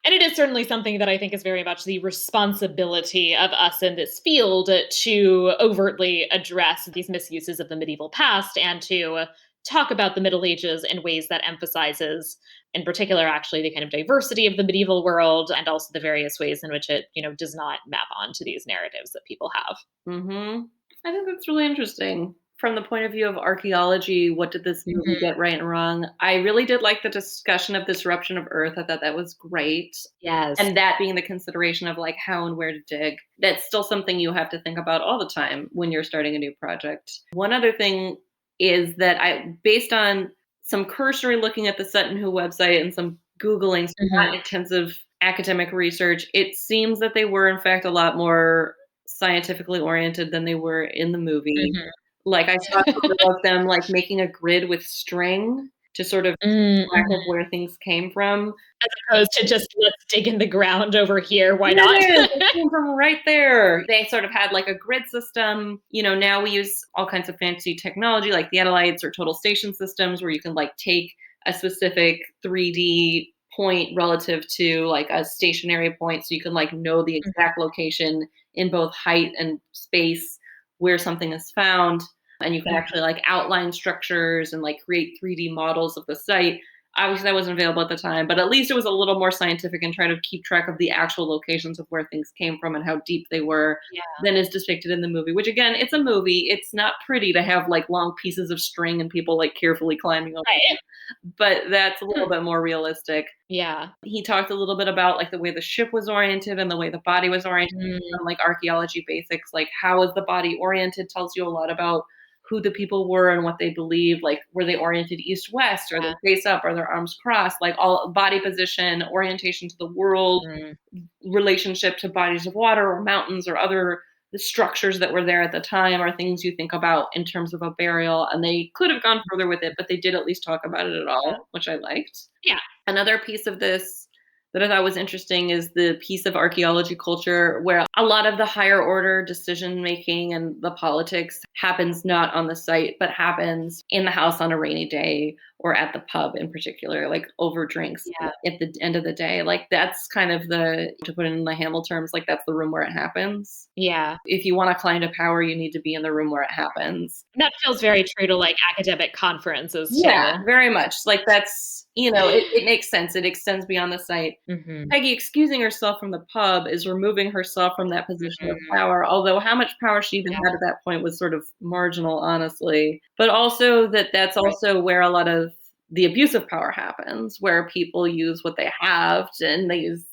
And it is certainly something that I think is very much the responsibility of us in this field to overtly address these misuses of the medieval past and to talk about the Middle Ages in ways that emphasizes, in particular, actually the kind of diversity of the medieval world and also the various ways in which it, does not map onto these narratives that people have. Mhm. I think that's really interesting. From the point of view of archaeology, what did this movie Mhm. get right and wrong? I really did like the discussion of this eruption of Earth. I thought that was great. Yes. And that being the consideration of like how and where to dig. That's still something you have to think about all the time when you're starting a new project. One other thing is that based on some cursory looking at the Sutton Hoo website and some Googling, some Mhm. not intensive academic research, it seems that they were in fact a lot more scientifically oriented than they were in the movie. Mhm. Like, I saw a photo of them, like, making a grid with string to sort of Mm, keep track mhm. of where things came from. As opposed to just, "Let's dig in the ground over here, why There not?" it is, it came from right there. They sort of had, like, a grid system. Now we use all kinds of fancy technology like theodolites or total station systems where you can, like, take a specific 3D point relative to, like, a stationary point, so you can, like, know the Mhm. exact location in both height and space where something is found, and you can Mhm. actually, like, outline structures and, like, create 3D models of the site. Obviously, that wasn't available at the time, but at least it was a little more scientific and trying to keep track of the actual locations of where things came from and how deep they were Yeah. than is depicted in the movie. Which again, it's a movie. It's not pretty to have like long pieces of string and people like carefully climbing over Right. them, but that's a little bit more realistic. Yeah. He talked a little bit about like the way the ship was oriented and the way the body was oriented, Mm, some like archaeology basics, like how is the body oriented tells you a lot about who the people were and what they believed. Like, were they oriented east west? Are they yeah. face up? Are their arms crossed? Like all body position, orientation to the world, Mm, relationship to bodies of water or mountains or other the structures that were there at the time are things you think about in terms of a burial. And they could have gone further with it, but they did at least talk about it at yeah. all, which I liked. Yeah. Another piece of this that I thought was interesting is the piece of archaeology culture where a lot of the higher order decision making and the politics happens not on the site, but happens in the house on a rainy day or at the pub in particular, like over drinks Yeah. at the end of the day. Like that's kind of to put it in the Hamill terms, like that's the room where it happens. Yeah. If you want to climb to power, you need to be in the room where it happens. That feels very true to, like, academic conferences Yeah, too. very much. Like that's, it makes sense. It extends beyond the site. Mhm. Peggy excusing herself from the pub is removing herself from that position of Mhm. power, although how much power she even Yeah. had at that point was sort of marginal, honestly. But also that's Right. also where a lot of the abuse of power happens, where people use what they have and they use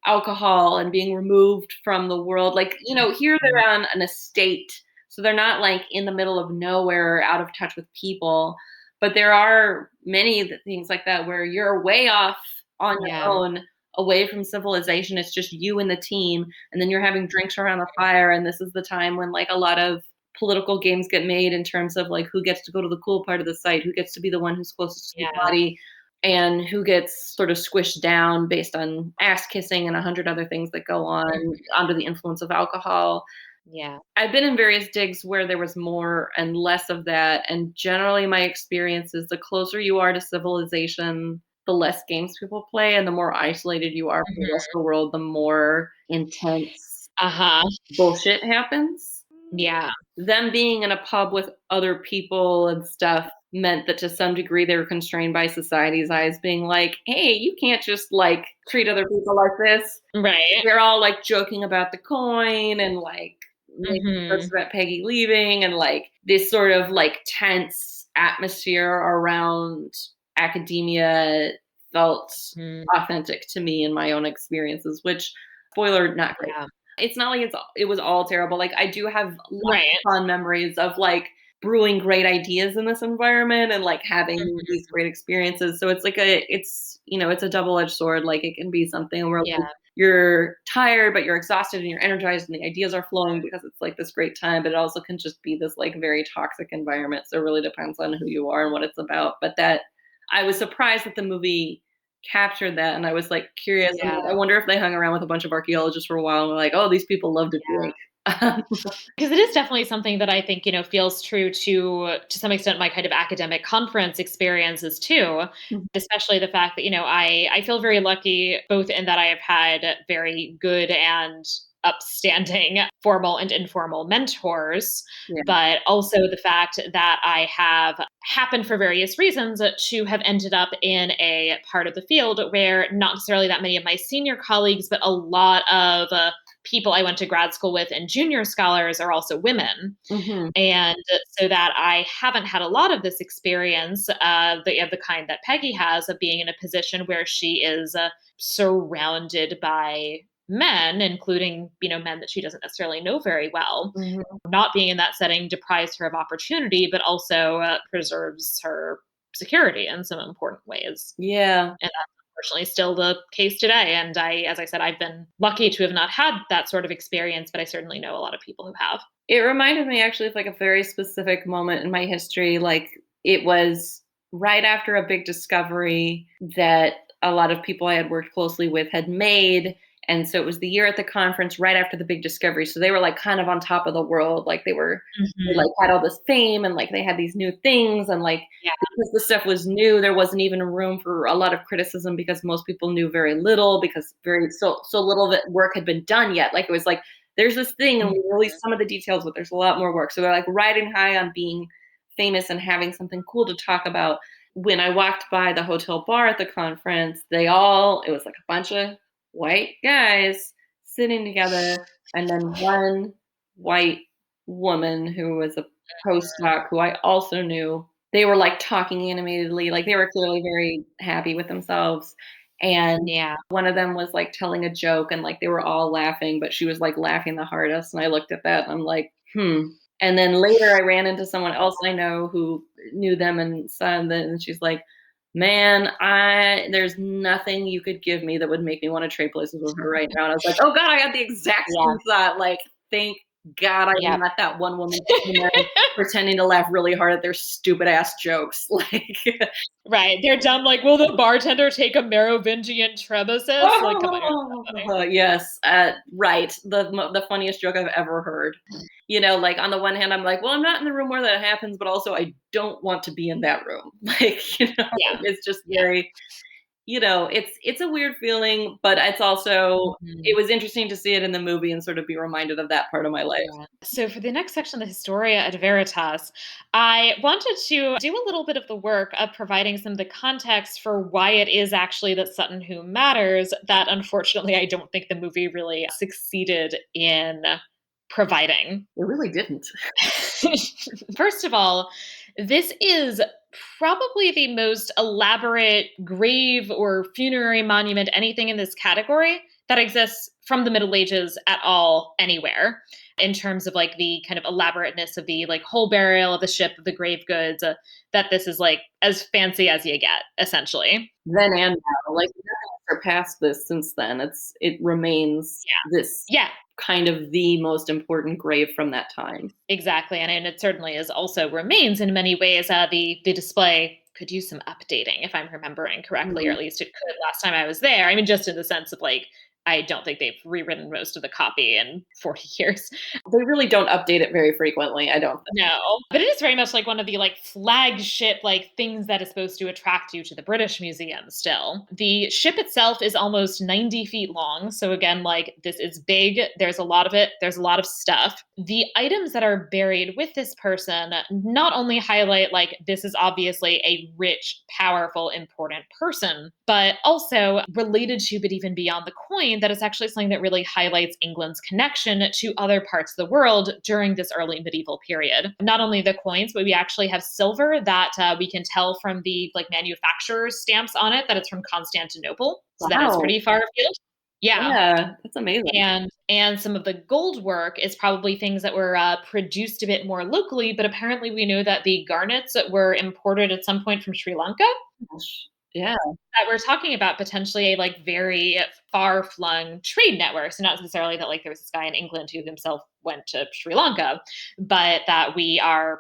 alcohol and being removed from the world. Like, here Mhm. they're on an estate, so they're not like in the middle of nowhere, out of touch with people. But there are many things like that where you're way off on your Yeah. own away from civilization. It's just you and the team, and then you're having drinks around the fire. And this is the time when like a lot of political games get made in terms of like who gets to go to the cool part of the site, who gets to be the one who's closest to the Yeah. body, and who gets sort of squished down based on ass kissing and a hundred other things that go on Mhm. under the influence of alcohol. Yeah. I've been in various digs where there was more and less of that, and generally my experience is the closer you are to civilization, the less games people play, and the more isolated you are from the rest Mhm. of the world, the more intense Uh-huh. bullshit happens. Yeah. Them being in a pub with other people and stuff meant that to some degree they were constrained by society's eyes being like, "Hey, you can't just, like, treat other people like this." Right. They're all, like, joking about the coin and, like, making jokes Mhm. about Peggy leaving and, like, this sort of, like, tense atmosphere around academia felt Mhm. authentic to me in my own experiences, which, spoiler, not great. Yeah. It's not like it was all terrible. Like, I do have lots Right. of fond memories of, like, brewing great ideas in this environment and, like, having Mhm. these great experiences. So it's a double-edged sword. Like, it can be something where, Yeah. like, you're tired, but you're exhausted and you're energized and the ideas are flowing because it's, like, this great time, but it also can just be this, like, very toxic environment. So it really depends on who you are and what it's about. But that I was surprised that the movie captured that, and I was, like, curious. I'm Yeah. like, I wonder if they hung around with a bunch of archaeologists for a while and were like, "Oh, these people love to Yeah. drink." Because it is definitely something that I think, feels true to some extent my kind of academic conference experiences too. Especially the fact that, I feel very lucky both in that I have had very good and upstanding formal and informal mentors, Yeah. but also the fact that I have happened for various reasons to have ended up in a part of the field where not necessarily that many of my senior colleagues, but a lot of people I went to grad school with and junior scholars are also women. Mhm. And so that I haven't had a lot of this experience, of the kind that Peggy has, of being in a position where she is surrounded by men, including, men that she doesn't necessarily know very well. Mhm. Not being in that setting deprives her of opportunity, but also preserves her security in some important ways. Yeah. And that's unfortunately still the case today. And as I said, I've been lucky to have not had that sort of experience, but I certainly know a lot of people who have. It reminded me actually of, like, a very specific moment in my history, like, it was right after a big discovery that a lot of people I had worked closely with had made, and so it was the year at the conference right after the big discovery, so they were, like, kind of on top of the world, like, they, Mhm. like, had all this fame and, like, they had these new things and, like, Yeah. because the stuff was new, there wasn't even room for a lot of criticism because most people knew very little because so little of it work had been done yet, like, it was like, there's this thing and Mhm. we released some of the details, but there's a lot more work. So they're like riding high on being famous and having something cool to talk about. When I walked by the hotel bar at the conference, it was like a bunch of white guys sitting together, and then one white woman who was a postdoc who I also knew. They were like talking animatedly, like they were clearly very happy with themselves. And Yeah. one of them was like telling a joke and like they were all laughing, but she was like laughing the hardest. And I looked at that and I'm like, hmm. And then later I ran into someone else I know who knew them and said that, and she's like, man, there's nothing you could give me that would make me want to trade places with her right now. And I was like, oh God, I had the exact Yeah. same thought. Like, thank God I Yep. met that one woman pretending to laugh really hard at their stupid ass jokes. Like, Right. They're dumb, like, "Will the bartender take a Merovingian trebuchet?" Like, come on, you're not that funny. yes, right. The funniest joke I've ever heard. You know, like on the one hand, I'm like, well, I'm not in the room where that happens, but also I don't want to be in that room. Like, Yeah. it's just Yeah. very, it's a weird feeling, but it's also Mhm. it was interesting to see it in the movie and sort of be reminded of that part of my life. Yeah. So for the next section, the Historia ad Veritas, I wanted to do a little bit of the work of providing some of the context for why it is actually that Sutton Hoo matters, that unfortunately I don't think the movie really succeeded in providing. It really didn't. First of all, this is probably the most elaborate grave or funerary monument, anything in this category, that exists from the Middle Ages at all, anywhere, in terms of like the kind of elaborateness of the like whole burial of the ship, of the grave goods, that this is like as fancy as you get, essentially. Then and now, like nothing surpassed this since then. It remains this Yeah. kind of the most important grave from that time. Exactly, and it certainly is also remains in many ways. The display could use some updating, if I'm remembering correctly, or Mhm. at least it could last time I was there. I mean, just in the sense of like, I don't think they've rewritten most of the copy in 40 years. They really don't update it very frequently, I don't think. No, but it is very much like one of the like flagship like things that is supposed to attract you to the British Museum still. The ship itself is almost 90 feet long. So again, like this is big. There's a lot of it. There's a lot of stuff. The items that are buried with this person not only highlight like this is obviously a rich, powerful, important person, but also related to, but even beyond the coin, that is actually something that really highlights England's connection to other parts of the world during this early medieval period. Not only the coins, but we actually have silver that we can tell from the like manufacturer's stamps on it that it's from Constantinople. So that is Wow. pretty far afield. Yeah. Yeah, that's amazing. And some of the gold work is probably things that were produced a bit more locally, but apparently we know that the garnets that were imported at some point from Sri Lanka, Gosh. Yeah. that we're talking about potentially a like very far-flung trade network. So not necessarily that like there was this guy in England who himself went to Sri Lanka, but that we are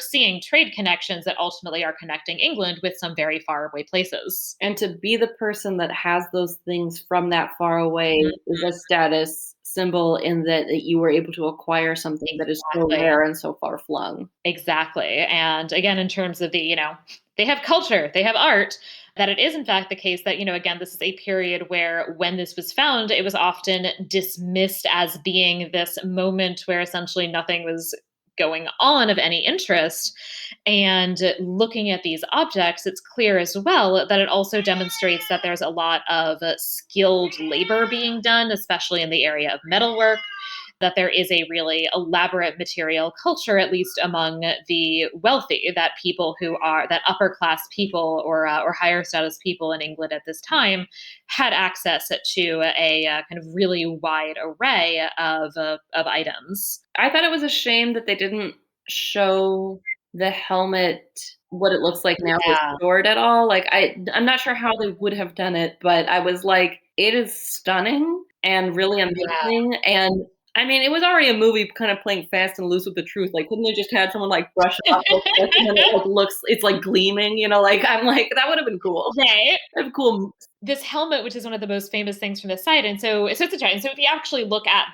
seeing trade connections that ultimately are connecting England with some very far away places. And to be the person that has those things from that far away Mhm. is a status symbol in that you were able to acquire something that is so Exactly. rare and so far flung. Exactly. And again, in terms of they have culture, they have art, that it is in fact the case that, again, this is a period where when this was found, it was often dismissed as being this moment where essentially nothing was going on of any interest. And looking at these objects, it's clear as well that it also demonstrates that there's a lot of skilled labor being done, especially in the area of metalwork, that there is a really elaborate material culture, at least among the wealthy, that people who are that upper class people or higher status people in England at this time had access to a kind of really wide array of items. I thought it was a shame that they didn't show the helmet, what it looks like now Yeah, restored at all. Like, I'm not sure how they would have done it, but I was like, it is stunning and really yeah. amazing, and I mean, it was already a movie kind of playing fast and loose with the truth. Like, couldn't they just had someone, like, brush it off real quick and then it, like, looks it's, like, gleaming, Like, I'm like, that would have been cool. Right. That'd be cool. This helmet, which is one of the most famous things from the site, and so it's a giant. So if you actually look at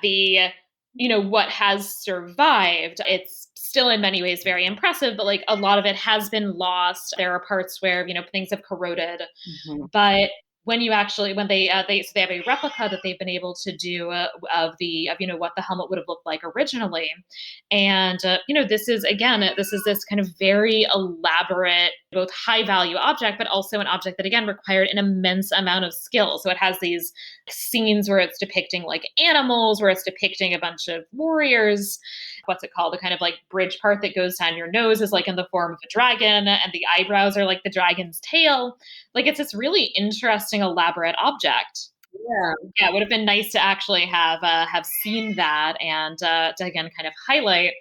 what has survived, it's still in many ways very impressive, but like a lot of it has been lost. There are parts where things have corroded, Mhm. but when they have a replica that they've been able to do of what the helmet would have looked like originally. And this is this kind of very elaborate, both high value object, but also an object that again required an immense amount of skill. So it has these scenes where it's depicting like animals, where it's depicting a bunch of warriors. What's it called? The kind of like bridge part that goes down your nose is like in the form of a dragon, and the eyebrows are like the dragon's tail. Like it's this really interesting, elaborate object. Yeah. Yeah, it would have been nice to actually have seen that, and to again kind of highlight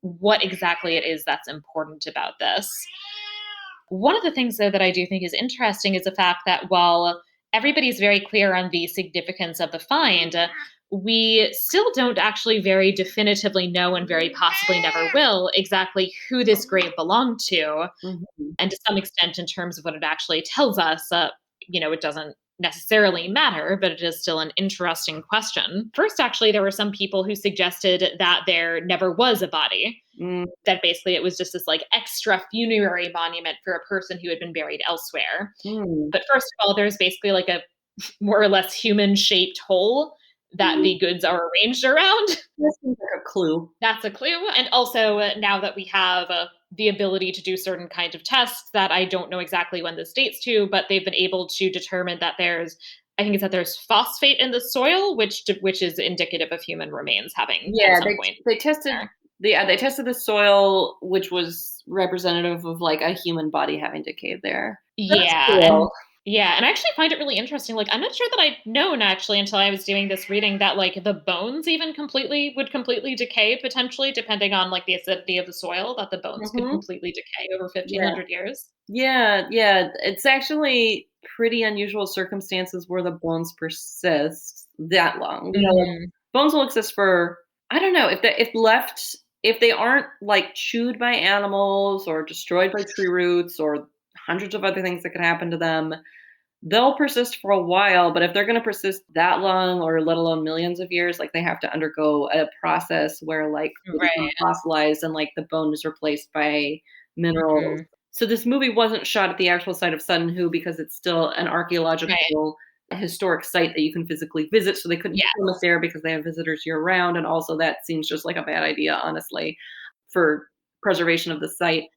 what exactly it is that's important about this. One of the things, though, that I do think is interesting is the fact that while everybody's very clear on the significance of the find, we still don't actually very definitively know, and very possibly never will, exactly who this grave belonged to. Mhm. And to some extent, in terms of what it actually tells us, it doesn't necessarily matter, but it is still an interesting question. First, actually, there were some people who suggested that there never was a body, Mm, that basically it was just this like extra funerary monument for a person who had been buried elsewhere. mm. But first of all, there's basically like a more or less human shaped hole that Mhm. the goods are arranged around. That seems like a clue. That's a clue. And also, now that we have the ability to do certain kinds of tests that I don't know exactly when this dates to, but they've been able to determine that I think it's that there's phosphate in the soil, which is indicative of human remains having at Yeah, some point they been tested there. they tested the soil, which was representative of, like, a human body having decayed there. That's Yeah, cool. and I actually find it really interesting. Like, I'm not sure that I'd known actually until I was doing this reading that like the bones even completely decay potentially, depending on like the acidity of the soil, that the bones could Mhm. completely decay over Yeah. 1,500 years. Yeah, yeah, it's actually pretty unusual circumstances where the bones persist that long. Like, Mhm. bones will exist for I don't know, if they aren't, like, chewed by animals or destroyed by tree roots or hundreds of other things that could happen to them, they'll persist for a while, but if they're gonna persist that long or let alone millions of years, like, they have to undergo a process where, like, they become Right. fossilized and, like, the bone is replaced by minerals. Mhm. So this movie wasn't shot at the actual site of Sutton Hoo because it's still an Right. archaeological historic site that you can physically visit, so they couldn't Yeah. film us there because they have visitors year-round, and also that seems just like a bad idea, honestly, for preservation of the site.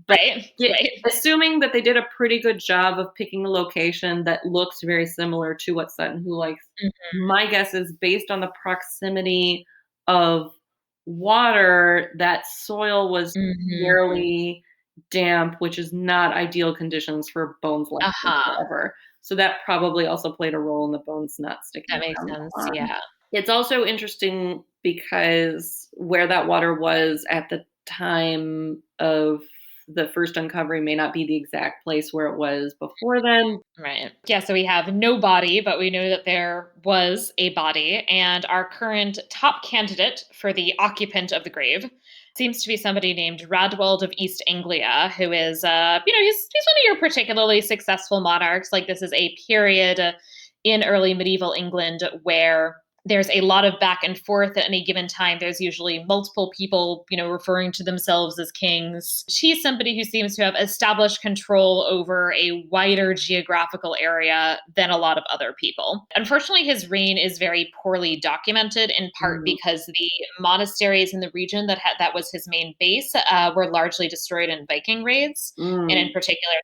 But Right. yeah, Right. assuming that they did a pretty good job of picking a location that looks very similar to what Sutton Hoo likes, Mhm. my guess is based on the proximity of water, that soil was Mhm. fairly damp, which is not ideal conditions for bones lasting Uh-huh. forever. So that probably also played a role in the bones not That sticking makes around that sense. long. Yeah. It's also interesting because where that water was at the time of the first uncovering may not be the exact place where it was before then. Right. Yeah, so we have no body, but we know that there was a body, and our current top candidate for the occupant of the grave seems to be somebody named Radwald of East Anglia, who is, he's one of your particularly successful monarchs. Like this is a period in early medieval England where There's a lot of back and forth at any given time. There's usually multiple people, referring to themselves as kings. She's somebody who seems to have established control over a wider geographical area than a lot of other people. Unfortunately, his reign is very poorly documented, in part Mm, because the monasteries in the region that was his main base were largely destroyed in Viking raids. And in mm, particular,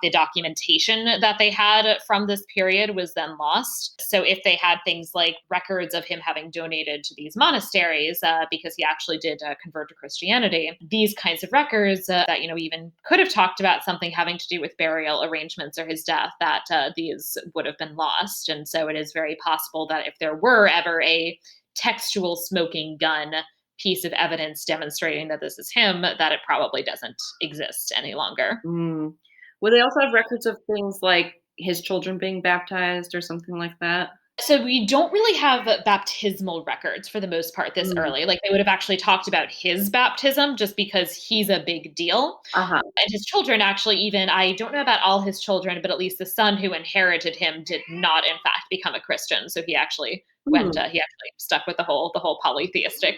the documentation that they had from this period was then lost. So if they had things like records of him having donated to these monasteries because he actually did convert to Christianity, these kinds of records that even could have talked about something having to do with burial arrangements or his death, that these would have been lost. And so it is very possible that if there were ever a textual smoking gun piece of evidence demonstrating that this is him, that it probably doesn't exist any longer. mm. Would they also have records of things like his children being baptized or something like that? So we don't really have baptismal records for the most part this Mm, early. Like they would have actually talked about his baptism just because he's a big deal. uh-huh. And his children actually, even I don't know about all his children, but at least the son who inherited him did not in fact become a Christian. So he actually Hmm, he actually stuck with the whole polytheistic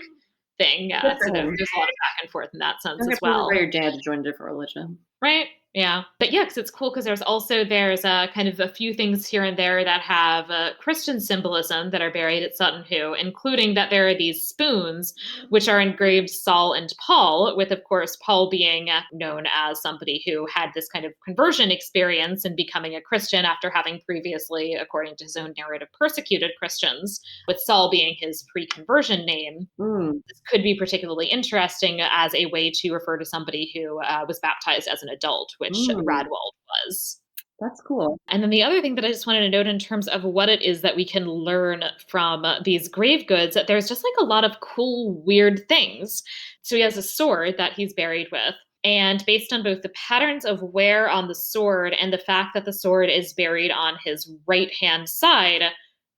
thing. good So for him. there's a lot of back and forth in that You sense don't as have to worry about well. your dad to join a different religion. Right. Yeah. But yeah, because it's cool because there's kind of a few things here and there that have Christian symbolism that are buried at Sutton Hoo, including that there are these spoons which are engraved Saul and Paul, with of course Paul being known as somebody who had this kind of conversion experience and becoming a Christian after having previously, according to his own narrative, persecuted Christians, with Saul being his pre-conversion name. Mm, This could be particularly interesting as a way to refer to somebody who was baptized as an adult, which mm, Radwald was. that's cool. And then the other thing that I just wanted to note in terms of what it is that we can learn from these grave goods, that there's just like a lot of cool, weird things. So he has a sword that he's buried with. And based on both the patterns of wear on the sword and the fact that the sword is buried on his right hand side,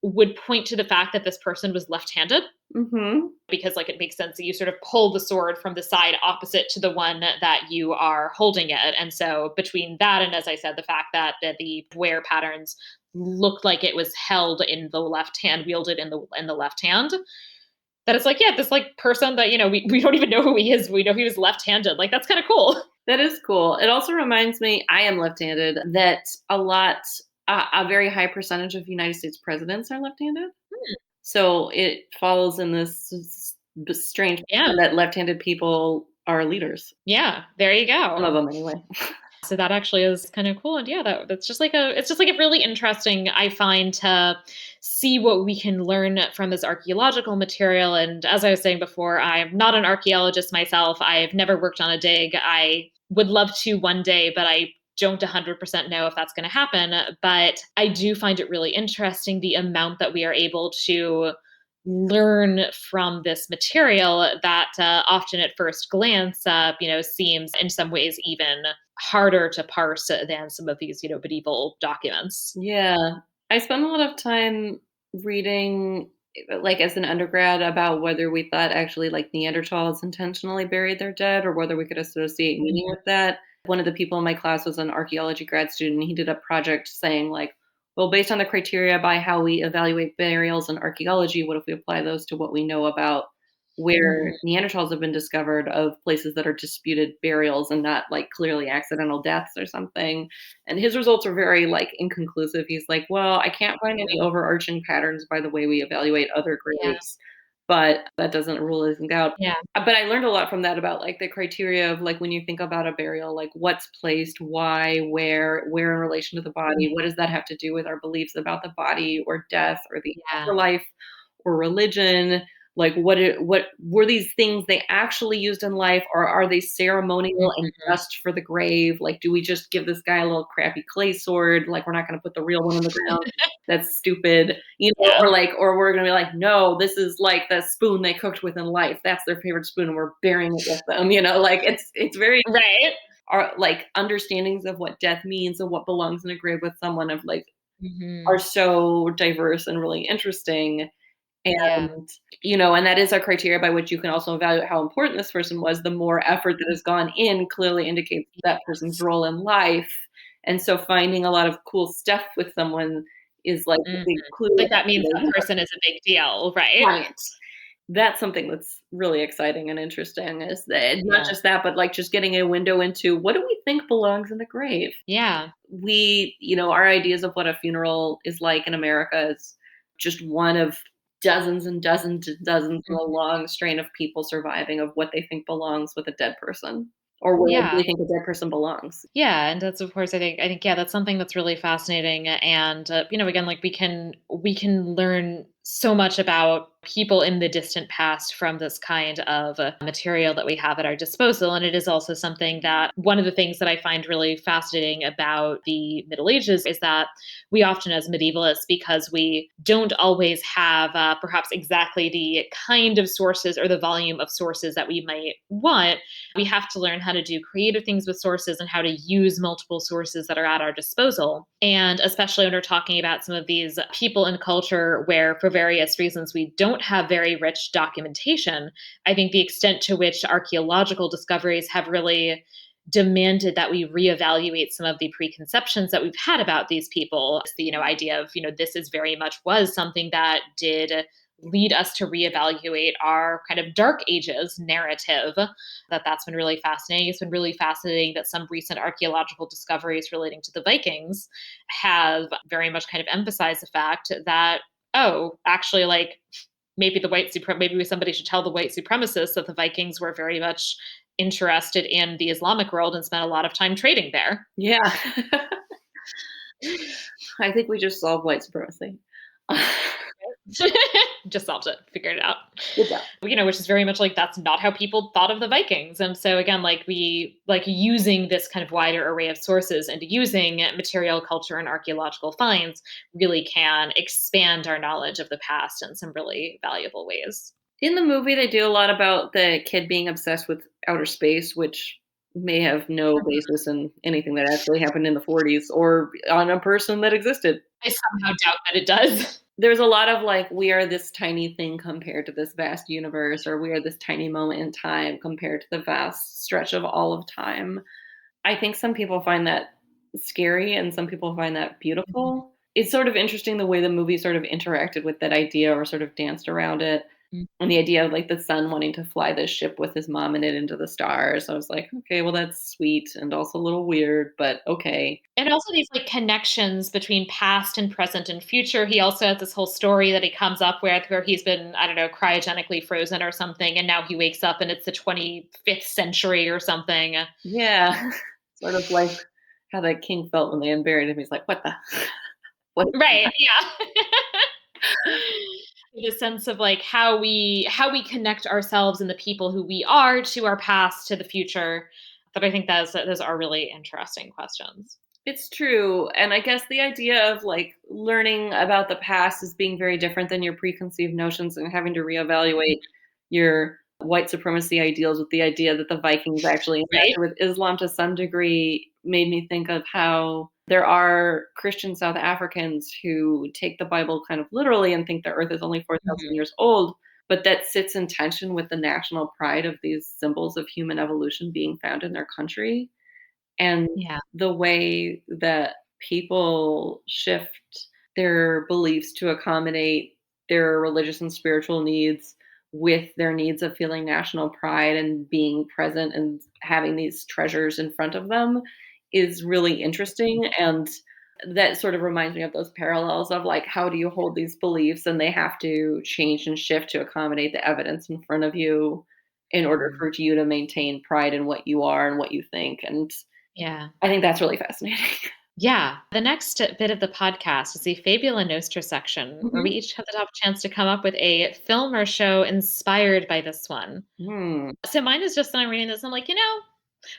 would point to the fact that this person was left handed, Mhm. because like it makes sense that you sort of pull the sword from the side opposite to the one that you are holding it. And so between that and, as I said, the fact that the wear patterns looked like it was held in the left hand, wielded in the left hand, that it's like, yeah, this like person that we don't even know who he is, we know he was left-handed, like that's kind of cool. That is cool. It also reminds me, I am left-handed, that a very high percentage of United States presidents are left-handed. So it falls in this strange Yeah, pattern that left-handed people are leaders. yeah, there you Some of go. them anyway. So that actually is kind of cool. And yeah, that's just like it's just like a really interesting, I find, to see what we can learn from this archaeological material. And as I was saying before, I'm not an archaeologist myself. I've never worked on a dig. I would love to one day, but I don't 100% know if that's going to happen. But I do find it really interesting the amount that we are able to learn from this material that often at first glance, seems in some ways even harder to parse than some of these, medieval documents. Yeah. I spent a lot of time reading, like, as an undergrad about whether we thought actually, like, Neanderthals intentionally buried their dead or whether we could associate meaning Mhm. with that. One of the people in my class was an archaeology grad student. He did a project saying, like, well, based on the criteria by how we evaluate burials in archaeology, what if we apply those to what we know about Mhm. where Neanderthals have been discovered of places that are disputed burials and not like clearly accidental deaths or something? And his results are very, like, inconclusive. He's like, "Well, I can't find any overarching patterns by the way we evaluate other Yeah. graves, but that doesn't rule anything out." Yeah. But I learned a lot from that about, like, the criteria of, like, when you think about a burial, like, what's placed, why, where in relation to the Mhm. body, what does that have to do with our beliefs about the body or death or the Yeah. afterlife or religion? Like, what were these things they actually used in life, or are they ceremonial and Mhm. just for the grave? Like, do we just give this guy a little crappy clay sword? Like, we're not gonna put the real one in the ground. That's stupid, Yeah. or like, or we're gonna be like, no, this is like the spoon they cooked with in life. That's their favorite spoon, and we're burying it with them. Like it's very Right. our like understandings of what death means and what belongs in a grave with someone of like are Mhm. so diverse and really interesting. Yeah. And, and that is a criteria by which you can also evaluate how important this person was. The more effort that has gone in clearly indicates that person's Yes. role in life. And so finding a lot of cool stuff with someone is like the Mhm. big clue. Like, that means that person is a big deal, right? Right. That's something that's really exciting and interesting is that not Yeah. just that, but, like, just getting a window into what do we think belongs in the grave? Yeah. Our ideas of what a funeral is like in America is just one of dozens and dozens and dozens in a Mhm. long strain of people surviving of what they think belongs with a dead person or where Yeah. they think a dead person belongs. Yeah, and that's of course I think yeah, that's something that's really fascinating and again like we can learn so much about people in the distant past from this kind of material that we have at our disposal, and it is also something that one of the things that I find really fascinating about the Middle Ages is that we often as medievalists, because we don't always have perhaps exactly the kind of sources or the volume of sources that we might want, we have to learn how to do creative things with sources and how to use multiple sources that are at our disposal. And especially when we're talking about some of these people and culture where, for various reasons, we don't have very rich documentation, I think the extent to which archaeological discoveries have really demanded that we reevaluate some of the preconceptions that we've had about these people. The idea of this is very much was something that did lead us to reevaluate our kind of dark ages narrative. That's been really fascinating. It's been really fascinating that some recent archaeological discoveries relating to the Vikings have very much kind of emphasized the fact that, oh, actually, like maybe somebody should tell the white supremacists that the Vikings were very much interested in the Islamic world and spent a lot of time trading there. Yeah. I think we just solved white supremacy. Just solved it, figured it out. Good job. Which is very much like that's not how people thought of the Vikings. And so again, like we like using this kind of wider array of sources and using material culture and archaeological finds really can expand our knowledge of the past in some really valuable ways. In the movie, they do a lot about the kid being obsessed with outer space, which may have no basis in anything that actually happened in the 40s or on a person that existed. I somehow doubt that it does. There's a lot of like, we are this tiny thing compared to this vast universe, or we are this tiny moment in time compared to the vast stretch of all of time. I think some people find that scary and some people find that beautiful. It's sort of interesting the way the movie sort of interacted with that idea or sort of danced around it. Mhm. And the idea of like the son wanting to fly this ship with his mom in it into the stars. I was like, okay, well, that's sweet and also a little weird, but okay. And also these like connections between past and present and future. He also has this whole story that he comes up with where he's been, I don't know, cryogenically frozen or something, and now he wakes up and it's the 25th century or something. Yeah. Sort of like how the king felt when they unburied him. He's like, what the? What? Right, yeah. The sense of like how we connect ourselves and the people who we are to our past, to the future. But I think those are really interesting questions. It's true. And I guess the idea of like learning about the past is being very different than your preconceived notions and having to reevaluate your white supremacy ideals with the idea that the Vikings actually Right? interacted with Islam to some degree made me think of how there are Christian South Africans who take the Bible kind of literally and think the earth is only 4,000 Mhm. years old, but that sits in tension with the national pride of these symbols of human evolution being found in their country. And Yeah. the way that people shift their beliefs to accommodate their religious and spiritual needs with their needs of feeling national pride and being present and having these treasures in front of them is really interesting. And that sort of reminds me of those parallels of like, how do you hold these beliefs and they have to change and shift to accommodate the evidence in front of you in order Mhm. for you to maintain pride in what you are and what you think. And Yeah. I think that's really fascinating. Yeah. The next bit of the podcast is the Fabula Nostra section, where we Mhm. each have the chance to come up with a film or show inspired by this one. Hmm. So mine is just that I'm reading this. I'm like,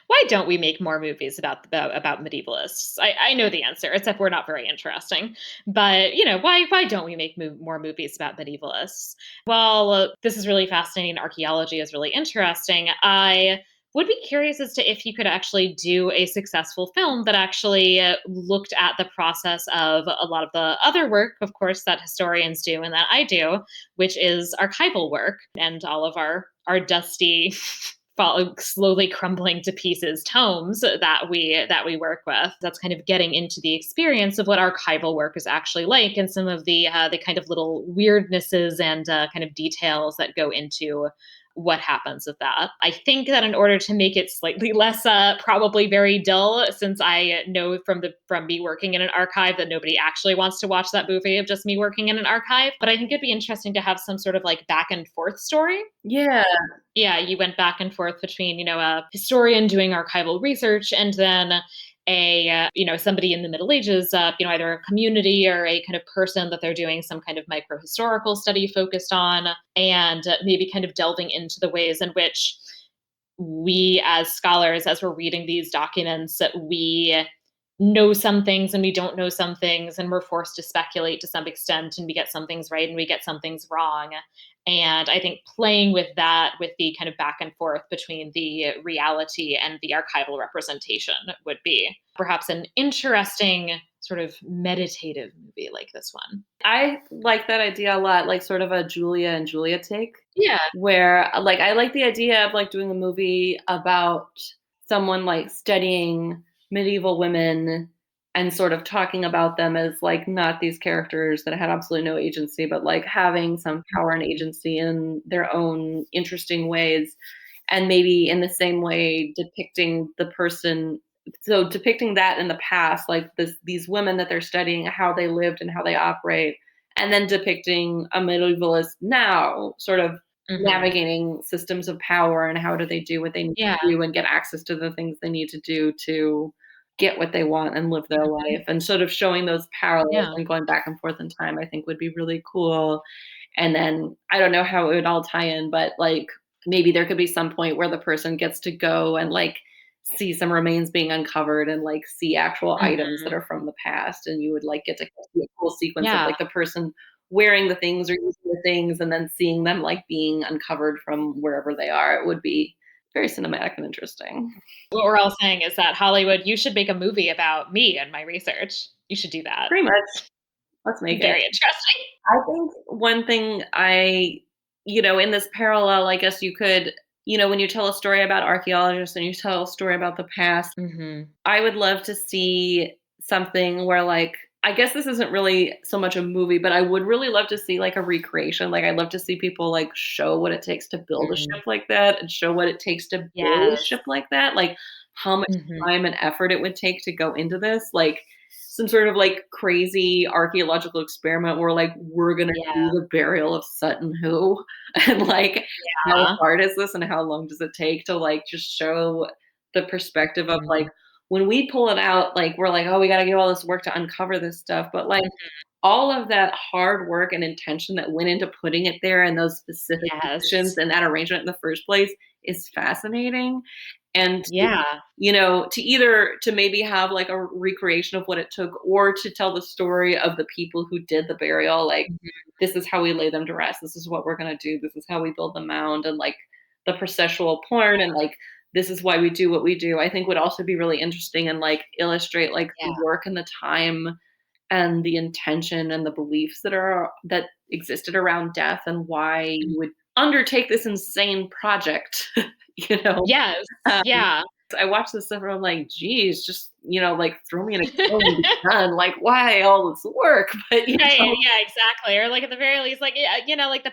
why don't we make more movies about medievalists? I know the answer, except we're not very interesting. But why don't we make more movies about medievalists? Well, this is really fascinating. Archaeology is really interesting. I would be curious as to if you could actually do a successful film that actually looked at the process of a lot of the other work, of course, that historians do and that I do, which is archival work and all of our dusty slowly crumbling to pieces tomes that we work with. That's kind of getting into the experience of what archival work is actually like, and some of the kind of little weirdnesses and kind of details that go into what happens with that. I think that in order to make it slightly less probably very dull, since I know from me working in an archive that nobody actually wants to watch that movie of just me working in an archive, but I think it'd be interesting to have some sort of like back and forth story. Yeah. Yeah, you went back and forth between, a historian doing archival research and then somebody in the Middle Ages, either a community or a kind of person that they're doing some kind of micro-historical study focused on, and maybe kind of delving into the ways in which we as scholars, as we're reading these documents, that we know some things and we don't know some things, and we're forced to speculate to some extent, and we get some things right and we get some things wrong. And I think playing with that, with the kind of back and forth between the reality and the archival representation, would be perhaps an interesting sort of meditative movie like this one. I like that idea a lot, like sort of a Julia and Julia take, Yeah. where like I like the idea of like doing a movie about someone like studying medieval women and sort of talking about them as like not these characters that had absolutely no agency, but like having some power and agency in their own interesting ways. And maybe in the same way depicting the person, so depicting that in the past, like these women that they're studying, how they lived and how they operate, and then depicting a medievalist now, sort of Hmm. navigating systems of power and how do they do what they need Yeah. to do and get access to the things they need to do to get what they want and live their Mhm. life, and sort of showing those parallels Yeah. and going back and forth in time, I think would be really cool. And then I don't know how it would all tie in, but like maybe there could be some point where the person gets to go and like see some remains being uncovered and like see actual items that Hmm. are from the past, and you would like get to see a cool sequence of Yeah. like the person wearing the things or using the things and then seeing them like being uncovered from wherever they are. It would be very cinematic and interesting. What we're all saying is that Hollywood, you should make a movie about me and my research. You should do that. Pretty much. Let's make it. Very interesting. I think one thing in this parallel, I guess you could, when you tell a story about archaeologists and you tell a story about the past, Mhm. I would love to see something where, like, I guess this isn't really so much a movie, but I would really love to see like a recreation. Like, I'd love to see people like show what it takes to build a Mm. ship like that and show what it takes to build a Yes. ship like that. Like, how much Mhm. time and effort it would take to go into this. Like, some sort of like crazy archaeological experiment where like we're gonna do Yeah. the burial of Sutton Hoo and like how Yeah. hard is this and how long does it take to like just show the perspective of like Mhm. when we pull it out, like, we're like, "Oh, we gotta do all this work to uncover this stuff," but, like, Mhm. all of that hard work and intention that went into putting it there in those specific Yes. positions and that arrangement in the first place is fascinating, and Yeah. to maybe have, like, a recreation of what it took or to tell the story of the people who did the burial, like, Mhm. "This is how we lay them to rest, this is what we're gonna do, this is how we build the mound," and, like, the processual porn and, like, this is why we do what we do, I think would also be really interesting and, like, illustrate, like, Yeah. the work and the time and the intention and the beliefs that existed around death and why you Mhm. would undertake this insane project, you know? Yes. Um, Yeah. I watched this stuff and I'm like, "Geez, just, like, throw me in a kiln and be done, like, why all this work?" But, Right, yeah, exactly, or, like, at the very least, like, yeah, like,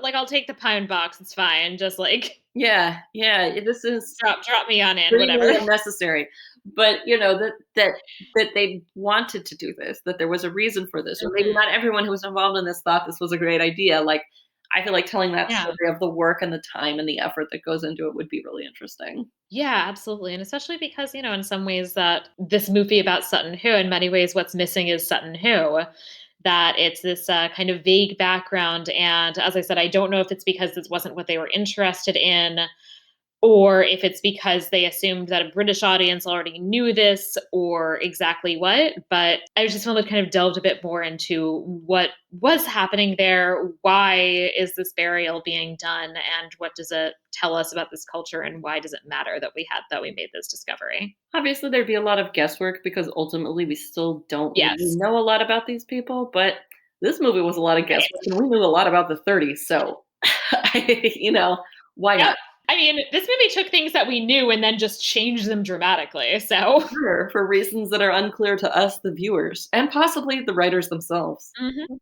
like, I'll take the pound box, it's fine, just, like, yeah, yeah, this is drop me on in, extremely whatever. unnecessary. But, that they wanted to do this, that there was a reason for this, or maybe Mhm. not everyone who was involved in this thought this was a great idea. Like, I feel like telling that Yeah. story of the work and the time and the effort that goes into it would be really interesting. Yeah, absolutely, and especially because, in some ways that this movie about Sutton Hoo, in many ways, what's missing is Sutton Hoo. That it's this kind of vague background, and as I said, I don't know if it's because this wasn't what they were interested in, or if it's because they assumed that a British audience already knew this, or exactly what. But I just wanted to kind of delved a bit more into what was happening there. Why is this burial being done? And what does it tell us about this culture? And why does it matter that we made this discovery? Obviously, there'd be a lot of guesswork because ultimately we still don't really Yes. know a lot about these people, but this movie was a lot of Right. guesswork, and we knew a lot about the '30s, so, I why Yep. not? I mean, this movie took things that we knew and then just changed them dramatically. So, Sure, for reasons that are unclear to us, the viewers, and possibly the writers themselves. mhm,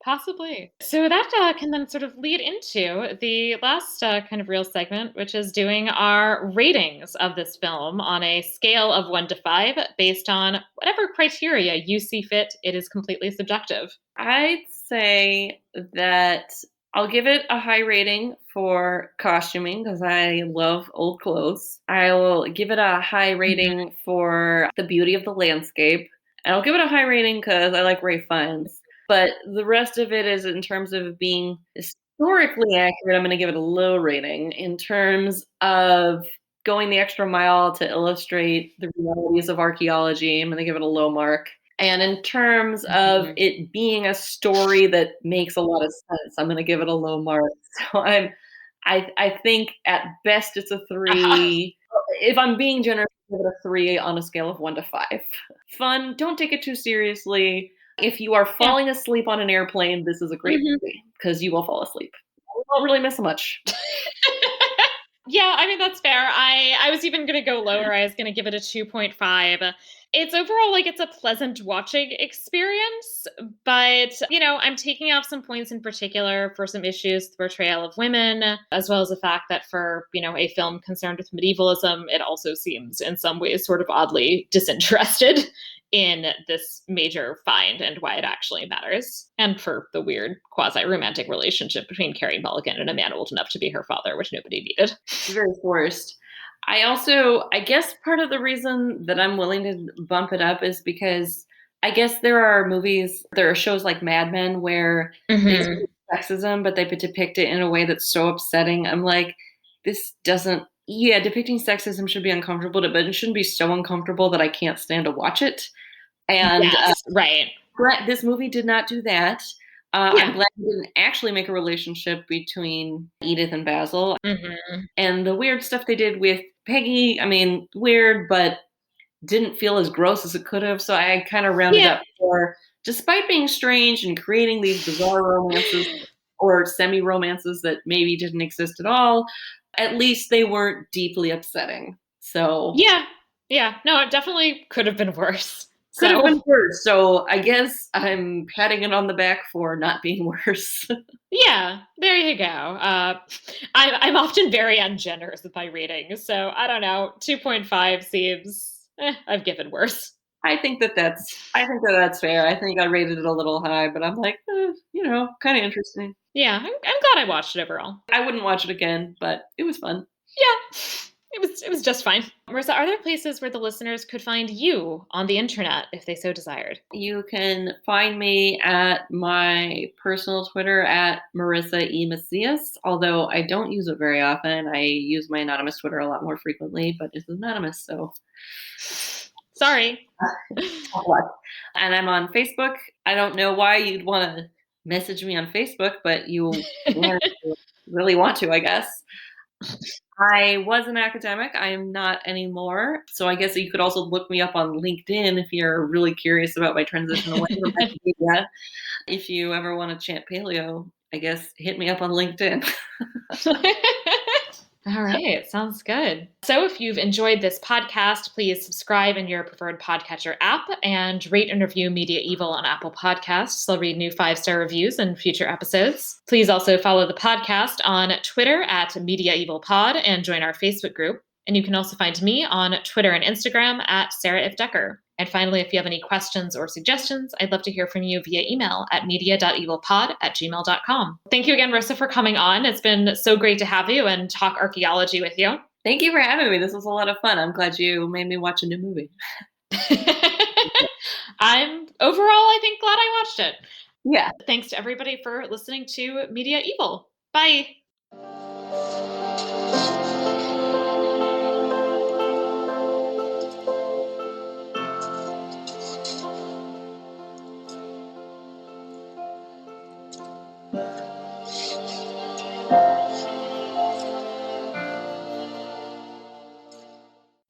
possibly. So that can then sort of lead into the last kind of real segment, which is doing our ratings of this film on a scale of 1 to 5, based on whatever criteria you see fit. It is completely subjective. I'd say that I'll give it a high rating for costuming because I love old clothes. I'll give it a high Mhm. rating for the beauty of the landscape. And I'll give it a high rating because I like Ray Fiennes. But the rest of it is in terms of being historically accurate, I'm going to give it a low rating. In terms of going the extra mile to illustrate the realities of archaeology, I'm going to give it a low mark. And in terms of Mhm. it being a story that makes a lot of sense, I'm gonna give it a low mark. So I think at best it's a Uh-huh. 3. If I'm being generous, I'll give it a 3 on a scale of 1 to 5. Fun, don't take it too seriously. If you are Yeah. falling asleep on an airplane, this is a great Mhm. movie because you will fall asleep. You won't really miss much. Yeah, I mean, that's fair. I was even gonna go lower. I was gonna give it a 2.5. It's overall like it's a pleasant watching experience, but I'm taking off some points in particular for some issues, the portrayal of women, as well as the fact that for, a film concerned with medievalism, it also seems in some ways sort of oddly disinterested in this major find and why it actually matters. And for the weird quasi romantic relationship between Carrie Mulligan and a man old enough to be her father, which nobody needed. Very forced. I guess part of the reason that I'm willing to bump it up is because I guess there are shows like Mad Men where they Hmm. depict sexism, but they depict it in a way that's so upsetting. I'm like, this doesn't, yeah, depicting sexism should be uncomfortable, but it shouldn't be so uncomfortable that I can't stand to watch it. And Yes, right. this movie did not do that. I'm Yeah. glad it didn't actually make a relationship between Edith and Basil. Hmm. And the weird stuff they did with Peggy, I mean, weird, but didn't feel as gross as it could have. So I kind of rounded Yeah. up for, despite being strange and creating these bizarre romances or semi romances that maybe didn't exist at all, at least they weren't deeply upsetting. So Yeah. Yeah. No, it definitely could have been worse. could have So, been worse. So I guess I'm patting it on the back for not being worse. yeah, there you go. I'm often very ungenerous with my ratings, so I don't know. 2.5 seems I've given worse. I think that that's fair. I think I rated it a little high, but I'm like, kind of interesting. Yeah, I'm glad I watched it overall. I wouldn't watch it again, but it was fun. Yeah, it was just fine. Marissa, are there places where the listeners could find you on the internet if they so desired? You can find me at my personal Twitter at Marisa E. Macias, although I don't use it very often. I use my anonymous Twitter a lot more frequently, but it's anonymous, so Sorry. tough luck. And I'm on Facebook. I don't know why you'd want to message me on Facebook, but you can if you really want to, I guess. I was an academic. I am not anymore. So I guess you could also look me up on LinkedIn if you're really curious about my transition away from academia. If you ever want to chant paleo, I guess hit me up on LinkedIn. All right, sounds good. So, if you've enjoyed this podcast, please subscribe in your preferred podcatcher app and rate and review Media-eval on Apple Podcasts. I'll read new 5-star reviews in future episodes. Please also follow the podcast on Twitter at Media-eval and join our Facebook group. And you can also find me on Twitter and Instagram at Sarah If Decker. And finally, if you have any questions or suggestions, I'd love to hear from you via email at media.evalpod@gmail.com. Thank you again, Rissa, for coming on. It's been so great to have you and talk archaeology with you. Thank you for having me. This was a lot of fun. I'm glad you made me watch a new movie. I'm overall, I think, glad I watched it. Yeah. Thanks to everybody for listening to Media-eval. Bye.